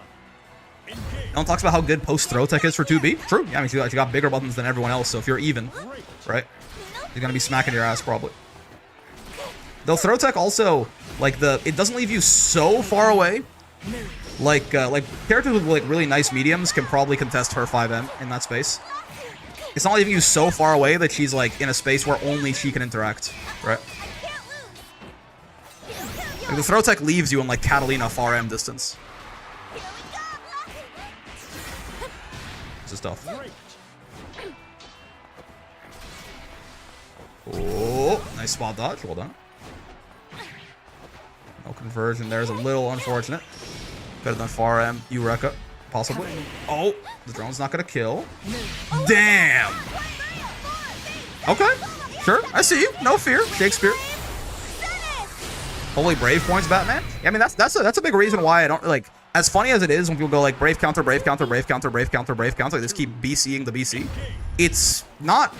No one talks about how good post throw tech is for 2B. True. Yeah, I mean, she got bigger buttons than everyone else, so if you're even, right, you're going to be smacking your ass, probably. Though throw tech also, like, it doesn't leave you so far away. Like characters with, like, really nice mediums can probably contest her 5M in that space. It's not leaving you so far away that she's, like, in a space where only she can interact, right? Like, the throw tech leaves you in, like, Catalina far M distance. This is tough. Oh, nice spot dodge. Well done. No conversion. There's a little unfortunate. Could have done far M, Eureka, possibly. Oh, the drone's not gonna kill. Damn. Okay, sure. I see you. No fear, Shakespeare. Holy Brave points, Batman. Yeah, I mean that's a big reason why I don't like. As funny as it is when people go like Brave counter, Brave counter, Brave counter, Brave counter, Brave counter, they just keep BCing the BC. It's not.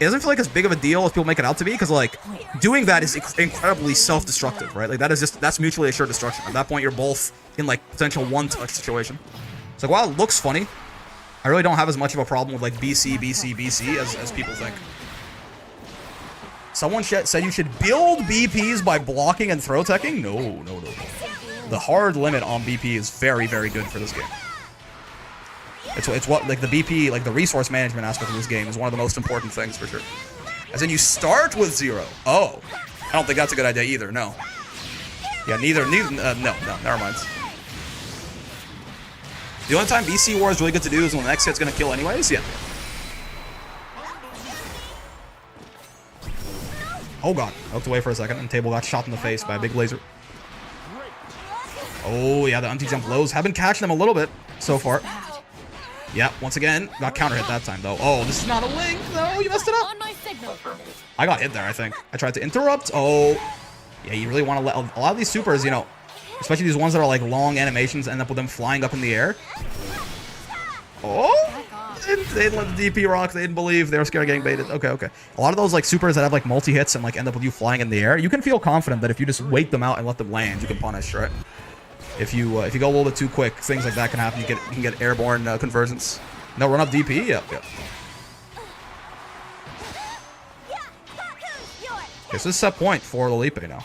It doesn't feel like as big of a deal as people make it out to be, because like doing that is incredibly self-destructive, right? Like that's mutually assured destruction. At that point, you're both in like potential one-touch situation. So while it looks funny, I really don't have as much of a problem with like BC, BC, BC as people think. Someone said you should build BPs by blocking and throw teching? No. The hard limit on BP is very, very good for this game. It's what, like, the BP, like, the resource management aspect of this game is one of the most important things, for sure. As in, you start with 0. Oh. I don't think that's a good idea either, no. Yeah, no, never mind. The only time BC War is really good to do is when the next hit's gonna kill anyways, yeah. Oh god, I looked away for a second, and Table got shot in the face by a big laser. Oh yeah, the anti-jump lows have been catching him a little bit so far. Yeah, once again, got counter hit that time though. Oh, this is not a link. No, you messed it up. I got hit there, I think. I tried to interrupt. Oh, yeah, you really want to let a lot of these supers, you know, especially these ones that are like long animations, end up with them flying up in the air. Oh, they didn't let the DP rock. They didn't believe. They were scared of getting baited. Okay. A lot of those like supers that have like multi hits and like end up with you flying in the air, you can feel confident that if you just wait them out and let them land, you can punish, right? If you go a little bit too quick, things like that can happen. You can get airborne conversions. No run up DP. Yep. Okay, so this is set point for Lipe now.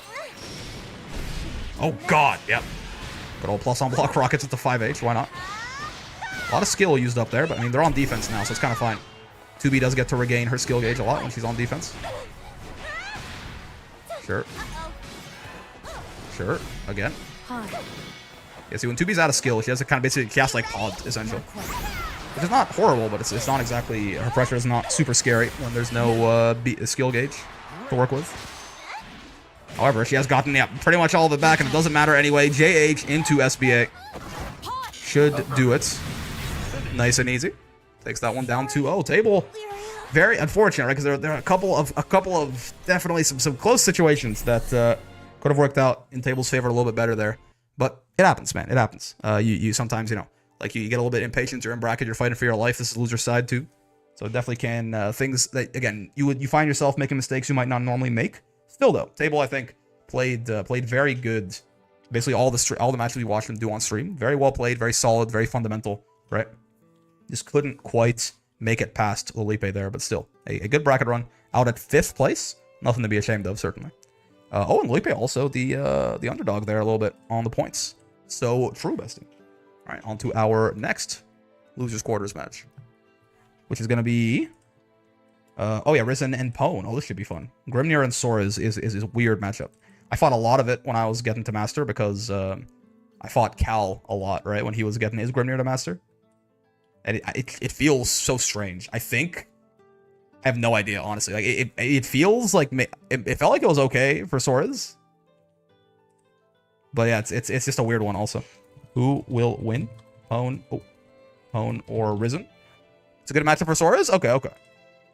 Oh god, yep. Good old plus on block rockets at the 5H. Why not? A lot of skill used up there, but I mean they're on defense now, so it's kind of fine. 2B does get to regain her skill gauge a lot when she's on defense. Sure. Again. Yeah, see, when 2B's out of skill, she has to kind of basically cast like pod, essentially. Which is not horrible, but it's not exactly, her pressure is not super scary when there's no skill gauge to work with. However, she has gotten, yeah, pretty much all of it back, and it doesn't matter anyway. JH into SBA. Should do it. Nice and easy. Takes that one down 2-0. Table, very unfortunate, right? Because there are a couple of definitely some close situations that could have worked out in Table's favor a little bit better there. But it happens, man. It happens. You sometimes, you know, like you get a little bit impatient. You're in bracket. You're fighting for your life. This is loser side too. So it definitely can things that again you find yourself making mistakes you might not normally make. Still though, Table I think played very good. Basically all the matches we watched him do on stream. Very well played. Very solid. Very fundamental. Right. Just couldn't quite make it past Lipe there, but still a good bracket run out at 5th place. Nothing to be ashamed of, certainly. Oh, and Lipe also the underdog there a little bit on the points. So true, bestie. All right, on to our next losers quarters match, which is going to be oh yeah, Risen and Pone. Oh, this should be fun. Grimnir and Sora is a weird matchup. I fought a lot of it when I was getting to Master because I fought Cal a lot, right? When he was getting his Grimnir to Master. And it feels so strange. I think... I have no idea, honestly. Like, it feels like... It felt like it was okay for Sora's. But yeah, it's just a weird one also. Who will win? Pwn or Risen? It's a good matchup for Sora's? Okay, okay.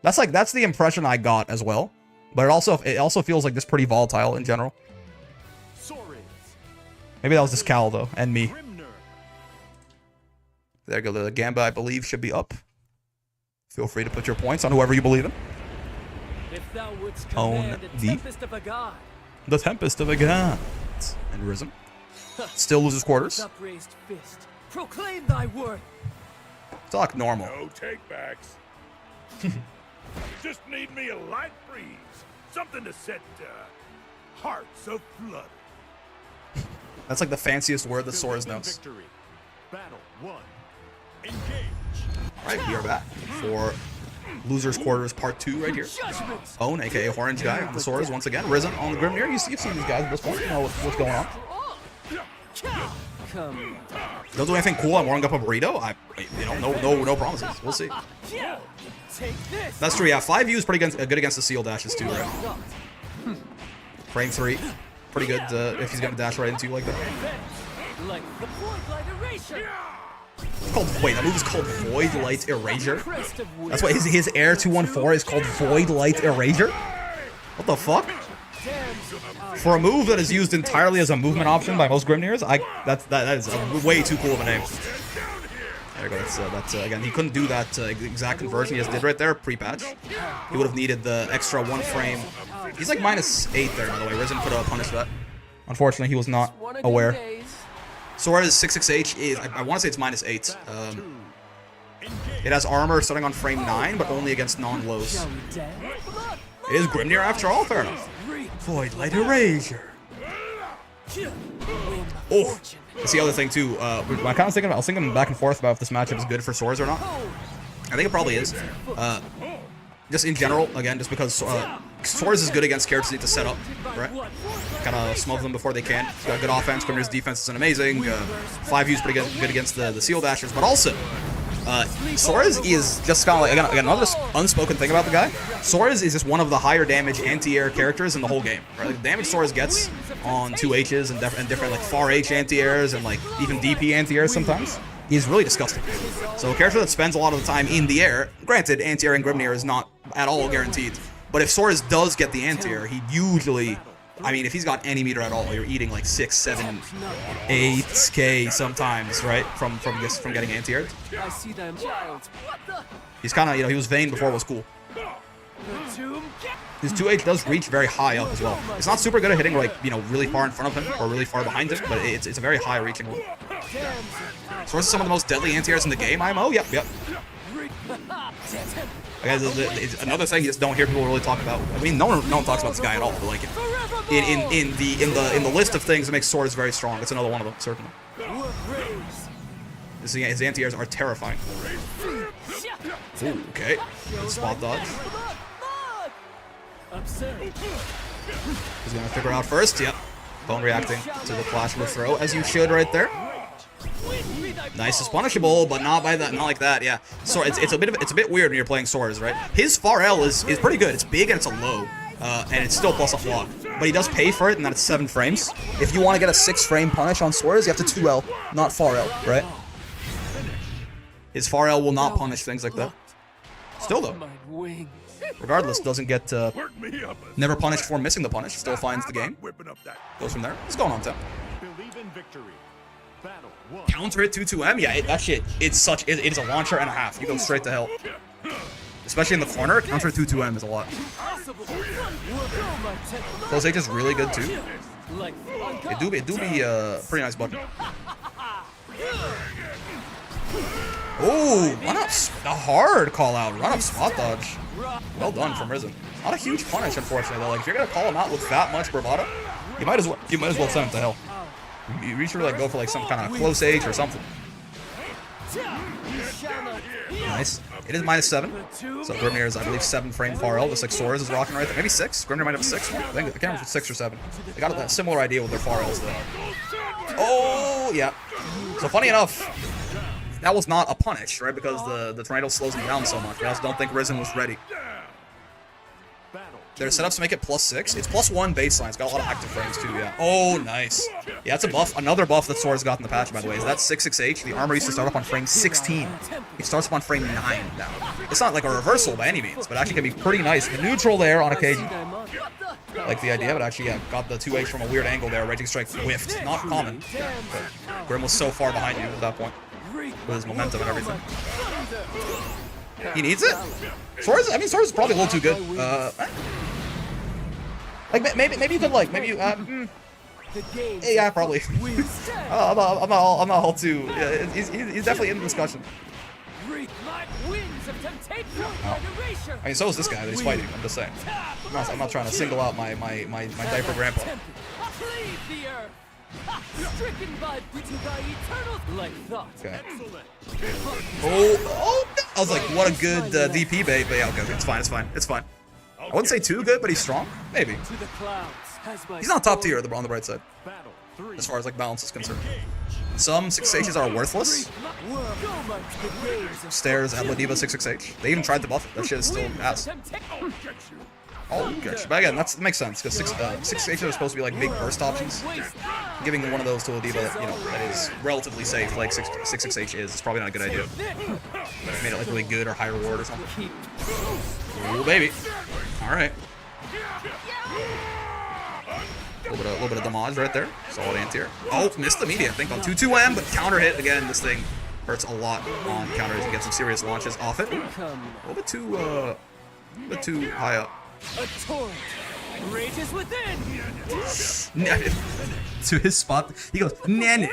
That's the impression I got as well. But it also feels like this pretty volatile in general. Maybe that was just Cal though, and me. There you go. The Gamba, I believe, should be up. Feel free to put your points on whoever you believe in. Own the Tempest of a God. And Risen. Still loses quarters.
Proclaim thy worth.
Talk normal.
No take-backs. Just need me a light breeze. Something to set hearts aflutter.
That's like the fanciest word that Sora's knows.
Battle 1. Engage.
Alright, we are back for Losers Quarters Part 2 right here. Own, aka Orange Guy, on the Sora's once again. Risen on the Grimnir. You've seen these guys at this point. You know what's going on. Don't do anything cool. I'm warming up a burrito. No promises. We'll see. That's true. Yeah, 5 views pretty good against the seal dashes too, right? Frame 3, pretty good if he's gonna dash right into you like that. It's called, wait, that move is called Void Light Erasure. That's why his Air 214 is called Void Light Erasure. What the fuck? For a move that is used entirely as a movement option by most Grimnirs, that is a way too cool of a name. There you go. That's again, he couldn't do that exact conversion he just did right there pre-patch. He would have needed the extra 1 frame. He's like -8 there, by the way. Risen could have punished that. Unfortunately, he was not aware. Sora's 66H is, I want to say it's -8. It has armor starting on frame 9, but only against non-lows. It is Grimnir after all, fair enough. Void Light Erasure. Oh, that's the other thing too. I was thinking back and forth about if this matchup is good for Sora's or not. I think it probably is. Just in general, again, just because Sora's is good against characters that need to set up, right? Kind of smother them before they can. He's got good offense. Grimnir's defense isn't amazing. 5 views pretty good against the seal dashers, but also Sora's is just kind of like, again, another unspoken thing about the guy. Sora's is just one of the higher damage anti-air characters in the whole game, right? Like, the damage Sora's gets on 2Hs and different like far H anti-airs and like even DP anti-airs sometimes is really disgusting. So a character that spends a lot of the time in the air, granted, anti-air in Grimnir is not at all guaranteed, but if Sora's does get the anti-air, he usually, I mean, if he's got any meter at all, you're eating like 6, 7, 8k sometimes, right? From getting anti-aired. He's kind of, he was vain before it was cool. His 2H does reach very high up as well. It's not super good at hitting like, really far in front of him or really far behind him, but it's a very high reaching one. Sora's is some of the most deadly anti-airs in the game, IMO. Yep. Again, it's another thing you just don't hear people really talk about. I mean, no one talks about this guy at all, but like in the list of things that make Sora's very strong, it's another one of them, certainly. His anti-airs are terrifying. Ooh, okay. Good spot dodge. He's gonna figure out first. Yep. Bone reacting to the flash with throw, as you should right there. Nice is punishable, but not like that. Yeah. So it's a bit weird when you're playing Sora's, right? His far L is pretty good. It's big and it's a low, and it's still plus a block. But he does pay for it, and that's 7 frames. If you want to get a 6-frame punish on Sora's, you have to 2L, not far L, right? His far L will not punish things like that. Still though, regardless, doesn't get never punished for missing the punish. Still finds the game. Goes from there. What's going on, Tim? Counter it 2-2M? Yeah, it is a launcher and a half. You go straight to hell. Especially in the corner, counter 2-2M is a lot. Close H is really good too. It do be a pretty nice button. Oh, run up, a hard call out. Run up spot dodge. Well done from Risen. Not a huge punish, unfortunately though. Like if you're gonna call him out with that much bravado, you might as well send him to hell. You should like go for like some kind of close H or something. Nice. It is -7. So Grimnir is, I believe, 7 frame far L, just like Sora's is rocking right there. Maybe 6? Grimnir might have 6. I can't remember if it's 6 or 7. They got a similar idea with their far Ls, though. Oh, yeah. So funny enough, that was not a punish, right? Because the tornado slows him down so much. I also don't think Risen was ready. They're set up to make it +6. It's +1 baseline. It's got a lot of active frames too, yeah. Oh, nice. Yeah, that's a buff. Another buff that Sora's got in the patch, by the way, is that 66H. The armor used to start up on frame 16. It starts up on frame 9 now. It's not like a reversal by any means, but actually can be pretty nice. The neutral there on occasion. Like the idea, but actually, yeah, got the 2H from a weird angle there. Raging Strike whiffed. Not common. But Grim was so far behind you at that point. With his momentum and everything. He needs it? Sora's is probably a little too good. Like maybe you could like yeah, probably. I'm not all too. Yeah, he's definitely in the discussion. I mean, so is this guy that he's fighting. I'm just saying. I'm not trying to single out my diaper grandpa. Okay. Oh! I was like, what a good DP bait, but yeah, okay, it's fine. I wouldn't say too good, but he's strong. Maybe. He's not top tier on the bright side, as far as like balance is concerned. Some 6Hs are worthless. Stairs at Ladiva 66H. They even tried to buff it. That shit is still ass. Oh, good. But again, that makes sense because 6Hs are supposed to be like big burst options. Giving one of those to Ladiva, you know, that is relatively safe, like 66H is probably not a good idea. Made it like really good or high reward or something. Ooh, baby. All right. A little bit of damage right there. Solid anti-air. Oh, missed the media, I think, on 2-2M, but counter hit. Again, this thing hurts a lot on counters. You get some serious launches off it. A little bit too high up.
A torrent rages within.
To his spot, he goes, nah.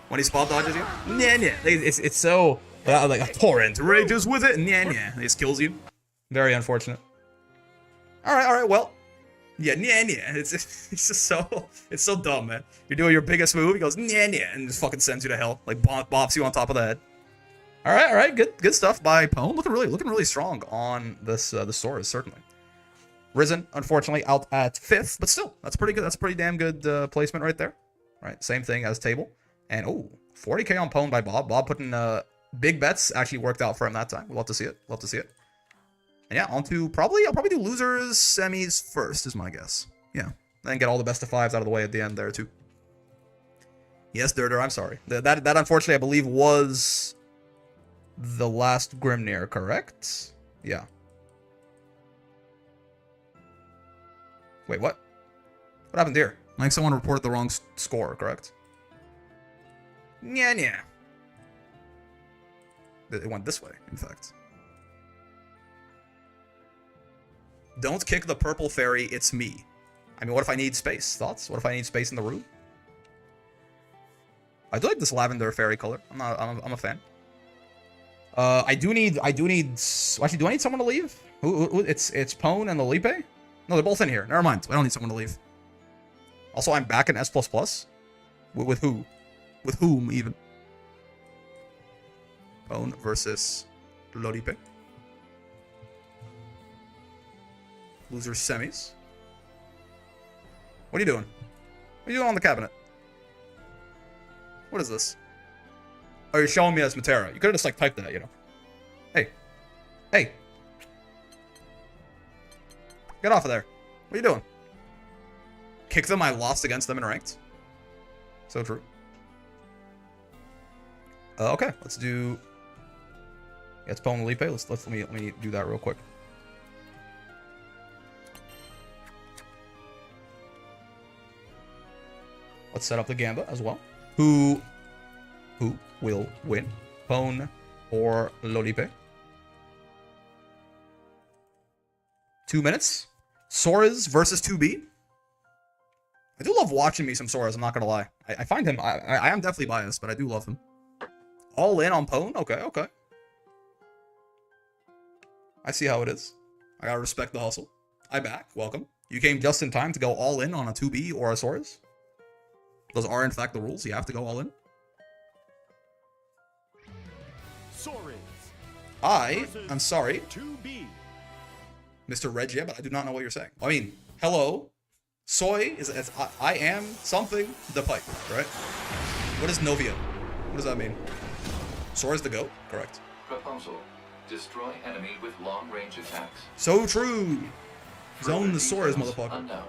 When he spot dodges you, nah. It's so, like a torrent rages with it, nah. He just kills you. Very unfortunate. All right, well. Yeah, it's just so dumb, man. You're doing your biggest move, he goes, nah, and just fucking sends you to hell. Like, bops you on top of the head. All right, good stuff by Pone. Looking really strong on this, the Soras, certainly. Risen, unfortunately, out at 5th, but still, that's pretty good. That's pretty damn good placement right there. Right, same thing as Table. And, oh, 40k on Pone by Bob. Bob putting big bets. Actually worked out for him that time. We'll love to see it. And yeah, on to I'll probably do losers, semis first, is my guess. Yeah, then get all the best of 5s out of the way at the end there, too. Yes, Durder, I'm sorry. That unfortunately, I believe, was the last Grimnir, correct? Yeah. Wait, what? What happened here? Like someone reported the wrong score, correct? Yeah. It went this way, in fact. Don't kick the purple fairy, it's me. I mean, what if I need space? Thoughts? What if I need space in the room? I do like this lavender fairy color. I'm a fan. I do need actually, do I need someone to leave? Who it's Pone and Lolipe? No, they're both in here. Never mind. I don't need someone to leave. Also, I'm back in S++. With who? With whom, even? Pone versus Lolipe. Loser semis. What are you doing? What are you doing on the cabinet? What is this? Oh, you're showing me as Matera. You could have just, like, typed that, you know. Hey. Get off of there. What are you doing? Kick them, I lost against them in ranked. So true. Okay, let's do... Yeah, it's Pone Lipe. Let me do that real quick. Let's set up the Gamba as well. Who will win? Pone or Lolipe? 2 minutes. Soras versus 2B. I do love watching me some Soras, I'm not gonna lie. I find him, I am definitely biased, but I do love him. All in on Pone? Okay. I see how it is. I gotta respect the hustle. I back, welcome. You came just in time to go all in on a 2B or a Soras. Those are, in fact, the rules. You have to go all in. I'm sorry,
2B.
Mr. Reggie, but I do not know what you're saying. I mean, hello, soy is I am something the pipe, right? What is Novia? What does that mean? Sora's the goat, correct?
Proposal: destroy enemy with long-range attacks.
So true. Zone the Sora's motherfucker.
Unknown.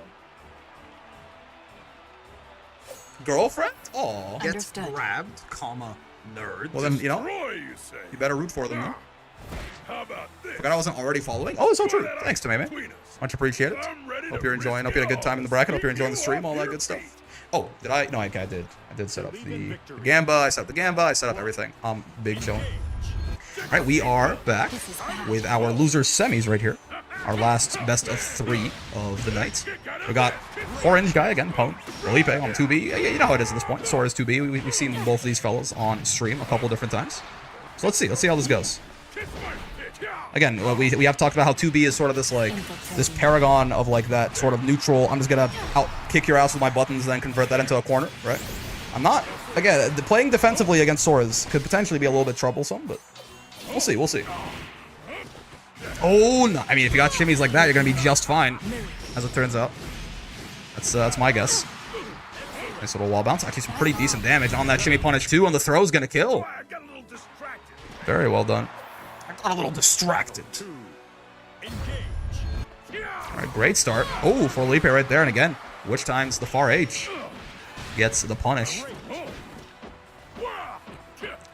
Girlfriend? Aw.
Gets Understood.
Grabbed, comma, nerd. Well then, you know,
Destroy, you say?
you better root for them, then.
How about this?
Forgot I wasn't already following. Oh, it's so true. Thanks to me, man.
Between us.
Much appreciated.
I'm ready
Hope
to
you're enjoying. Hope you had a good time in the bracket. Hope you're enjoying the stream. All that good stuff. Oh, did I? No, I did. I did set up the Gamba. I set up the Gamba. I set up everything. Big chilling. All right, we are back with our losers semis right here. Our last best of 3 of the night. We got Orange Guy again, Pone, Felipe on 2B. Yeah, you know how it is at this point. Sora's 2B. We've seen both of these fellas on stream a couple different times. So let's see. Let's see how this goes. Again, we have talked about how 2B is sort of this paragon of like that sort of neutral. I'm just gonna out kick your ass with my buttons and then convert that into a corner, right? I'm not. Again, playing defensively against Sora's could potentially be a little bit troublesome, but we'll see. We'll see. Oh no! I mean, if you got shimmies like that, you're gonna be just fine, as it turns out. That's my guess. Nice little wall bounce. Actually, some pretty decent damage on that shimmy punish too. On the throw is gonna kill.
I got a little distracted.
Very well done. I got a little distracted. All right, great start. Oh, for Felipe right there, and again, which times the far H gets the punish.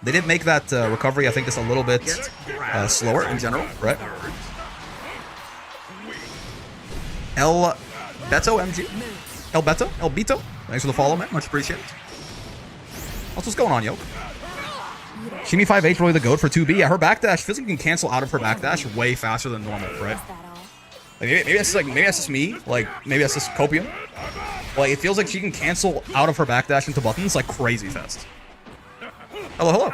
They did make that recovery, I think, just a little bit slower in general, right? El Beto MG? El Beto? El Beto? Thanks for the follow, man. Much appreciated. What's going on, yo? Shimmy 5H really the goat for 2B. Yeah, her backdash feels like you can cancel out of her backdash way faster than normal, right? Like, maybe that's just me. Like, maybe that's just copium. Like, it feels like she can cancel out of her backdash into buttons like crazy fast. Hello, hello.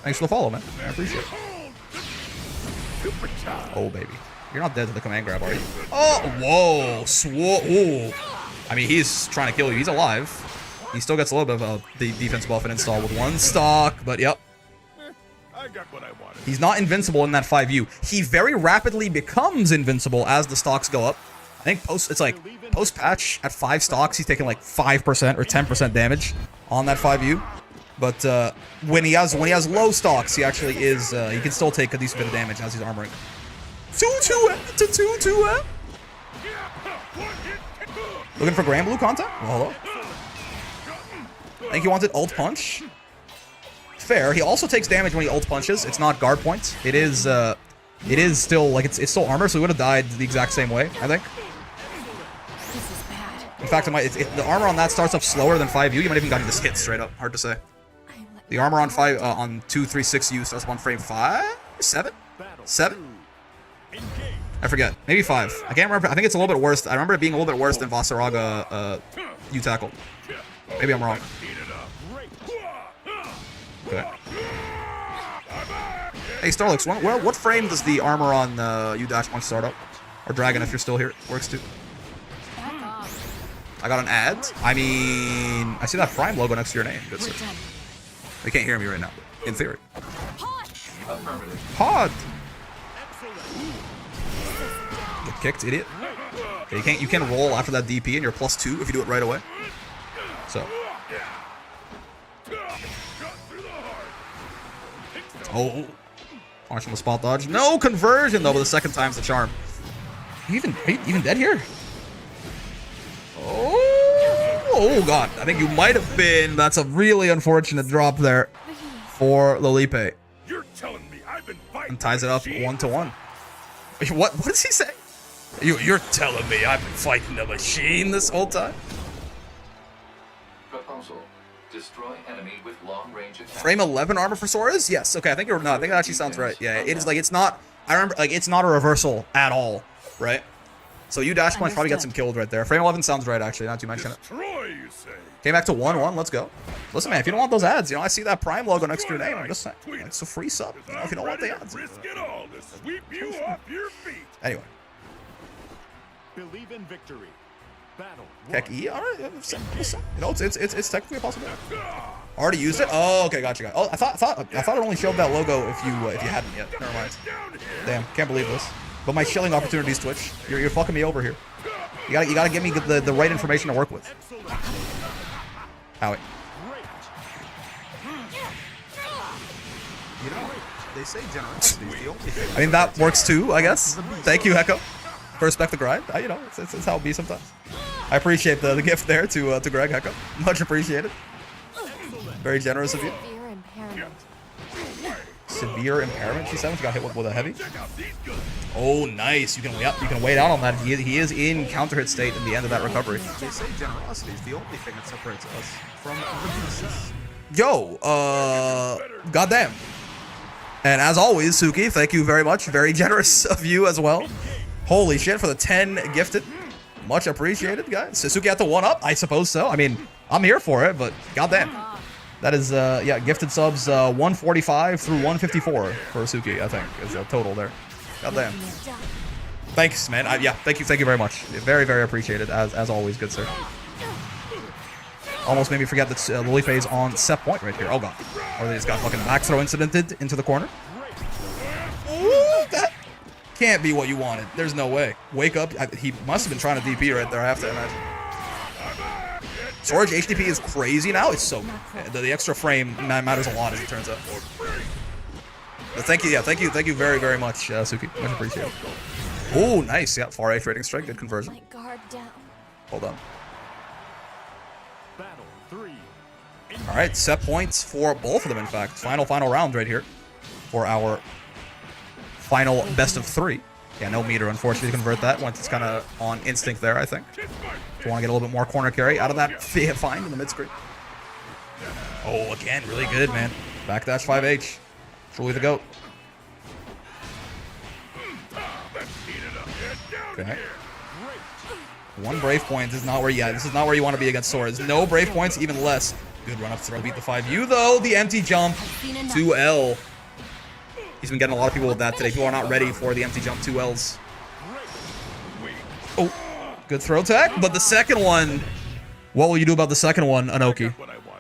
Thanks for the follow, man. I appreciate it. Oh, baby. You're not dead to the command grab, are you? Oh, whoa. Ooh. I mean, he's trying to kill you. He's alive. He still gets a little bit of the defense buff and install with 1 stock, but yep.
I got what I wanted.
He's not invincible in that 5U. He very rapidly becomes invincible as the stocks go up. I think post-patch at 5 stocks, he's taking like 5% or 10% damage on that 5U. But when he has low stocks, he actually is he can still take a decent bit of damage as he's armoring. 2-2. Looking for Granblue content? Well, hello. I think he wanted ult punch. Fair. He also takes damage when he ult punches. It's not guard points. It is still like it's still armor, so he would have died the exact same way, I think. In fact, the armor on that starts up slower than 5U. You might even got this hit straight up. Hard to say. The armor on 236U starts up on frame 5? 7? 7? I forget. Maybe 5. I can't remember. I think it's a little bit worse. I remember it being a little bit worse than Vasaraga U tackle. Maybe I'm wrong. Okay. Hey, Starlix, what frame does the armor on U-1 start up? Or Dragon, if you're still here, works too. I got an ad. I mean, I see that Prime logo next to your name. Good sir. They can't hear me right now, in theory. Pod! Get kicked, idiot. Okay, you can't roll after that DP, and you're +2 if you do it right away. So. Oh. Punish from the spot dodge. No conversion, though, but the second time's the charm. Are you even dead here? Oh, God. I think you might have been. That's a really unfortunate drop there for Lolipe.
You're telling me I've been fighting.
And ties it up 1-1. What does he say? You're telling me I've been fighting the machine this whole time?
Proposal: destroy enemy with long-range attack.
Frame 11 armor for Sora's? Yes. Okay, I think that actually sounds right. Yeah, it is like it's not. I remember like it's not a reversal at all, right? So you dash punch probably got some killed right there. Frame 11 sounds right actually. Not to mention it.
Destroy, you say?
Came back to 1-1. Let's go. Listen, man, if you don't want those ads, I see that Prime logo next to your name. I'm just saying, it's a free sub. If you don't want the ads.
Risk it all to sweep you off your feet.
Anyway.
Believe in victory. Battle.
Heck, E. All right. It's technically a possibility. Already used it? Oh, okay, gotcha. Oh, I thought it only showed that logo if you hadn't yet. Never mind. Damn, can't believe this. But my shilling opportunities, Twitch. You're fucking me over here. You gotta give me the right information to work with. Howie. You know, they say generosity is the only thing. I mean, that works too, I guess. Thank you, Hecko. For respect the grind. You know, it's how it be sometimes. I appreciate the gift there to Greg Hecko. Much appreciated. Very generous of you.
Severe impairment.
Severe impairment, she said, when she got hit with a heavy. Oh, nice. You can wait out on that. He is in counter hit state in the end of that recovery. They say generosity is the only thing that separates us from the beasts. Yo, goddamn. And as always, Suki, thank you very much. Very generous of you as well. Holy shit for the 10 gifted. Much appreciated, guys. Suki had to one up? I suppose so. I mean, I'm here for it, but goddamn. That is, yeah, gifted subs 145 through 154 for Suki, I think, is the total there. Goddamn. Thanks, man. Yeah, thank you very much. Very, very appreciated, as always, good sir. Almost made me forget that Lolife is on set point right here. Oh, God. Or they just got fucking back throw incidented into the corner. Ooh, that can't be what you wanted. There's no way. Wake up. He must have been trying to DP right there, I have to imagine. Storage HDP is crazy now. It's so the extra frame matters a lot as it turns out. But thank you, yeah, thank you very, very much, Suki. Much appreciated. Oh, nice. Yeah, far right rating strike, good conversion.
My guard down.
Hold on. All right, set points for both of them. In fact, final round right here for our final best of 3. Yeah, no meter, unfortunately, to convert that once it's kind of on instinct there, I think. If you want to get a little bit more corner carry out of that find in the mid-screen. Oh, again, really good, man. Backdash 5H. Truly the GOAT. Okay. 1 brave point. This is not where this is not where you want to be against Swords. No brave points, even less. Good run up throw, beat the 5U though. The empty jump, 2L. He's been getting a lot of people with that today. People are not ready for the empty jump 2Ls. Oh, good throw tech, but the second one. What will you do about the second one, Anoki?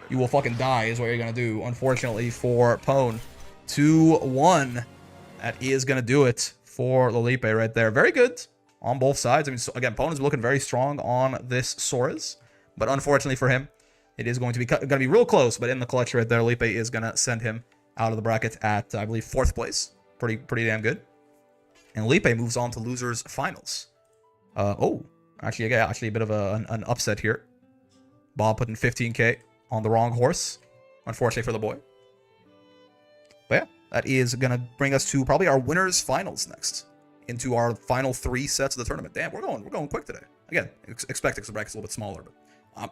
You will fucking die is what you're gonna do. Unfortunately for Pone, 2-1. That is gonna do it for Lolipe right there. Very good on both sides. I mean, so again, Pone is looking very strong on this Soras, but unfortunately for him, it is going to be real close. But in the clutch right there, Lolipe is gonna send him out of the bracket at, I believe, 4th place. Pretty damn good. And Lolipe moves on to losers finals. Oh, actually a bit of an upset here. Bob putting 15K on the wrong horse, unfortunately for the boy. But yeah, that is gonna bring us to probably our winners finals next, into our final 3 sets of the tournament. Damn, we're going quick today. Again, expect it because the bracket's a little bit smaller, but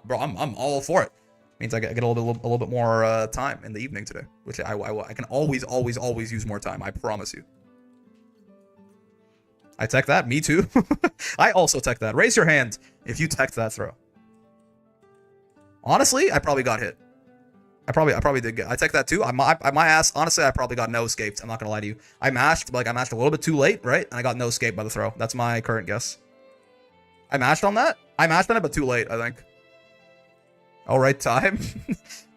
bro, I'm all for it. Means I get a little bit more time in the evening today, which I can always use more time. I promise you. I tech that. Me too. I also tech that. Raise your hand if you tech that throw. Honestly, I probably got hit. I probably did get. I tech that too. My ass. Honestly, I probably got no escaped. I'm not gonna lie to you. I mashed a little bit too late, right? And I got no escape by the throw. That's my current guess. I mashed on that. I mashed on it, but too late, I think. All right, time.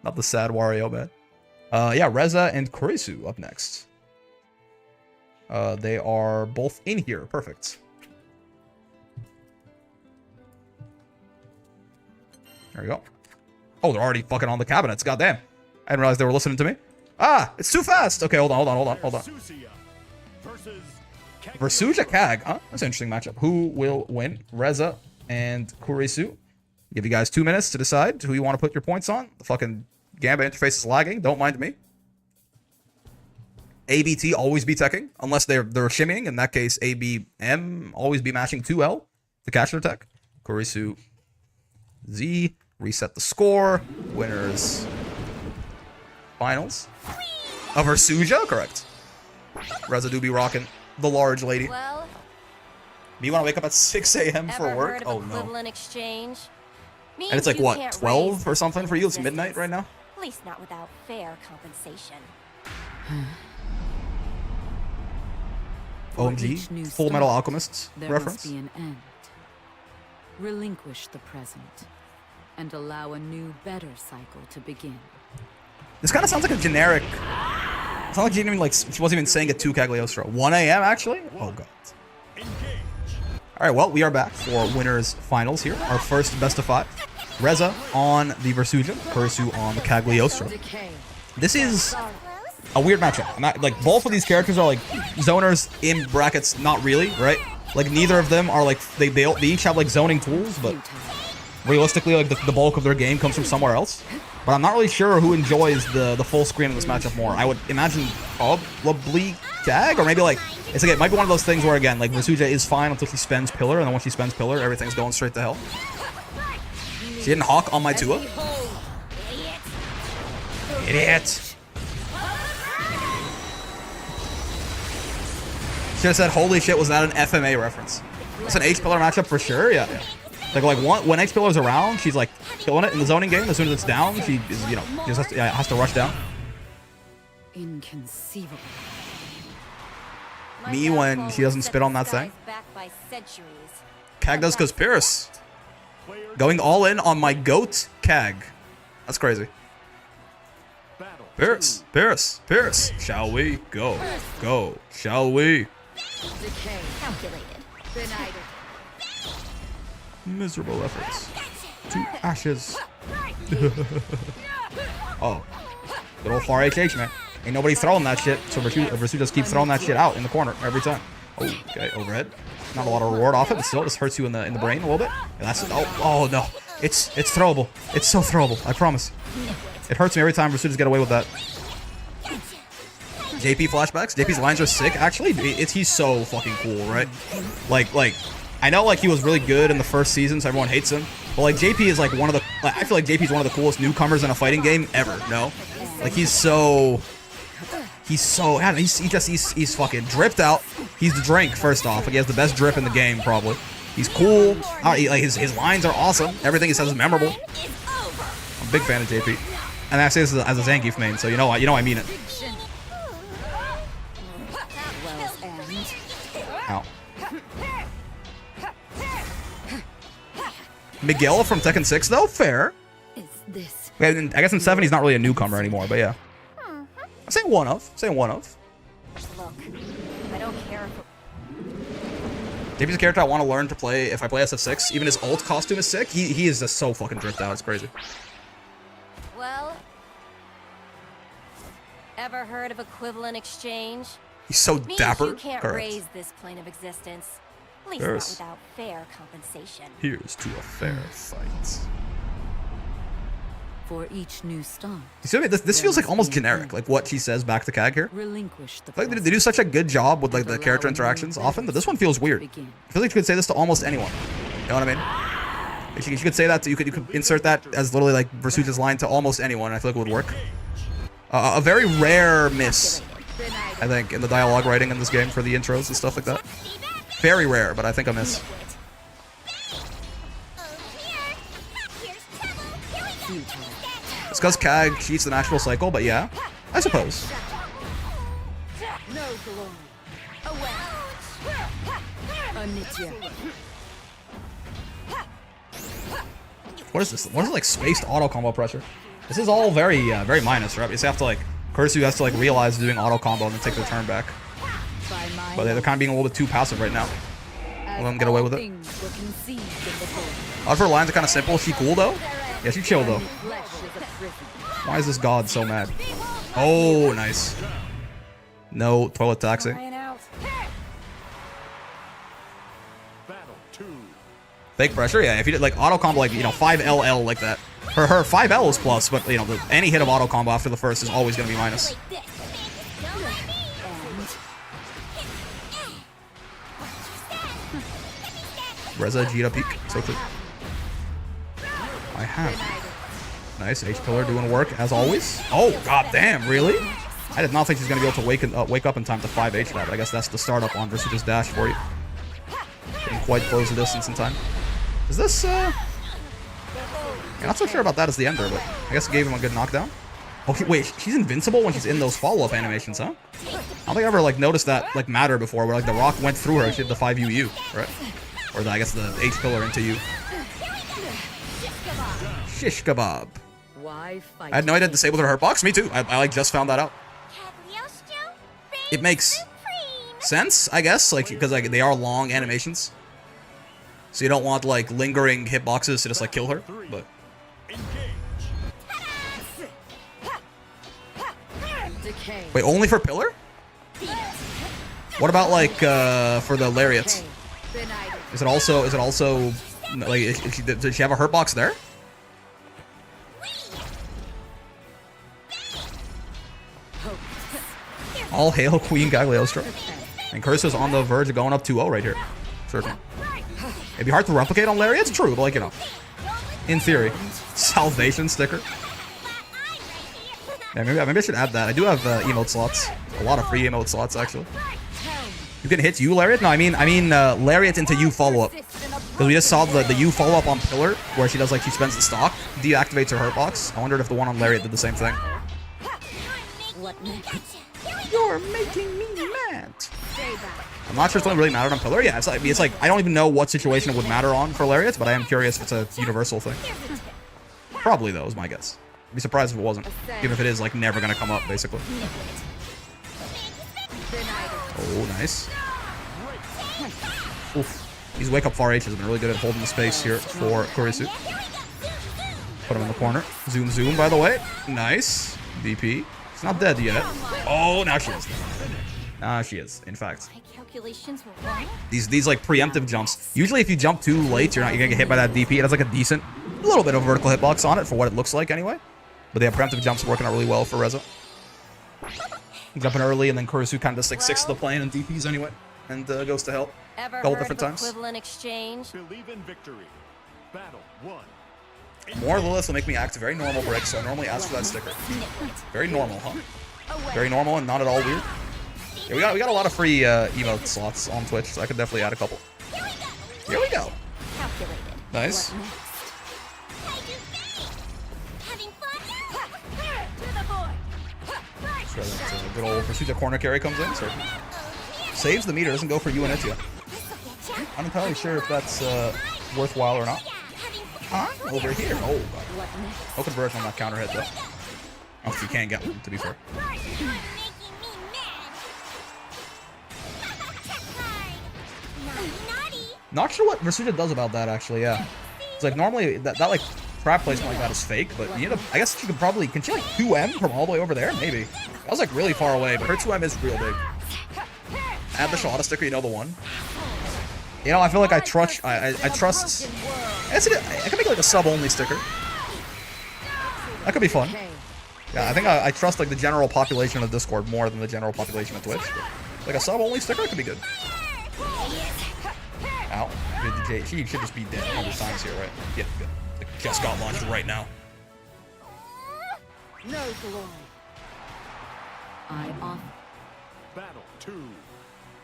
Not the sad Wario, man. Yeah, Reza and Kurisu up next. They are both in here. Perfect. There we go. Oh, they're already fucking on the cabinets. Goddamn. I didn't realize they were listening to me. Ah, it's too fast. Okay, hold on. Versuja Kag. Huh? That's an interesting matchup. Who will win? Reza and Kurisu. Give you guys 2 minutes to decide who you want to put your points on. The fucking Gamba interface is lagging. Don't mind me. ABT always be teching, unless they're shimmying. In that case, ABM always be matching 2L to catch their tech. Kurisu Z. Reset the score. Winners. Finals. Of Versuja? Correct. Reza do be rocking the large lady.
Well,
Me want to wake up at 6 a.m. for work?
Heard of
Oh no.
equivalent exchange?
And it's like what, 12 or something for you? It's midnight right now?
At least not without fair compensation.
OMG, Full Metal Alchemist
there
reference.
must be an end. Relinquish the present and allow a new, better cycle to begin.
This kind of sounds like a generic. It's not like she didn't even like. She wasn't even saying it to Cagliostro. 1 a.m. actually. Oh god. All right. Well, we are back for winners finals here. Our first best of 5. Reza on the Versuja, Kursu on the Cagliostro. This is a weird matchup. I'm not, like both of these characters are like zoners in brackets. Not really, right? Like neither of them are like they each have like zoning tools, but realistically, like the bulk of their game comes from somewhere else. But I'm not really sure who enjoys the full screen of this matchup more. I would imagine probably Jag, or maybe like it's like it might be one of those things where again like Versuja is fine until she spends pillar, and then once she spends pillar, everything's going straight to hell. She didn't hawk on my Tua. Idiot. Should have said, holy shit, was that an FMA reference? It's an H pillar matchup for sure, yeah. Like when H pillar's around, she's like killing it in the zoning game. As soon as it's down, she is, you know, just has to rush down.
Inconceivable.
Me when she doesn't spit on that thing. Cag does because Pierce. Going all in on my goat, Cag. That's crazy. Pierce, Pierce, Pierce. Shall we? Go. Go. Shall we? Miserable efforts. To ashes. Oh. Good old far HH, man. Ain't nobody throwing that shit, so Versu just keeps throwing that shit out in the corner every time. Oh, okay, overhead. Not a lot of reward off it, but still, it just hurts you in the brain a little bit. And that's oh no, it's throwable. It's so throwable. I promise. It hurts me every time Versu just get away with that. JP flashbacks. JP's lines are sick. Actually, he's so fucking cool, right? Like I know like he was really good in the first season, so everyone hates him. But like JP is like one of the. Like, I feel like JP is one of the coolest newcomers in a fighting game ever. No, like he's so. He's fucking dripped out. He's the drink first off. Like he has the best drip in the game probably. He's cool. Like his lines are awesome. Everything he says is memorable. I'm a big fan of JP, and I say this as a Zangief main, so you know I mean it. Ow. Miguel from Tekken 6 though, fair. I guess in 7 he's not really a newcomer anymore, but yeah. I'm saying one of.
Look, I don't care if
JP's a character I want to learn to play if I play SF6. Even his ult costume is sick. He is just so fucking dripped out. It's crazy.
Well, ever heard of equivalent exchange?
He's so dapper.
You can't
Correct.
raise this plane of existence. At least
There's-
not without fair compensation.
Here's to a fair fight.
For each new start,
You see what I mean? This feels like almost generic, like what she says back to Cag here.
relinquish the
Like they do such a good job with like the character interactions often, but this one feels weird. I feel like you could say this to almost anyone. You know what I mean? You could say that. You could insert that as literally like Versuja's line to almost anyone. And I feel like it would work. A very rare miss, I think, in the dialogue writing in this game for the intros and stuff like that. Very rare, but I think a miss. It's because Cag cheats the natural cycle, but yeah, I suppose.
no glory. Away.
What is this? What is it, like spaced auto combo pressure? This is all very minus, right? You just have to like Kursu has to like realize doing auto combo and then take their turn back. But they're kind of being a little bit too passive right now. Let them get away with it. A lot of her lines are kind of simple. Is she cool though? Yeah, she chill though. Why is this god so mad? Oh, nice. No toilet taxi. Fake pressure, yeah. If you did like auto combo, like 5LL like that. Her 5L is plus, but any hit of auto combo after the first is always gonna be minus. Reza Jita peek, so true. I have. Nice, H pillar doing work as always. Oh god damn, really? I did not think she's gonna be able to wake up in time to 5H that, but I guess that's the startup on Versuja's dash for you. Didn't quite close the distance in time. Is this I'm not so sure about that as the ender, but I guess it gave him a good knockdown. Oh wait, she's invincible when she's in those follow-up animations, huh? I don't think I ever noticed that matter before, where the rock went through her, she did the 5UU, right? Or I guess the H pillar into you. Shish kebab.
Why fight?
I had no idea it disabled her box. Me too. I like just found that out.
Cagliostro,
It makes sense, I guess, like because like they are long animations, so you don't want like lingering hitboxes to just like kill her. But
Decay.
wait, only for pillar? What about like for the lariats? Is it also like does she have a hurt box there? All hail Queen Gagliostro. And Curse's on the verge of going up 2-0 right here. Certainly. It'd be hard to replicate on lariats, true, but like, you know, in theory. Salvation sticker. Yeah, maybe I should add that. I do have emote slots. A lot of free emote slots, actually. You can hit U lariat? No, I mean lariat into U follow-up. Because we just saw the U follow-up on pillar, where she does like, she spends the stock, deactivates her hurt box. I wondered if the one on lariat did the same thing. You're making me mad. I'm not sure if something really mattered on pillar. Yeah, it's like I don't even know what situation it would matter on for lariats, but I am curious if it's a universal thing. Probably though, is my guess. I'd be surprised if it wasn't, even if it is like never gonna come up, basically. Oh, nice. Oof. These wake up far H has been really good at holding the space here for Kurisu. Put him in the corner. Zoom, zoom. By the way, nice. DP. She's not dead yet. Oh, now she is. Nah, she is. In fact,
My calculations were wrong.
these like preemptive jumps. Usually, if you jump too late, you're gonna get hit by that DP. It has like a decent, little bit of vertical hitbox on it for what it looks like anyway. But they have preemptive jumps working out really well for Reza. Jumping early, and then Kurisu kind of just like sticks to the plane and DPs anyway, and goes to help.
Ever
Couple
heard
different
of
times.
equivalent exchange?
Believe in victory. Battle 1.
More Lilith will make me act very normal, Brick, so I normally ask for that sticker. Very normal, huh? Very normal and not at all weird. Yeah, we got a lot of free emote slots on Twitch, so I could definitely add a couple. Here we go.
Calculated.
Nice. So that good old Pursuit corner carry comes in, so saves the meter, doesn't go for you and Itia. I'm not entirely sure if that's worthwhile or not. Huh? Over here. Oh, God. No conversion on that counter hit, though. I don't think you can get one, to be fair. Not sure what Versuta does about that, actually, yeah. It's like, normally, that like, trap placement like that is fake, but you know, I guess she could probably, can she like 2M from all the way over there? Maybe. That was like really far away, but her 2M is real big. Add the Shada sticker, you know the one. You know, I feel like I trust, I trust, I could make like a sub-only sticker. That could be fun. Yeah, I think I trust like the general population of Discord more than the general population of Twitch. But, like a sub-only sticker could be good. Ow. She should just be dead 100 times here, right? Yeah, good. It just got launched right now.
No glory. I off.
Battle 2.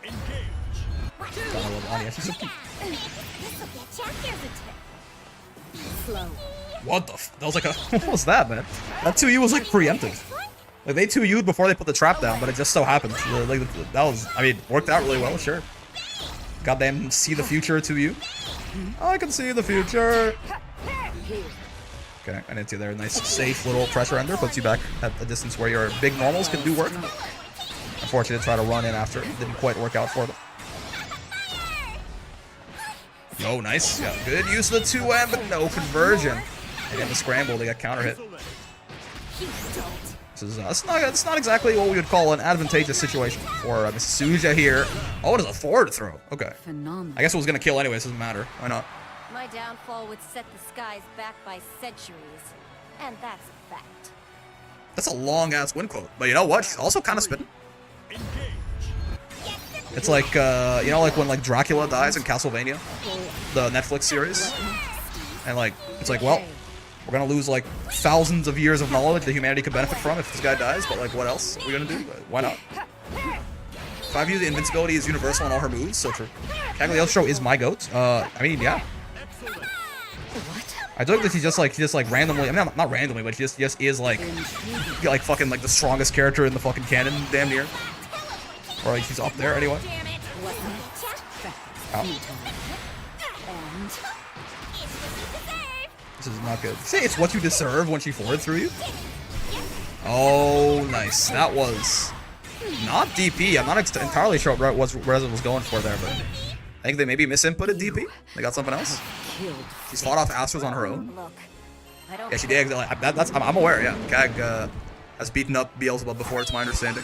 Engage.
God, I love Anya. She's so cute.
Slow.
What the f? That was like a... What was that, man? That 2U was like preemptive. Like they 2U'd before they put the trap down, but it just so happened. Like that was... I mean, worked out really well, sure. Goddamn, see the future 2U. I can see the future. Okay, I need to there. Nice, safe little pressure ender. Puts you back at a distance where your big normals can do work. Unfortunate to try to run in after. It didn't quite work out for them. Oh, nice. Yeah, good use of the 2M, but no conversion. And in the scramble, they got counter hit. This is it's not exactly what we would call an advantageous situation for Mrs. Suja here. Oh, it is a forward throw. Okay.
Phenomenal.
I guess it was gonna kill anyways. Doesn't matter. Why not?
My downfall would set the skies back by centuries, and that's a fact.
That's a long ass win quote. But you know what? She's also kind of spitting. It's like you know, like when like Dracula dies in Castlevania, the Netflix series, and like it's like, well, we're gonna lose like thousands of years of knowledge that humanity could benefit from if this guy dies, but like what else are we gonna do? Why not? 5U, the invincibility is universal in all her moves, so true. Cagliostro is my goat. I mean, yeah. I joke that she just like randomly, I mean not randomly, but she just is like fucking like the strongest character in the fucking canon, damn near. Or like she's up there anyway. Ow. This which is not good. Say it's what you deserve when she forward through you. Oh, nice. That was not DP. I'm not entirely sure what Reza was going for there, but I think they maybe misinputted DP. They got something else. She's fought off Astros on her own. Yeah, she did. I'm aware. Yeah, Kag has beaten up Beelzebub before. It's my understanding.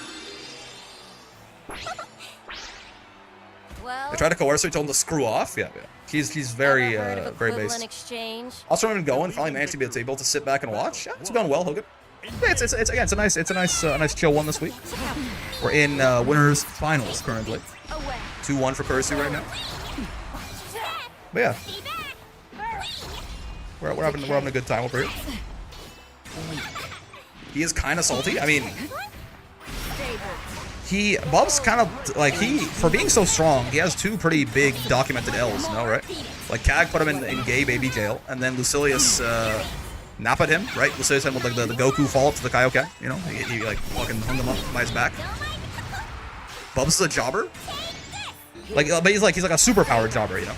Well,
They tried to coerce her, told him to screw off. Yeah. She's very very base.
Exchange.
Also, I'm going. Finally managed to be able to sit back and watch. Yeah, it's going well, Hogan. Yeah, it's a nice chill one this week. We're in winners finals currently. 2-1 for Currency right now. But yeah, we're having a good time over here. He is kind of salty. I mean, Bub's kind of like for being so strong, he has 2 pretty big documented L's, no, right? Like Kag put him in gay baby jail, and then Lucilius napped him, right? Lucilius had with like the Goku fall to the Kaioken, you know? He like fucking hung him up by his back. Bub's a jobber. Like, but he's like a super powered jobber, you know?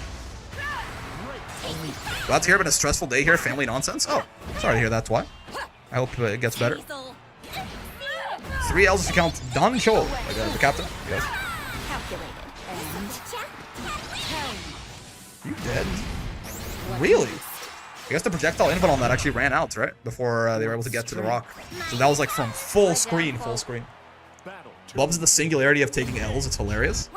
Glad to hear about a stressful day here, family nonsense. Oh, sorry to hear that's why. I hope it gets better. 3 L's if you count Don Cho, like the captain. Yes. You dead? Really? I guess the projectile input on that actually ran out, right? Before they were able to get to the rock. So that was like from full screen. Bub's the singularity of taking L's. It's hilarious.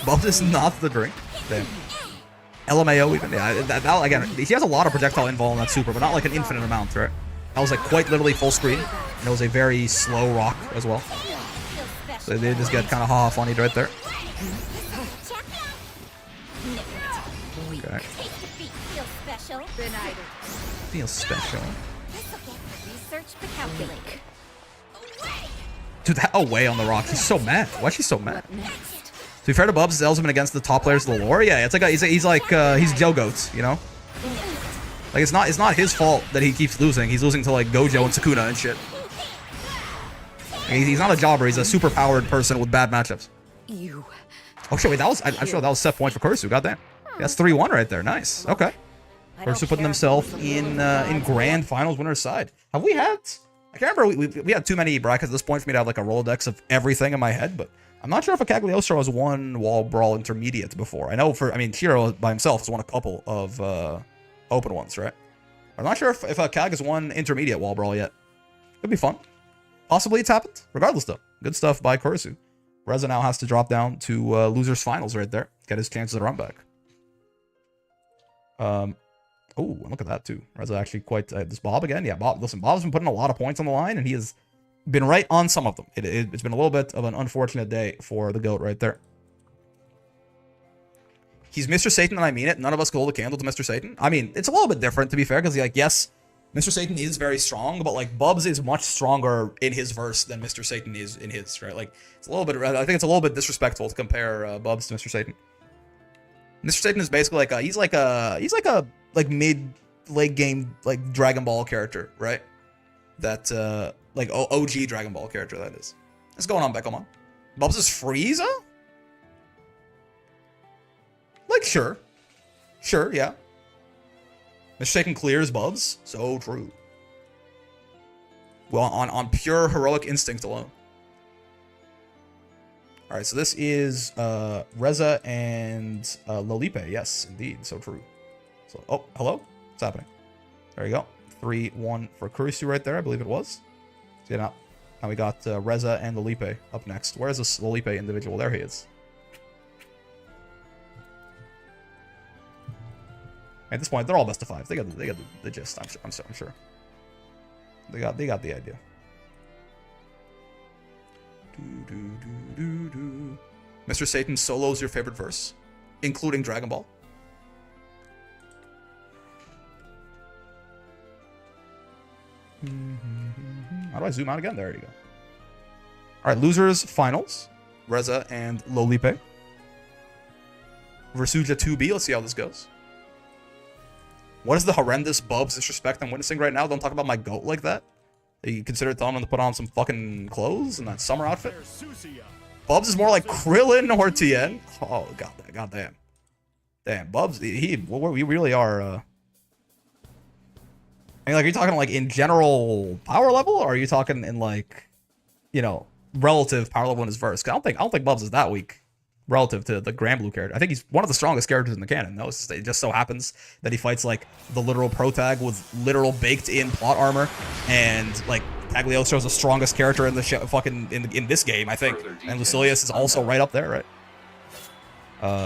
Bubs is not the drink. Damn. LMAO even. Yeah, that again, he has a lot of projectile invul on that super, but not like an infinite amount, right? That was like quite literally full screen. And it was a very slow rock as well. So they just get kind of ha-ha funny right there. Okay. Feels special. Dude, that away on the rock. He's so mad. Why is she so mad? To be fair to Bubs, Zell's been against the top players of the lore. Yeah, it's like he's Joe Goats, you know? Like it's not his fault that he keeps losing. He's losing to like Gojo and Sukuna and shit. He's not a jobber. He's a super powered person with bad matchups. Oh shit! Wait, I'm sure that was set point for Kursu. Goddamn, that's 3-1 right there. Nice. Okay. Kursu putting himself in grand finals winner's side. Have we had? I can't remember. We had too many brackets at this point for me to have like a Rolodex of everything in my head, but I'm not sure if a Cagliostro has won Wall Brawl Intermediate before. I know Shiro by himself has won a couple of open ones, right? I'm not sure if a Cag has won Intermediate Wall Brawl yet. Could be fun. Possibly it's happened. Regardless, though. Good stuff by Kursu. Reza now has to drop down to losers finals right there. Get his chances at run back. Oh, look at that too. Reza actually quite this Bob again. Yeah, Bob. Listen, Bob's been putting a lot of points on the line, and he has been right on some of them. It's been a little bit of an unfortunate day for the GOAT right there. He's Mr. Satan, and I mean it. None of us can hold a candle to Mr. Satan. I mean, it's a little bit different, to be fair, because, like, yes, Mr. Satan is very strong, but, like, Bubs is much stronger in his verse than Mr. Satan is in his, right? Like, it's a little bit, I think it's a little bit disrespectful to compare Bubs to Mr. Satan. Mr. Satan is basically like he's like a mid-late game, like, Dragon Ball character, right? That, like, OG Dragon Ball character, that is. What's going on, Beckelman? Bubs is Frieza? Like, sure. Sure, yeah. Mr. Satan clears Bubs. So true. Well, on pure heroic instinct alone. Alright, so this is Reza and Lolipe. Yes, indeed. So true. So, oh, hello? What's happening? There you go. 3-1 for Kurisu right there, I believe it was. So, yeah, now we got Reza and Lolipe up next. Where is this Lolipe individual? There he is. At this point, they're all best of 5. They got the gist. I'm sure. They got the idea. Mr. Satan solos your favorite verse, including Dragon Ball. How do I zoom out again? There you go. All right, losers finals. Reza and Lolipe. Versuja 2B. Let's see how this goes. What is the horrendous Bubs disrespect I'm witnessing right now? Don't talk about my goat like that. You consider telling him to put on some fucking clothes and that summer outfit? Bubs is more like Krillin or Tien. Oh, goddamn. Damn, Bubs, we really are. I mean, like, are you talking like in general power level, or are you talking in like, you know, relative power level in his verse? 'Cause I don't think Bubs is that weak relative to the Granblue character. I think he's one of the strongest characters in the canon. No, it just so happens that he fights like the literal protag with literal baked-in plot armor, and like Cagliostro is the strongest character in the fucking in this game, I think. And Lucilius is also right up there, right?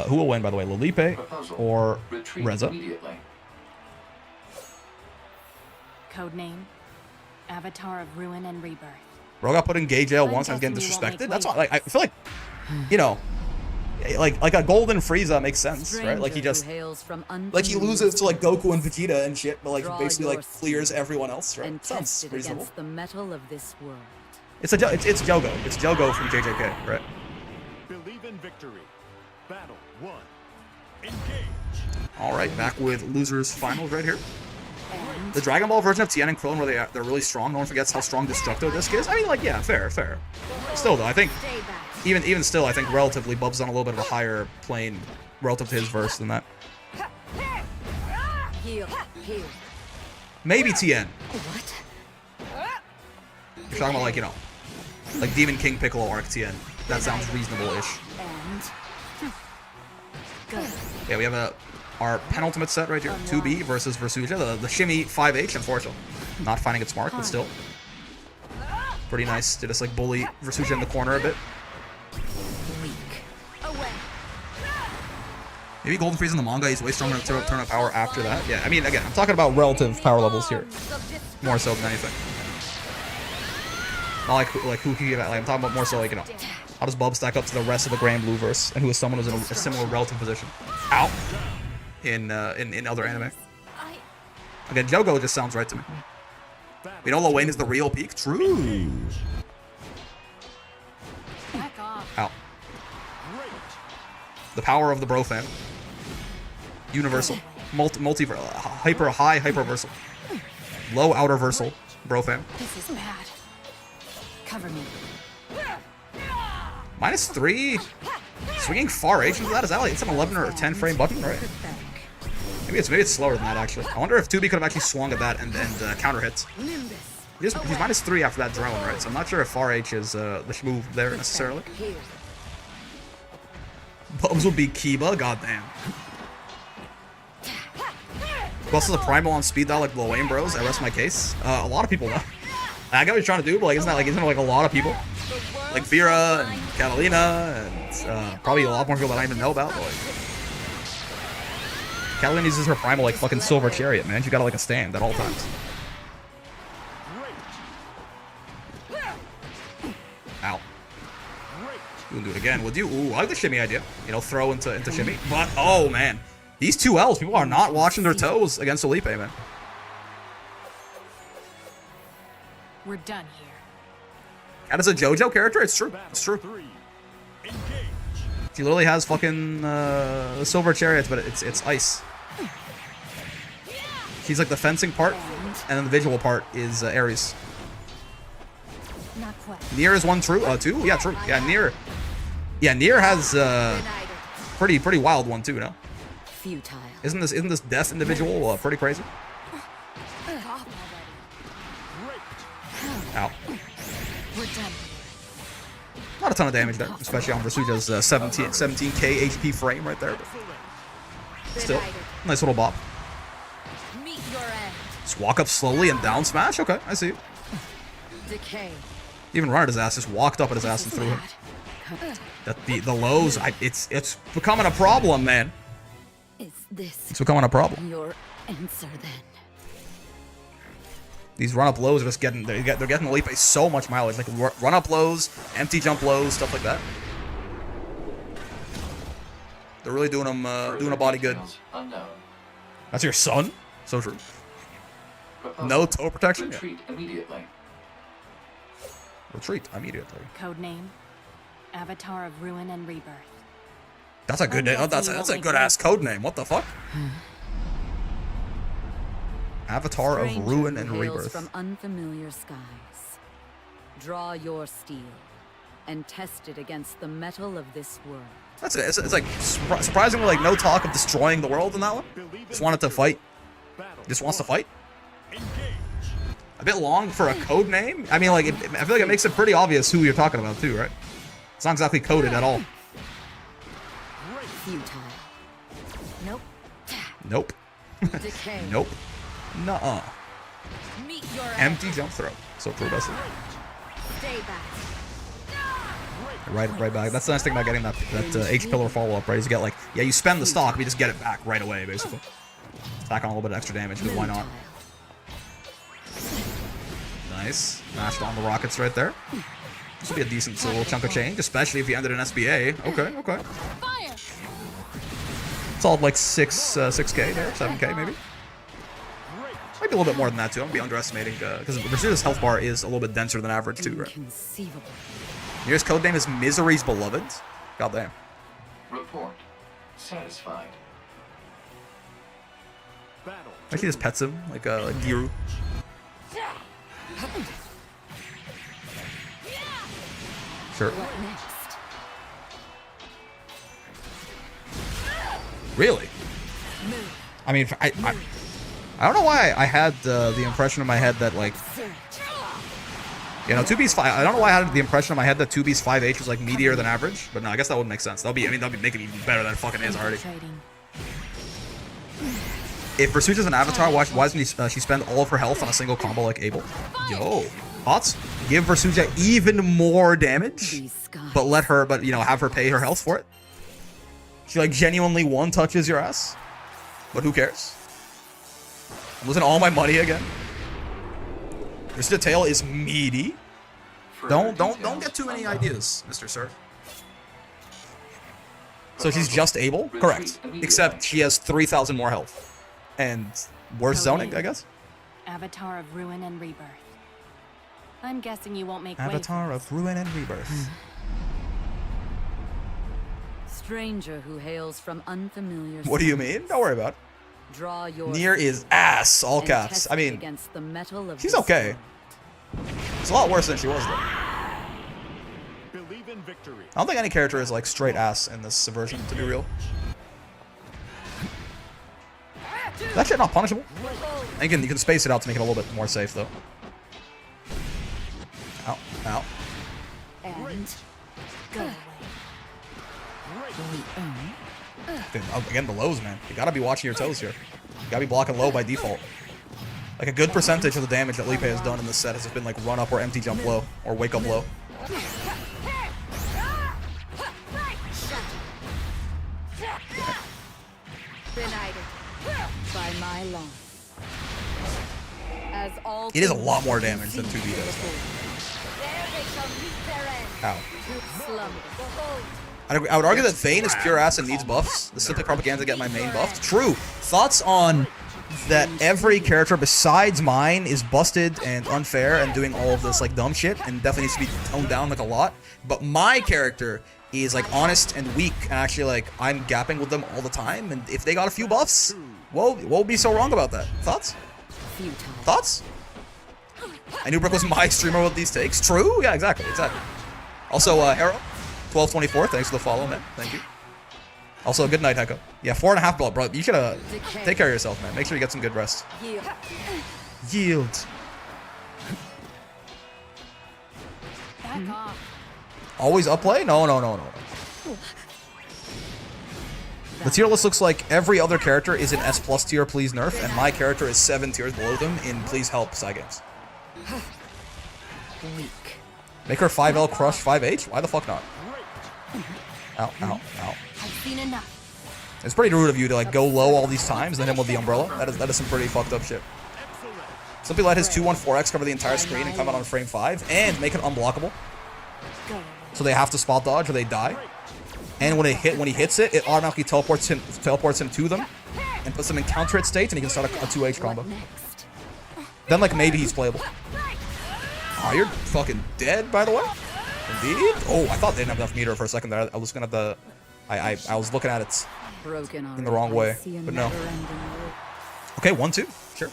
Who will win, by the way, Lilipe or Reza?
Codename Avatar of Ruin and Rebirth.
Bro got put in gay jail once and getting disrespected. That's all. Like, I feel like, you know, like a golden Frieza makes sense, right? Like he just, like he loses to like Goku and Vegeta and shit, but like he basically like clears everyone else, right? Sounds reasonable.
The metal of this world.
It's Jogo. It's Jogo from JJK, right?
Believe in victory. Battle 1. Engage.
All right, back with losers finals right here. The Dragon Ball version of Tien and Krillin, where they're really strong. No one forgets how strong Destructo Disc is. I mean, like, yeah, fair. Still, though, I think even still, I think relatively Bub's on a little bit of a higher plane relative to his verse than that.
Heal.
Maybe Tien.
What?
You're talking about like, you know, like Demon King Piccolo arc Tien. That sounds reasonable-ish. Yeah, we have our penultimate set right here. 2B versus Versuja. The shimmy 5H, unfortunately. Not finding it smart, but still. Pretty nice to just like bully Versuja in the corner a bit. Maybe Golden Frieza in the manga, he's way stronger enough to turn up power after that. Yeah, I mean, again, I'm talking about relative power levels here. More so than anything. Not like who can get that. Like, I'm talking about more so like, you know, how does Bub stack up to the rest of the Granblue verse, and who is someone who's in a similar relative position. Ow! In other anime. Again, Jogo just sounds right to me. We know Lil Wayne is the real peak. True.
Back off.
Ow. The power of the bro fam. Universal. Hyperversal. Low outer versal. Bro fam.
This is bad. Cover me.
-3. Swinging far H into that? Is that like it's an 11 or 10 frame button, right? Maybe it's slower than that actually. I wonder if 2B could have actually swung at that and counter hits. He's -3 after that drone, right? So I'm not sure if far H is the move there necessarily. Bubs will be Kiba, goddamn. Who else is a primal on speed dial like Lil Wayne bros? I rest my case. A lot of people though. I get what you're trying to do, but like isn't it like a lot of people? Like Vera and Catalina and probably a lot more people that I don't even know about. But like, Catalina uses her primal like fucking Silver Chariot, man. She got like a stand at all times. Ow. We can do it again. Would you? Ooh, I like the shimmy idea. You know, throw into shimmy. But oh man, these two L's, people are not watching their toes against Felipe, man.
We're done here.
That is a JoJo character. It's true. It's true. She literally has fucking Silver Chariots, but it's ice. She's like the fencing part, and then the visual part is Ares.
Not quite.
Nier is 1 true. 2? Yeah, true. Yeah, Nier. Yeah, Nier has pretty wild one too, no?
Futile.
Isn't this death individual pretty crazy? Ow.
We're done.
Not a ton of damage there, especially on Versuja's 17k HP frame right there. But still, nice little bop.
Meet your end.
Just walk up slowly and down smash. Okay, I see.
Decay.
Even run at his ass, just walked up at his ass and threw him. The lows, it's becoming a problem, man.
Is this
It's becoming a problem.
your answer then?
These run-up lows are just getting they're getting Felipe so much mileage, like run-up lows, empty jump lows, stuff like that. They're really doing him doing a body good. That's your son? So true. No toe protection.
Retreat immediately.
Retreat immediately.
Codename Avatar of Ruin and Rebirth.
That's a good name. That's a good ass code name. What the fuck? Avatar of Ruin and Rebirth.
From unfamiliar skies. Draw your steel. and tested against the metal of this world.
That's it. It's like surprisingly like no talk of destroying the world in that one. Just wanted to fight. Just wants to fight. A bit long for a code name. I mean, like I feel like it makes it pretty obvious who you're talking about too, right? It's not exactly coded at all.
Futile. Nope.
Nope.
Decay.
Nope. Nuh-uh.
Meet your
Empty jump throw. So true, Bessie.
Stay back.
Right back. That's the nice thing about getting that H pillar follow up, right? Is you get like, yeah, you spend the stock, but you just get it back right away, basically. Tack on a little bit of extra damage, because why not? Nice. Mashed on the rockets right there. This will be a decent little chunk of change, especially if you ended an SBA. Okay, okay. It's all like 6K there, 7K maybe. Might be a little bit more than that too. I'm gonna be underestimating because Versuda's health bar is a little bit denser than average too, right?
Inconceivable.
Nearest code name is Misery's Beloved. Goddamn.
Report. Satisfied.
Actually, just pets him like a Giru. Sure.
What next?
Really? I mean, I don't know why I had the impression in my head that like, you know, 2B's 5. I don't know why I had the impression in my head that 2B's 5H was like meatier than average, but no, I guess that would make sense. That'll be making it even better than it fucking is already. If Versucha's an avatar, why doesn't she spend all of her health on a single combo like Abel? Yo, thoughts? Give Versucha even more damage, but you know, have her pay her health for it. She like genuinely one touches your ass, but who cares? I'm losing all my money again. Versucha tail is meaty. Don't get too many ideas, Mr. Sir. So she's just Abel? Correct. Except she has 3,000 more health. And worse zoning, I guess?
Avatar of Ruin and Rebirth. I'm guessing you won't make
Avatar of Ruin and Rebirth.
Stranger who hails from unfamiliar.
What do you mean? Don't worry about it.
Draw your
Near is ass, all caps. I mean,
against the metal of
she's okay. It's a lot worse than she was, though.
Believe in victory.
I don't think any character is like straight ass in this version, to be real. Is that shit not punishable? And you can space it out to make it a little bit more safe, though. Ow, ow.
And go.
Dude, again, the lows, man. You gotta be watching your toes here. You gotta be blocking low by default. Like a good percentage of the damage that Lipe has done in this set has been like run up or empty jump low or wake up low.
By my law. As all
It is a lot more damage than 2B does. Ow. I would argue that Vayne is pure ass and needs buffs. The simply propaganda to get my main buffed. True. Thoughts on that every character besides mine is busted and unfair and doing all of this like dumb shit and definitely needs to be toned down like a lot. But my character is like honest and weak and actually like I'm gapping with them all the time, and if they got a few buffs, what would be so wrong about that? Thoughts? Thoughts? I knew Brooke was my streamer with these takes. True? Yeah, exactly. Also, Hero, 1224, thanks for the follow, man. Thank you. Also, good night, Heko. Yeah, 4.5 blood, bro. You should take care of yourself, man. Make sure you get some good rest. Yield.
Back off.
Always up play? No. The tier list looks like every other character is in S+ tier, please nerf, and my character is 7 tiers below them in please help side games. Make her 5L crush 5H? Why the fuck not? Ow.
I've seen enough.
It's pretty rude of you to like go low all these times, then him with the umbrella. That is some pretty fucked up shit. Simply let his 214X cover the entire screen and come out on frame 5, and make it unblockable. So they have to spot dodge or they die. And when he hits it, it automatically teleports him to them and puts them in counter hit states, and he can start a 2H combo. Then like maybe he's playable. Oh, you're fucking dead, by the way. Indeed. Oh, I thought they didn't have enough meter for a second there. I was looking at the, I was looking at it in the wrong way, but no. Okay, 1-2, sure.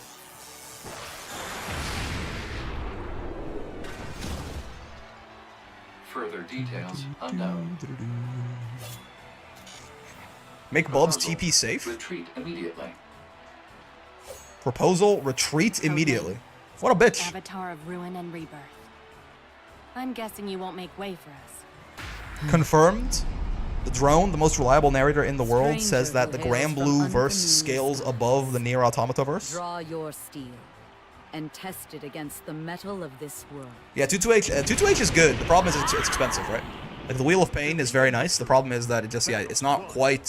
Further details unknown.
Make Bub's
Proposal.
TP safe?
Retreat immediately.
Proposal, retreat immediately. What a bitch.
Avatar of ruin and rebirth. I'm guessing you won't make way for us.
Confirmed. The drone, the most reliable narrator in the world,
Stranger
says that the
who hails from
Granblue verse
unfamiliar
scales above the Nier Automata verse.
Draw your steel and test it against the metal of this world.
Yeah, 22H, 22H is good. The problem is it's expensive, right? Like the Wheel of Pain is very nice. The problem is that it just, yeah, it's not quite,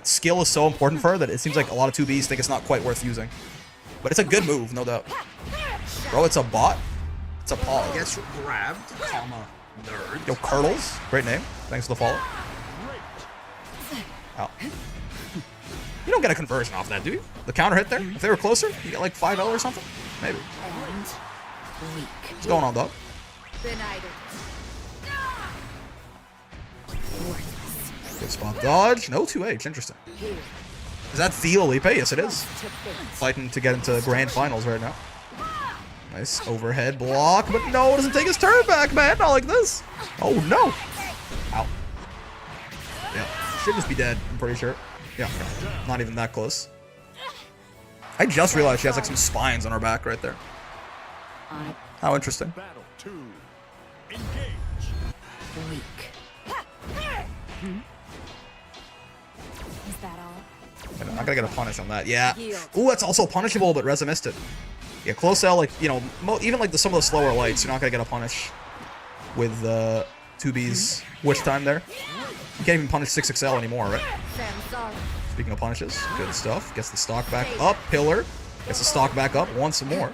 skill is so important for her that it seems like a lot of 2Bs think it's not quite worth using. But it's a good move, no doubt. Bro, it's a bot. It's a paw.
Gets grabbed, comma, nerd.
Yo, Curdles. Great name. Thanks for the follow. Ow. You don't get a conversion off that, do you? The counter hit there? If they were closer, you get like 5L or something? Maybe. What's going on, dog? Good spot dodge. No 2H. Interesting. Is that the Olipe? Yes, it is. Fighting to get into grand finals right now. Nice overhead block, but no, it doesn't take his turn back, man. Not like this. Oh, no. Ow. Yeah, should just be dead, I'm pretty sure. Yeah, not even that close. I just realized she has like some spines on her back right there. How interesting.
Battle 2. Engage.
Is that all?
I'm not gonna get a punish on that. Yeah. Ooh, that's also punishable, but Reza missed it. Yeah, close L, like, you know, even like some of the slower lights, you're not gonna get a punish with 2B's witch time there. You can't even punish 6XL anymore, right? Speaking of punishes, good stuff. Gets the stock back up, pillar. Gets the stock back up once more.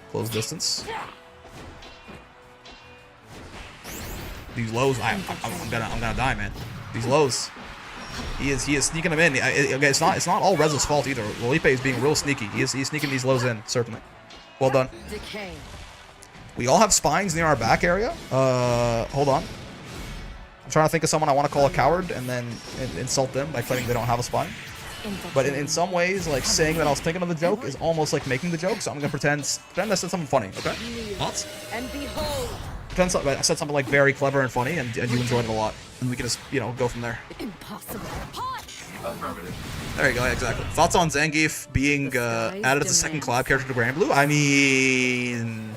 Close distance. These lows, I'm gonna die, man. These lows. He is sneaking them in. Okay, it's not all Reza's fault either. Lolipe is being real sneaky. He's sneaking these lows in, certainly. Well done. We all have spines near our back area. Hold on. I'm trying to think of someone I want to call a coward and then insult them by claiming they don't have a spine. But in some ways, like saying that I was thinking of the joke is almost like making the joke. So I'm gonna pretend I said something funny. Okay? Thoughts?
And behold,
I said something like very clever and funny, and you enjoyed it a lot, and we can just go from there.
impossible.
Affirmative.
There you go, yeah, exactly. Thoughts on Zangief being added as a second collab character to Granblue? I mean,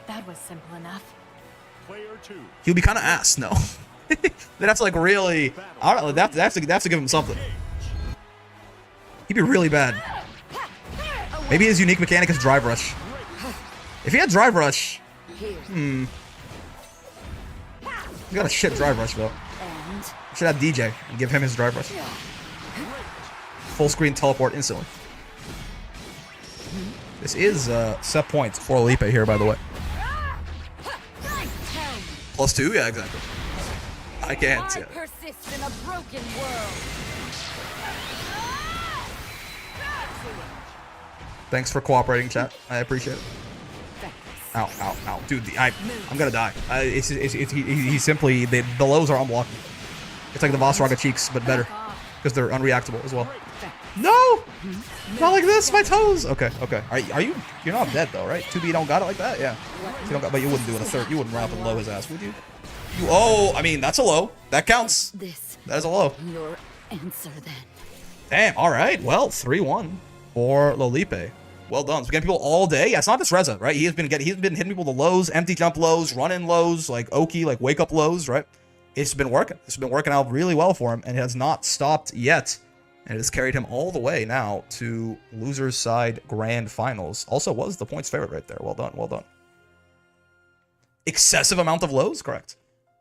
That was simple enough.
Player 2.
he'll be kind of ass. No, they'd have to like really. I don't know. They have to give him something. He'd be really bad. Maybe his unique mechanic is Drive Rush. If he had Drive Rush, he got a shit Drive Rush though. Should have DJ and give him his Drive Rush. Full screen teleport instantly. This is set points for Olipe here, by the way. +2? Yeah, exactly. I can't.
I
Yeah.
persist in a broken world.
Thanks for cooperating, chat. I appreciate it. Ow, ow, ow. Dude, I'm gonna die. He simply, the lows are unblockable. It's like the Boss Raga cheeks, but better. Because they're unreactable as well. No! Not like this, my toes! Okay, okay. You're not dead though, right? 2B don't got it like that? Yeah. You don't got, but you wouldn't do it a third. You wouldn't run up and low his ass, would you? I mean, that's a low. That counts. That is a low.
Your answer then.
Damn, alright. Well, 3-1 for Lolipe. Well done. So we're getting people all day. Yeah, it's not just Reza, right? He's been hitting people with the lows, empty jump lows, run-in lows, like Oki, like wake-up lows, right? It's been working. It's been working out really well for him, and it has not stopped yet. And it has carried him all the way now to loser's side grand finals. Also was the points favorite right there. Well done, well done. Excessive amount of lows, correct.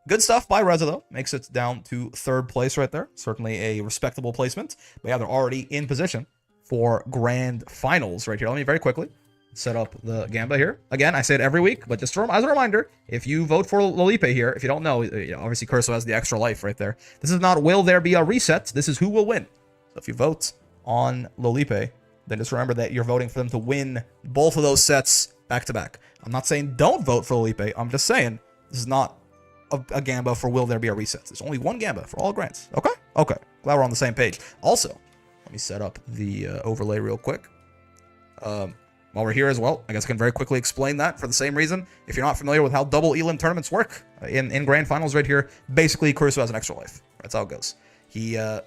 Good stuff by Reza, though. Makes it down to third place right there. Certainly a respectable placement. But yeah, they're already in position for grand finals right here. Let me very quickly set up the Gamba here. Again, I say it every week, but just as a reminder, if you vote for Lolipe here, if you don't know, obviously Curso has the extra life right there. This is not will there be a reset. This is who will win. So if you vote on Lolipe, then just remember that you're voting for them to win both of those sets back to back. I'm not saying don't vote for Lolipe. I'm just saying this is not a Gamba for will there be a reset. There's only one Gamba for all grants. Okay? Okay. Glad we're on the same page. Also, let me set up the overlay real quick. while we're here as well, I guess I can very quickly explain that for the same reason. If you're not familiar with how double elim tournaments work in grand finals right here, basically Kursu has an extra life. That's how it goes. They're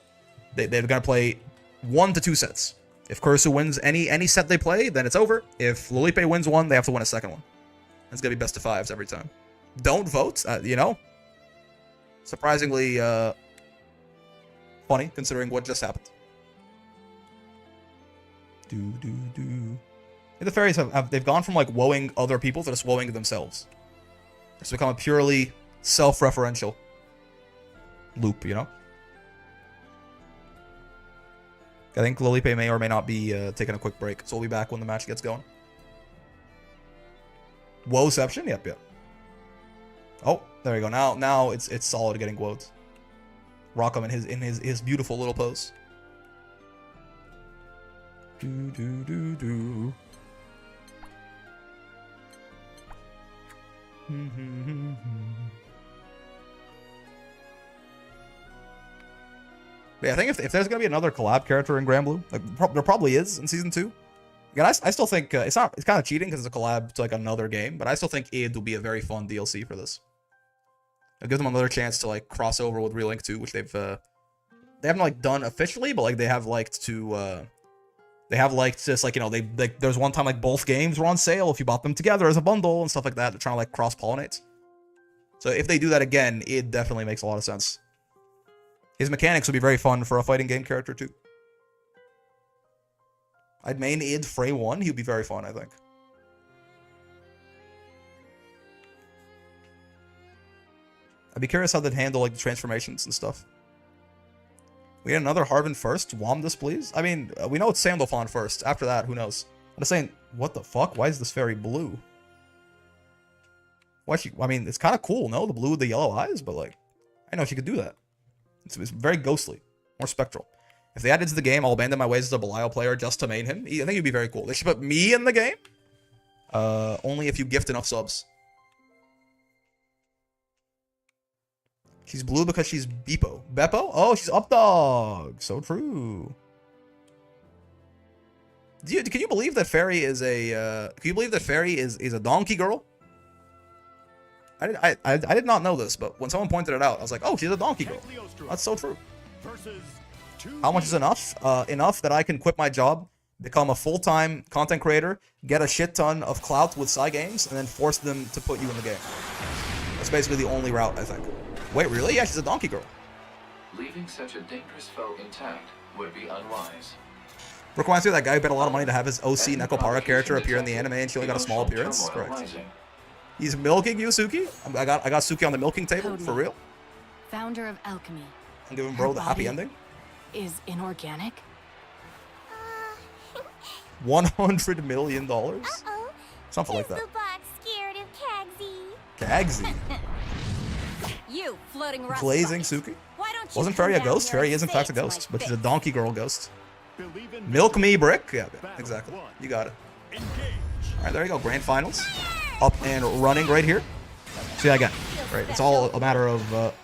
gonna play 1 to 2 sets. If Kursu wins any set they play, then it's over. If Lolipe wins one, they have to win a second one. It's gonna be best of 5s every time. Don't vote, you know. Surprisingly funny considering what just happened. The fairies they've gone from like woeing other people to just woeing themselves. It's become a purely self-referential loop, you know? I think Lolipe may or may not be taking a quick break, so we'll be back when the match gets going. Woeception? Yep. Oh, there we go. Now it's solid getting woed. Rock him in his beautiful little pose. Yeah, I think if there's gonna be another collab character in Granblue, like there probably is in season 2. Again, I still think it's kind of cheating because it's a collab to like another game, but I still think id will be a very fun DLC for this. It'll give them another chance to like cross over with Relink 2, which they haven't like done officially, but like they have liked to just like, you know, there's one time like both games were on sale if you bought them together as a bundle and stuff like that. They're trying to like cross pollinate. So if they do that again, it definitely makes a lot of sense. His mechanics would be very fun for a fighting game character too. I'd main id Frey 1. He'd be very fun, I think. I'd be curious how they'd handle like the transformations and stuff. We get another Harvin first. Wom this, please. I mean, we know it's Sandalphon first. After that, who knows? I'm just saying, what the fuck? Why is this fairy blue? Why she? I mean, it's kind of cool, no? The blue with the yellow eyes, but like, I know she could do that. It's very ghostly, more spectral. If they add it to the game, I'll abandon my ways as a Belial player just to main him. I think it'd be very cool. They should put me in the game. Only if you gift enough subs. She's blue because she's Beepo. Beppo? Oh, she's up dog. So true. Can you believe that Fairy is a? Can you believe that Fairy is a donkey girl? I did not know this, but when someone pointed it out, I was like, oh, she's a donkey girl. That's so true. How much is enough? Enough that I can quit my job, become a full-time content creator, get a shit ton of clout with Psy Games, and then force them to put you in the game. That's basically the only route, I think. Wait, really? Yeah, she's a donkey girl.
Leaving such a dangerous foe intact would be unwise.
Brooke wants to say that guy who bet a lot of money to have his OC Nekopara character appear in the anime, and she only got a small appearance. Correct. He's milking you, Suki. I got Suki on the milking table for real.
Founder of alchemy.
I'm giving bro the happy ending.
Is inorganic.
$100 million. Something like that.
The box scared of
Kagsy.
You floating rock
Glazing
spot.
Suki.
Why don't you
Wasn't
come
Fairy a
down
ghost?
here
Fairy
and
is in
say
fact a
it to
ghost,
my
but she's a
face?
donkey girl ghost. Milk me, Brick. Yeah, exactly. You got it. All right, there you go. Grand finals, up and running right here. See that again. Right, it's all a matter of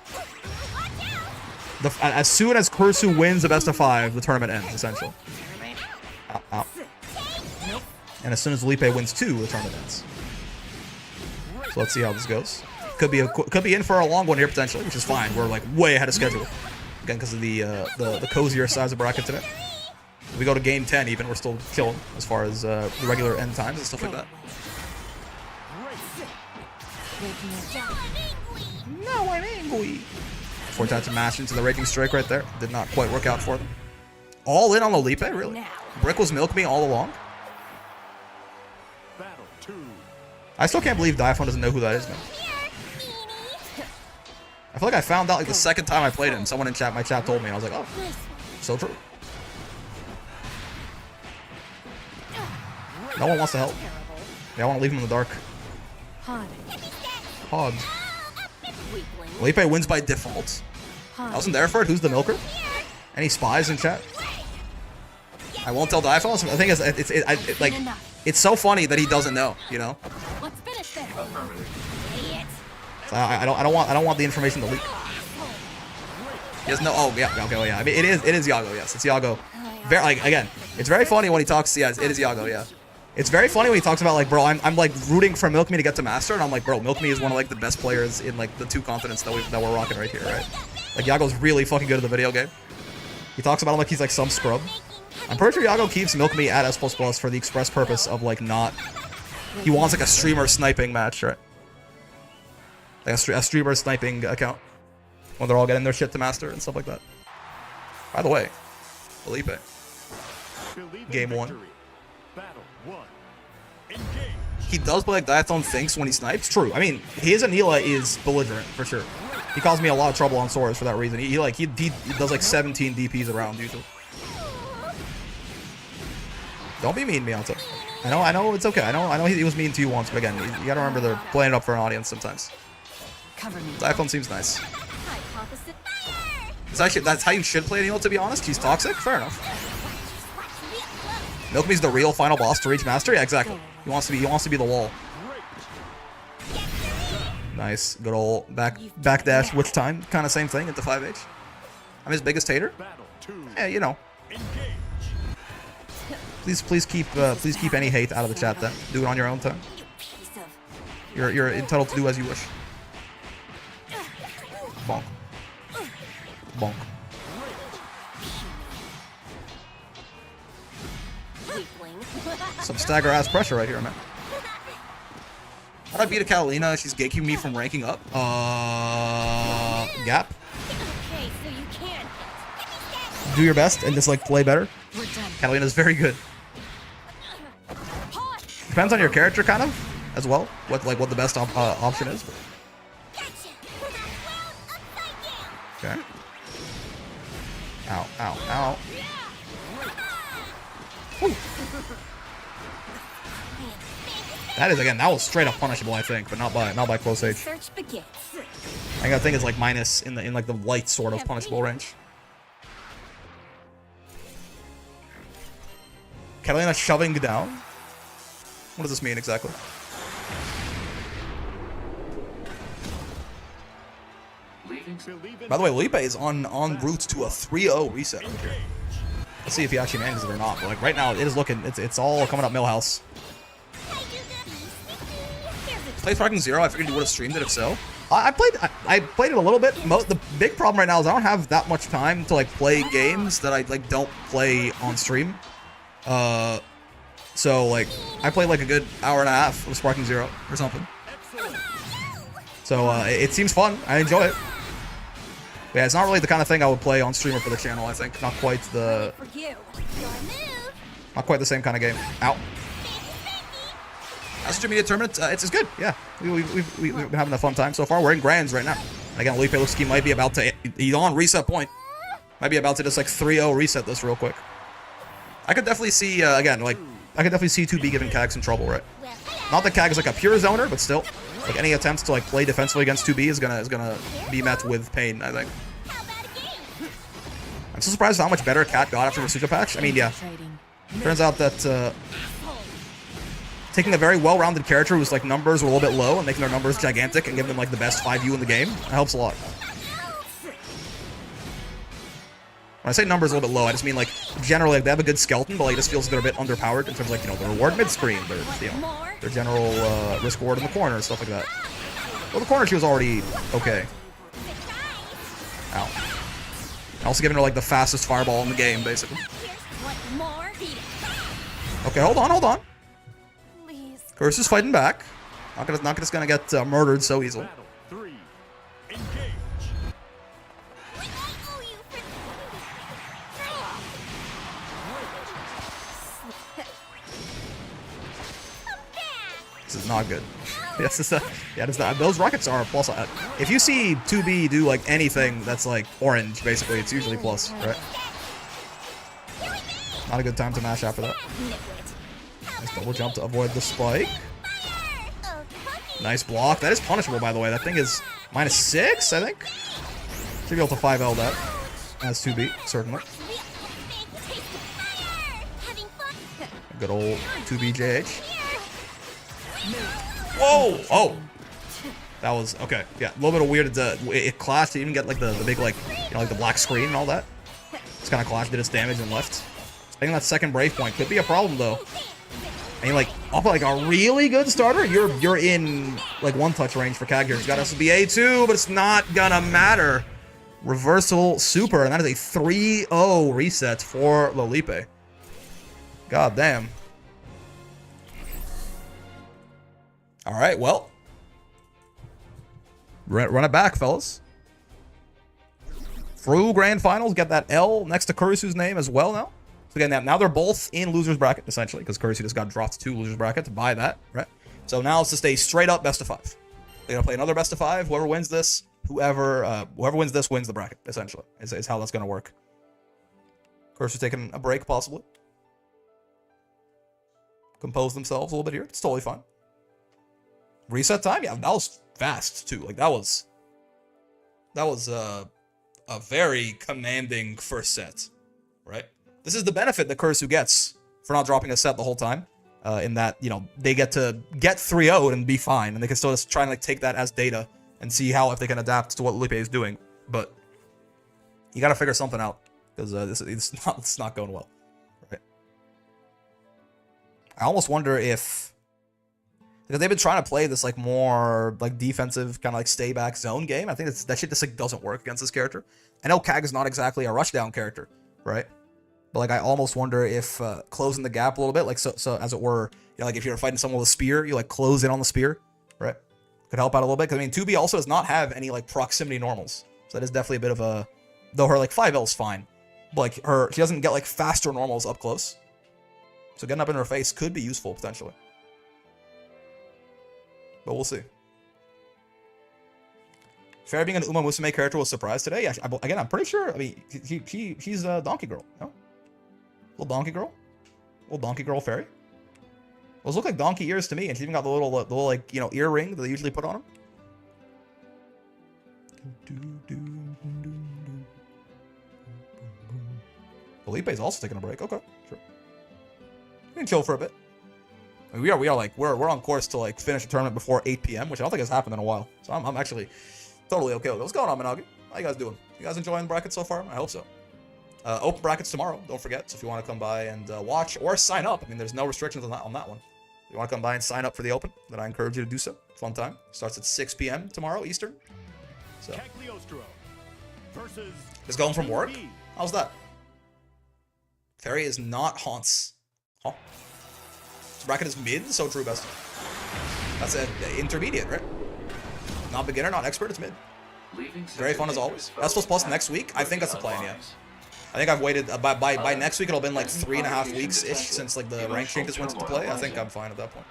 as soon as Kursu wins the best of 5, the tournament ends essentially. Ow. And as soon as Lipe wins 2, the tournament ends. So let's see how this goes. Could be in for a long one here potentially, which is fine. We're like way ahead of schedule again because of the cozier size of bracket today. If we go to game 10 even, we're still chilling as far as the regular end times and stuff like that. No, I'm angry. Forgot to mash into the Raging Strike right there. Did not quite work out for them. All in on Lolipe, really? Brick was milk me all along? I still can't believe Diaphone doesn't know who that is, man. I feel like I found out like the second time I played him. Someone in my chat told me, and I was like, oh, so true. No one wants to help. Yeah, I want to leave him in the dark. Hog. Felipe wins by default. I wasn't there for it. Who's the milker? Any spies in chat? I won't tell Diaphone. The thing is, it's so funny that he doesn't know. You know.
Let's finish this.
So I don't want the information to leak. He doesn't know. Oh yeah. Okay. Well, yeah. I mean, it is Yago. Yes, it's Yago. Very again. It's very funny when he talks. Yeah, it is Yago. Yeah. It's very funny when he talks about like, bro, I'm like rooting for Milk Me to get to Master, and I'm like, bro, Milk Me is one of like the best players in like the 2 continents that we're rocking right here, right? Like Yago's really fucking good at the video game. He talks about him like he's like some scrub. I'm pretty sure Yago keeps Milk Me at S++ for the express purpose of like not. He wants like a streamer sniping match, right? Like a streamer sniping account when they're all getting their shit to Master and stuff like that. By the way, Felipe, game 1. He does play like Diathon thinks when he snipes. True. I mean, his Anila is belligerent for sure. He caused me a lot of trouble on swords for that reason. He does like 17 DPs around usually. Don't be mean, Mianta. I know it's okay. I know he was mean to you once, but again, you gotta remember they're playing it up for an audience sometimes. Diathon seems nice. That's how you should play Anila, to be honest. He's toxic. Fair enough. Milk Me's the real final boss to reach Master. Yeah, exactly. He wants to be the wall. Nice, good old backdash witch time, kind of same thing into 5H. I'm his biggest hater. Yeah, you know. Please keep any hate out of the chat then. Do it on your own time. You're entitled to do as you wish. Bonk. Bonk. Some stagger ass pressure right here, man. How'd I beat a Catalina? She's gatekeeping me from ranking up. Gap. Do your best and just like play better. Catalina's very good. Depends on your character, kind of, as well. What the best option is. But. Okay. Ow! Ow! Ow! Woo. That was straight up punishable, I think, but not by close age. I think that thing is like minus in like the light sort of punishable range. Catalina shoving down. What does this mean exactly? By the way, Felipe is on route to a 3-0 reset right here. Let's see if he actually manages it or not. But like right now, it is looking. It's all coming up Millhouse. Play Sparking 0. I figured you would have streamed it if so. I played it a little bit. The big problem right now is I don't have that much time to like play games that I like don't play on stream. So like I played like a good hour and a half of Sparking 0 or something. So it seems fun. I enjoy it. But yeah, it's not really the kind of thing I would play on stream or for the channel. I think not quite the same kind of game. Ow. That's Intermediate Tournament. It's good. Yeah, we've been having a fun time so far. We're in Grands right now. And again, Felipe looks like he might be about to. He's on reset point. Might be about to just like 3-0 reset this real quick. I could definitely see again, like I could definitely see 2B giving Kag some trouble, right? Not that Kag is like a pure zoner, but still, like any attempts to like play defensively against 2B is gonna be met with pain, I think. I'm so surprised how much better Cat got after the Suja patch. I mean, yeah. Turns out that taking a very well-rounded character whose like numbers were a little bit low and making their numbers gigantic and giving them like the best 5U in the game, that helps a lot. When I say numbers a little bit low, I just mean like generally like, they have a good skeleton, but like, it just feels like they're a bit underpowered in terms of like, you know, the reward mid-screen, their general risk reward in the corner and stuff like that. Well, the corner she was already okay. Ow. Also giving her like the fastest fireball in the game, basically. Okay, hold on. Curse is fighting back. Not just gonna get murdered so easily. This is not good. Yes, those rockets are a plus. If you see 2B do like anything that's like orange, basically, it's usually plus, right? Not a good time to mash after that. Nice double jump to avoid the spike. Nice block. That is punishable, by the way. That thing is -6, I think. Should be able to 5L that. As 2B, certainly. Good old 2BJH. Whoa! Oh! That was, okay. Yeah, a little bit of weird. It clashed. It even get like the big, like, you know, like the black screen and all that. It's kind of clashed, did its damage and left. I think that second Brave point could be a problem, though. I mean, like, off like a really good starter, you're in like one-touch range for Kag here. He's got SBA too, but it's not gonna matter. Reversal super, and that is a 3-0 reset for Lolipe. God damn. All right, well, run it back, fellas. Through grand finals, get that L next to Kurisu's name as well now. So again, now they're both in losers bracket essentially, because Kurisu just got dropped to losers bracket to buy that, right? So now it's just a straight up best of 5. They're gonna play another best of 5. Whoever wins this, whoever wins this wins the bracket. Essentially, is how that's gonna work. Kurisu's taking a break possibly. Compose themselves a little bit here. It's totally fine. Reset time, yeah, that was fast too. Like that was a very commanding first set, right? This is the benefit that Kurisu gets for not dropping a set the whole time. In that, you know, they get to get 3-0'd and be fine, and they can still just try and like take that as data and see how if they can adapt to what Lupe is doing. But you got to figure something out because it's not going well, right? I almost wonder if, because they've been trying to play this like more like defensive kind of like stay back zone game. I think that shit just like doesn't work against this character. I know Kag is not exactly a rushdown character, right? But like I almost wonder if closing the gap a little bit, like so as it were, you know, like if you're fighting someone with a spear, you like close in on the spear, right? Could help out a little bit. Because I mean, 2B also does not have any like proximity normals, so that is definitely a bit of a. Though her like 5L is fine, but like she doesn't get like faster normals up close. So getting up in her face could be useful potentially. But we'll see. Fair being an Uma Musume character was a surprise today. Yeah, again, I'm pretty sure. I mean, she's a donkey girl. No? Little donkey girl? Little donkey girl fairy? Those look like donkey ears to me, and she even got the little like, you know, ear ring that they usually put on them. Felipe's also taking a break. Okay, sure. We can chill for a bit. I mean, we are like we're on course to like finish the tournament before 8 p.m., which I don't think has happened in a while. So I'm actually totally okay with it. What's going on, Minagi? How you guys doing? You guys enjoying the bracket so far? I hope so. Open brackets tomorrow. Don't forget. So if you want to come by and watch or sign up, I mean, there's no restrictions on that one. If you want to come by and sign up for the Open, then I encourage you to do so. Fun time. Starts at 6 p.m. tomorrow Eastern. So. Just going from work? How's that? Fairy is not haunts. Huh? This bracket is mid, so true, best. That's an intermediate, right? Not beginner, not expert, it's mid. Very fun as always. Estos Plus next week? I think that's the plan, yeah. I think I've waited, by next week it'll have been like 3.5 weeks-ish since like the rank changes went into play. I think I'm fine at that point.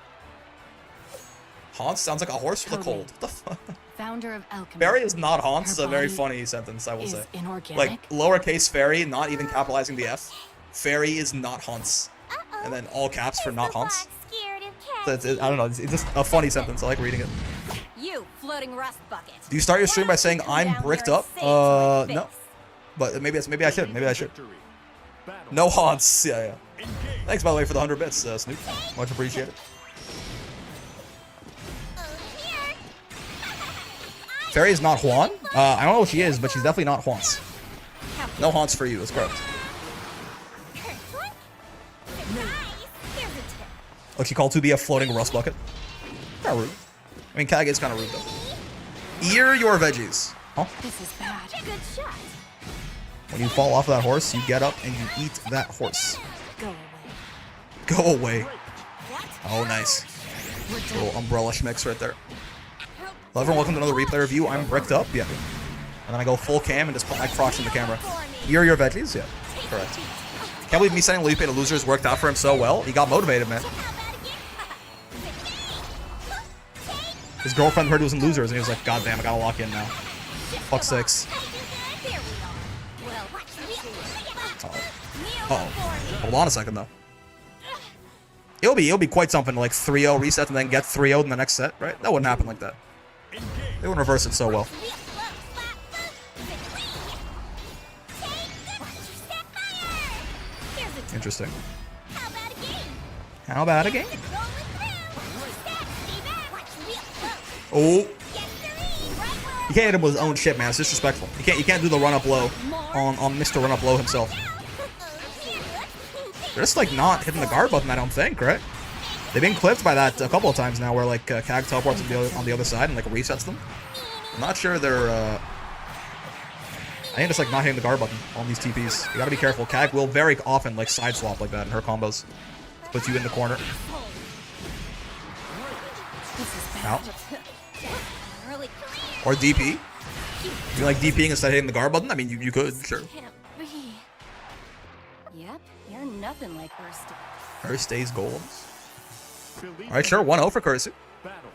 Haunts sounds like a horse for the cold. What the fuck?
Founder of alchemy.
Fairy is not haunts, a very funny sentence, I will say. Like, lowercase fairy, not even capitalizing the F. Fairy is not haunts. And then all caps for not haunts. So I don't know, it's just a funny sentence. I like reading it.
You floating rust bucket.
Do you start your stream by saying I'm bricked up? No. But maybe I should. Maybe I should. No haunts. Yeah. Thanks, by the way, for the 100 bits, Snoop. Much appreciated. Fairy is not Juan. I don't know what she is, but she's definitely not haunts. No haunts for you. That's correct. What she called to be a floating rust bucket. Kind of rude. I mean, Kage is kind of rude though. Ear your veggies. Huh?
This is bad.
Good shot.
When you fall off that horse, you get up and you eat that horse.
Go away.
Go away. Oh, nice. Little umbrella schmicks right there. Hello everyone, welcome to another replay review. I'm bricked up, yeah. And then I go full cam and just put my crotch in the camera. Ear your veggies, yeah. Correct. Can't believe me sending Lupe to losers worked out for him so well. He got motivated, man. His girlfriend heard he was in losers and he was like, God damn, I gotta lock in now. Fuck 6. Uh-oh. Hold on a second though. It'll be quite something to like 3-0 reset and then get 3-0 in the next set, right? That wouldn't happen like that. They wouldn't reverse it so well. Interesting. How about a game? Oh. You can't hit him with his own shit, man. It's disrespectful. You can't do the run up low on Mr. Run Up Low himself. They're just like not hitting the guard button, I don't think, right? They've been clipped by that a couple of times now, where like Kag teleports on the other side and like resets them. I'm not sure they're. I think it's like not hitting the guard button on these TPs. You gotta be careful. Kag will very often like side swap like that in her combos. Puts you in the corner. Out. Or DP. You like DPing instead of hitting the guard button? I mean, you could, sure.
Yep, you're nothing like Ursta.
First day's goals. Alright, sure. 1-0 for Kurisu.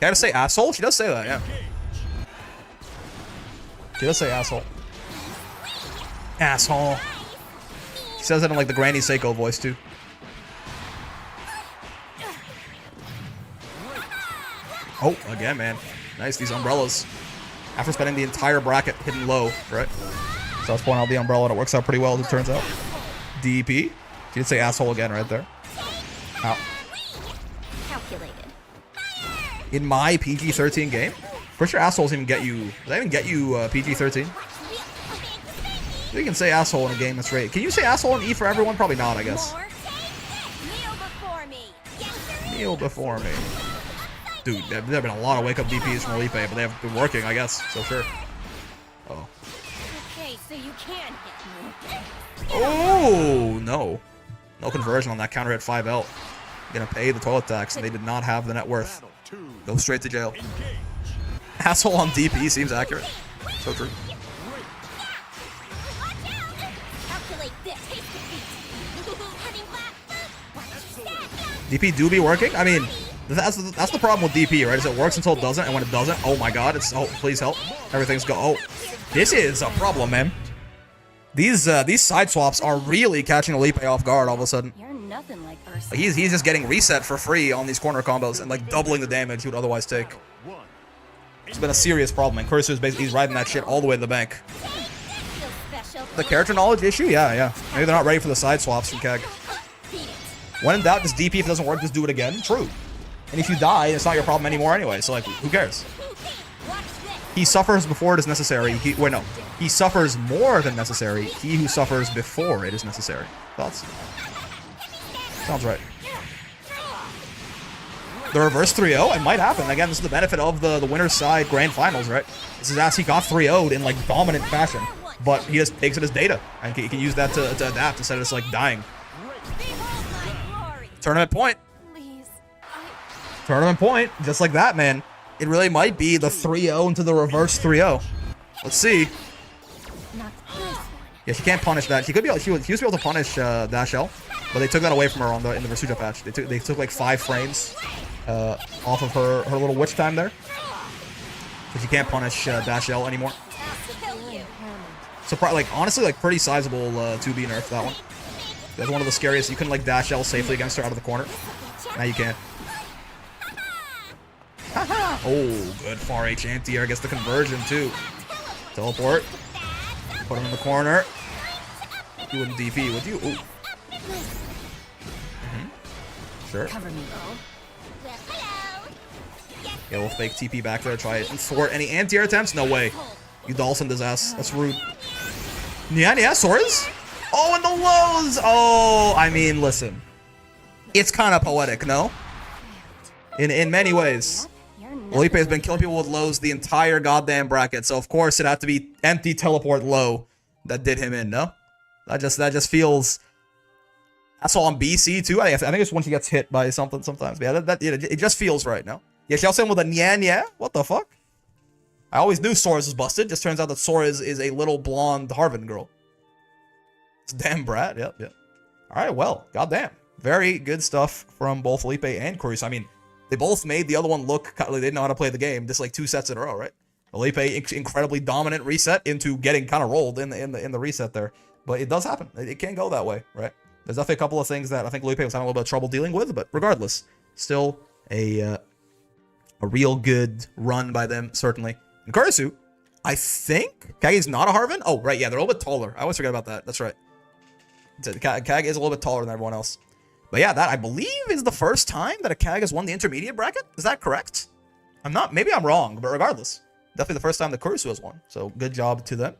Gotta say asshole? She does say that, yeah. She does say asshole. Asshole. She says it in like the Granny Seiko voice, too. Oh, again, man. Nice, these umbrellas. After spending the entire bracket hidden low, right? So I was pulling out the umbrella and it works out pretty well, as it turns out. DP. She did say asshole again right there. Ow. In my PG-13 game? Pretty sure assholes even get you... Does that even get you PG-13? You can say asshole in a game that's rated. Can you say asshole in E for everyone? Probably not, I guess. Kneel before me. Dude, there have been a lot of wake-up DPs from Olipe, but they have been working, I guess. So sure. Oh.
Okay, so you can hit me.
Oh, no. No conversion on that counter hit 5L. Gonna pay the toilet tax, and they did not have the net worth. Go straight to jail. Asshole on DP seems accurate. So true. DP do be working? I mean, that's the problem with DP, right? Is it works until it doesn't, and when it doesn't, oh my god, it's oh please help. Everything's go oh. This is a problem, man. These side swaps are really catching Olipe off guard all of a sudden.
You're nothing like Ursa.
He's just getting reset for free on these corner combos and like doubling the damage he would otherwise take. It's been a serious problem, and Kurisu's basically he's riding that shit all the way to the bank. The character knowledge issue? Yeah. Maybe they're not ready for the side swaps from Kag. When in doubt, just DP. If it doesn't work, just do it again. True. And if you die, it's not your problem anymore anyway, so like, who cares? He suffers before it is necessary. Wait, no. He suffers more than necessary. He who suffers before it is necessary. Thoughts? Sounds right. The reverse 3-0? It might happen. Again, this is the benefit of the winner's side grand finals, right? This is as he got 3-0'd in like dominant fashion. But he just takes it as data. And he can use that to adapt instead of just like dying. Tournament point. Tournament point. Just like that, man. It really might be the 3-0 into the reverse 3-0. Let's see. Yeah, she can't punish that. She could be. She used to be able to punish Dash L, but they took that away from her in the Versuja patch. They took like 5 frames off of her little witch time there, so she can't punish Dash L anymore. So like honestly, like pretty sizable 2B nerf that one. That's one of the scariest. You couldn't like Dash L safely against her out of the corner. Now you can. Oh, good far H anti-air gets the conversion too. Teleport. Put him in the corner. You wouldn't DP, would you? Ooh. Sure. Yeah, we'll fake TP back there, try it and thwart any anti-air attempts? No way. You Dawsoned his ass. That's rude. Yeah, Sora's? Oh, and the lows! Oh, I mean, listen. It's kind of poetic, no? In many ways. Olipe has been killing people with lows the entire goddamn bracket, so of course it had to be empty teleport low that did him in, no? That just feels... That's all on BC too. I think it's when she gets hit by something sometimes. But yeah, it just feels right, no? Yeah, she also him with a nya. What the fuck? I always knew Sora's was busted. Just turns out that Sora is a little blonde Harvin girl. It's damn brat. Yep. Alright, well, goddamn. Very good stuff from both Olipe and Kurisu. I mean, they both made the other one look like they didn't know how to play the game. Just like 2 sets in a row, right? Olipe incredibly dominant reset into getting kind of rolled in the reset there. But it does happen. It can go that way, right? There's definitely a couple of things that I think Olipe was having a little bit of trouble dealing with, but regardless, still a real good run by them, certainly. And Kurisu, I think Kage's not a Harvin. Oh, right, yeah, they're a little bit taller. I always forget about that. That's right. Kage is a little bit taller than everyone else. But yeah, that I believe is the first time that a Kag has won the intermediate bracket. Is that correct? Maybe I'm wrong, but regardless, definitely the first time that Kurisu has won. So good job to them.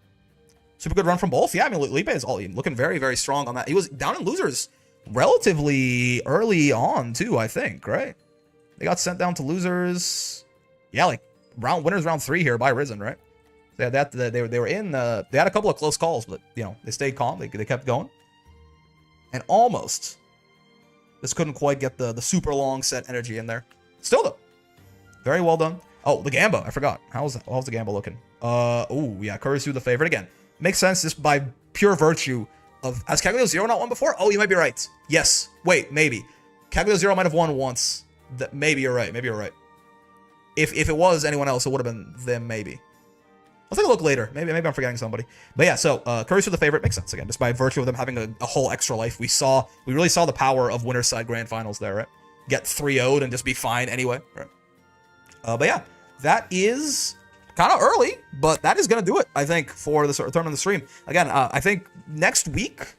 Super good run from both. Yeah, I mean, Olipe is looking very, very strong on that. He was down in losers relatively early on too, I think, right? They got sent down to losers. Yeah, like winners round 3 here by Risen, right? They had they were in. They had a couple of close calls, but you know they stayed calm. They kept going, and almost this couldn't quite get the super long set energy in there. Still though, very well done. Oh, the Gamba, I forgot. How's the Gamba looking? Oh yeah, Kurisu the favorite again. Makes sense just by pure virtue of, has Kaguya Zero not won before? Oh, you might be right. Yes. Wait, maybe. Kaguya Zero might have won once. Maybe you're right. Maybe you're right. If it was anyone else, it would have been them. Maybe. I'll take a look later. Maybe I'm forgetting somebody. But yeah, so Kurisu the favorite makes sense again, just by virtue of them having a whole extra life. We really saw the power of winner's side grand finals there, right? Get 3-0'd and just be fine anyway, right? But yeah, that is kind of early, but that is going to do it, I think, for this return on the stream. Again, I think next week,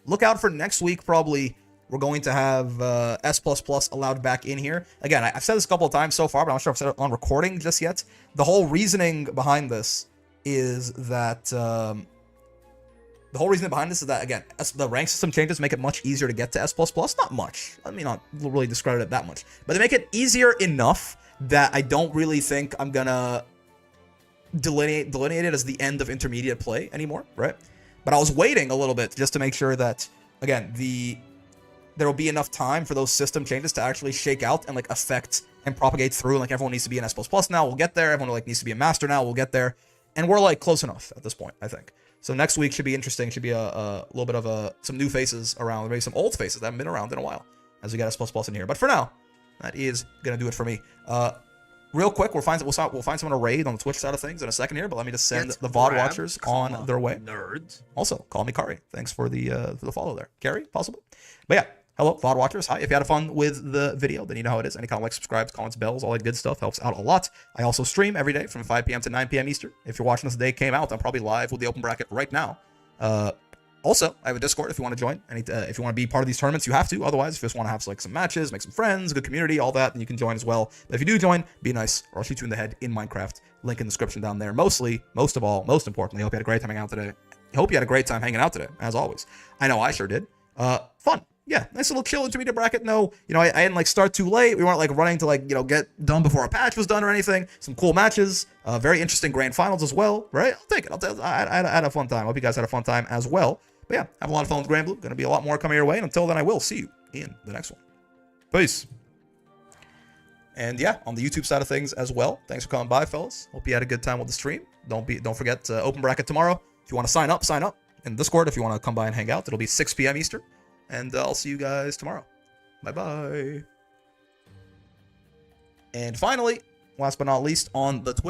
look out for next week, probably, we're going to have S++ allowed back in here. Again, I've said this a couple of times so far, but I'm not sure if I've said it on recording just yet. The whole reasoning behind this is that, again, the rank system changes make it much easier to get to S++. Not much. Let me not really discredit it that much. But they make it easier enough that I don't really think I'm gonna delineate it as the end of intermediate play anymore, right? But I was waiting a little bit just to make sure that, again, there will be enough time for those system changes to actually shake out and like affect and propagate through. Like everyone needs to be an S++ now, we'll get there. Everyone like needs to be a master now, we'll get there. And we're like close enough at this point, I think. So next week should be interesting. Should be a little bit of some new faces around, maybe some old faces that haven't been around in a while as we get S++ in here. But for now, that is gonna do it for me. Real quick, we'll find someone to raid on the Twitch side of things in a second here, but let me just send the VOD watchers on their way.
Nerds.
Also, call me Kari. Thanks for the follow there. Carrie, possible? But yeah, hello, VOD watchers. Hi. If you had fun with the video, then you know how it is. Any kind of like, subscribes, comments, bells, all that good stuff helps out a lot. I also stream every day from 5 p.m. to 9 p.m. Eastern. If you're watching this the day it came out, I'm probably live with the open bracket right now. Also, I have a Discord if you want to join. If you want to be part of these tournaments, you have to. Otherwise, if you just want to have like some matches, make some friends, good community, all that, then you can join as well. But if you do join, be nice, or I'll shoot you in the head in Minecraft. Link in the description down there. Most importantly, I hope you had a great time hanging out today. I hope you had a great time hanging out today, as always. I know I sure did. Fun. Yeah, nice little chill intermediate bracket. No, I didn't like start too late. We weren't like running to like, get done before our patch was done or anything. Some cool matches. Very interesting grand finals as well, right? I'll take it. I had a fun time. I hope you guys had a fun time as well. But yeah, have a lot of fun with Granblue. Going to be a lot more coming your way. And until then, I will see you in the next one. Peace. And yeah, on the YouTube side of things as well. Thanks for coming by, fellas. Hope you had a good time with the stream. Don't forget open bracket tomorrow. If you want to sign up, sign up. In Discord, if you want to come by and hang out, it'll be 6 p.m. Eastern. And I'll see you guys tomorrow. Bye-bye. And finally, last but not least, on the Twitch.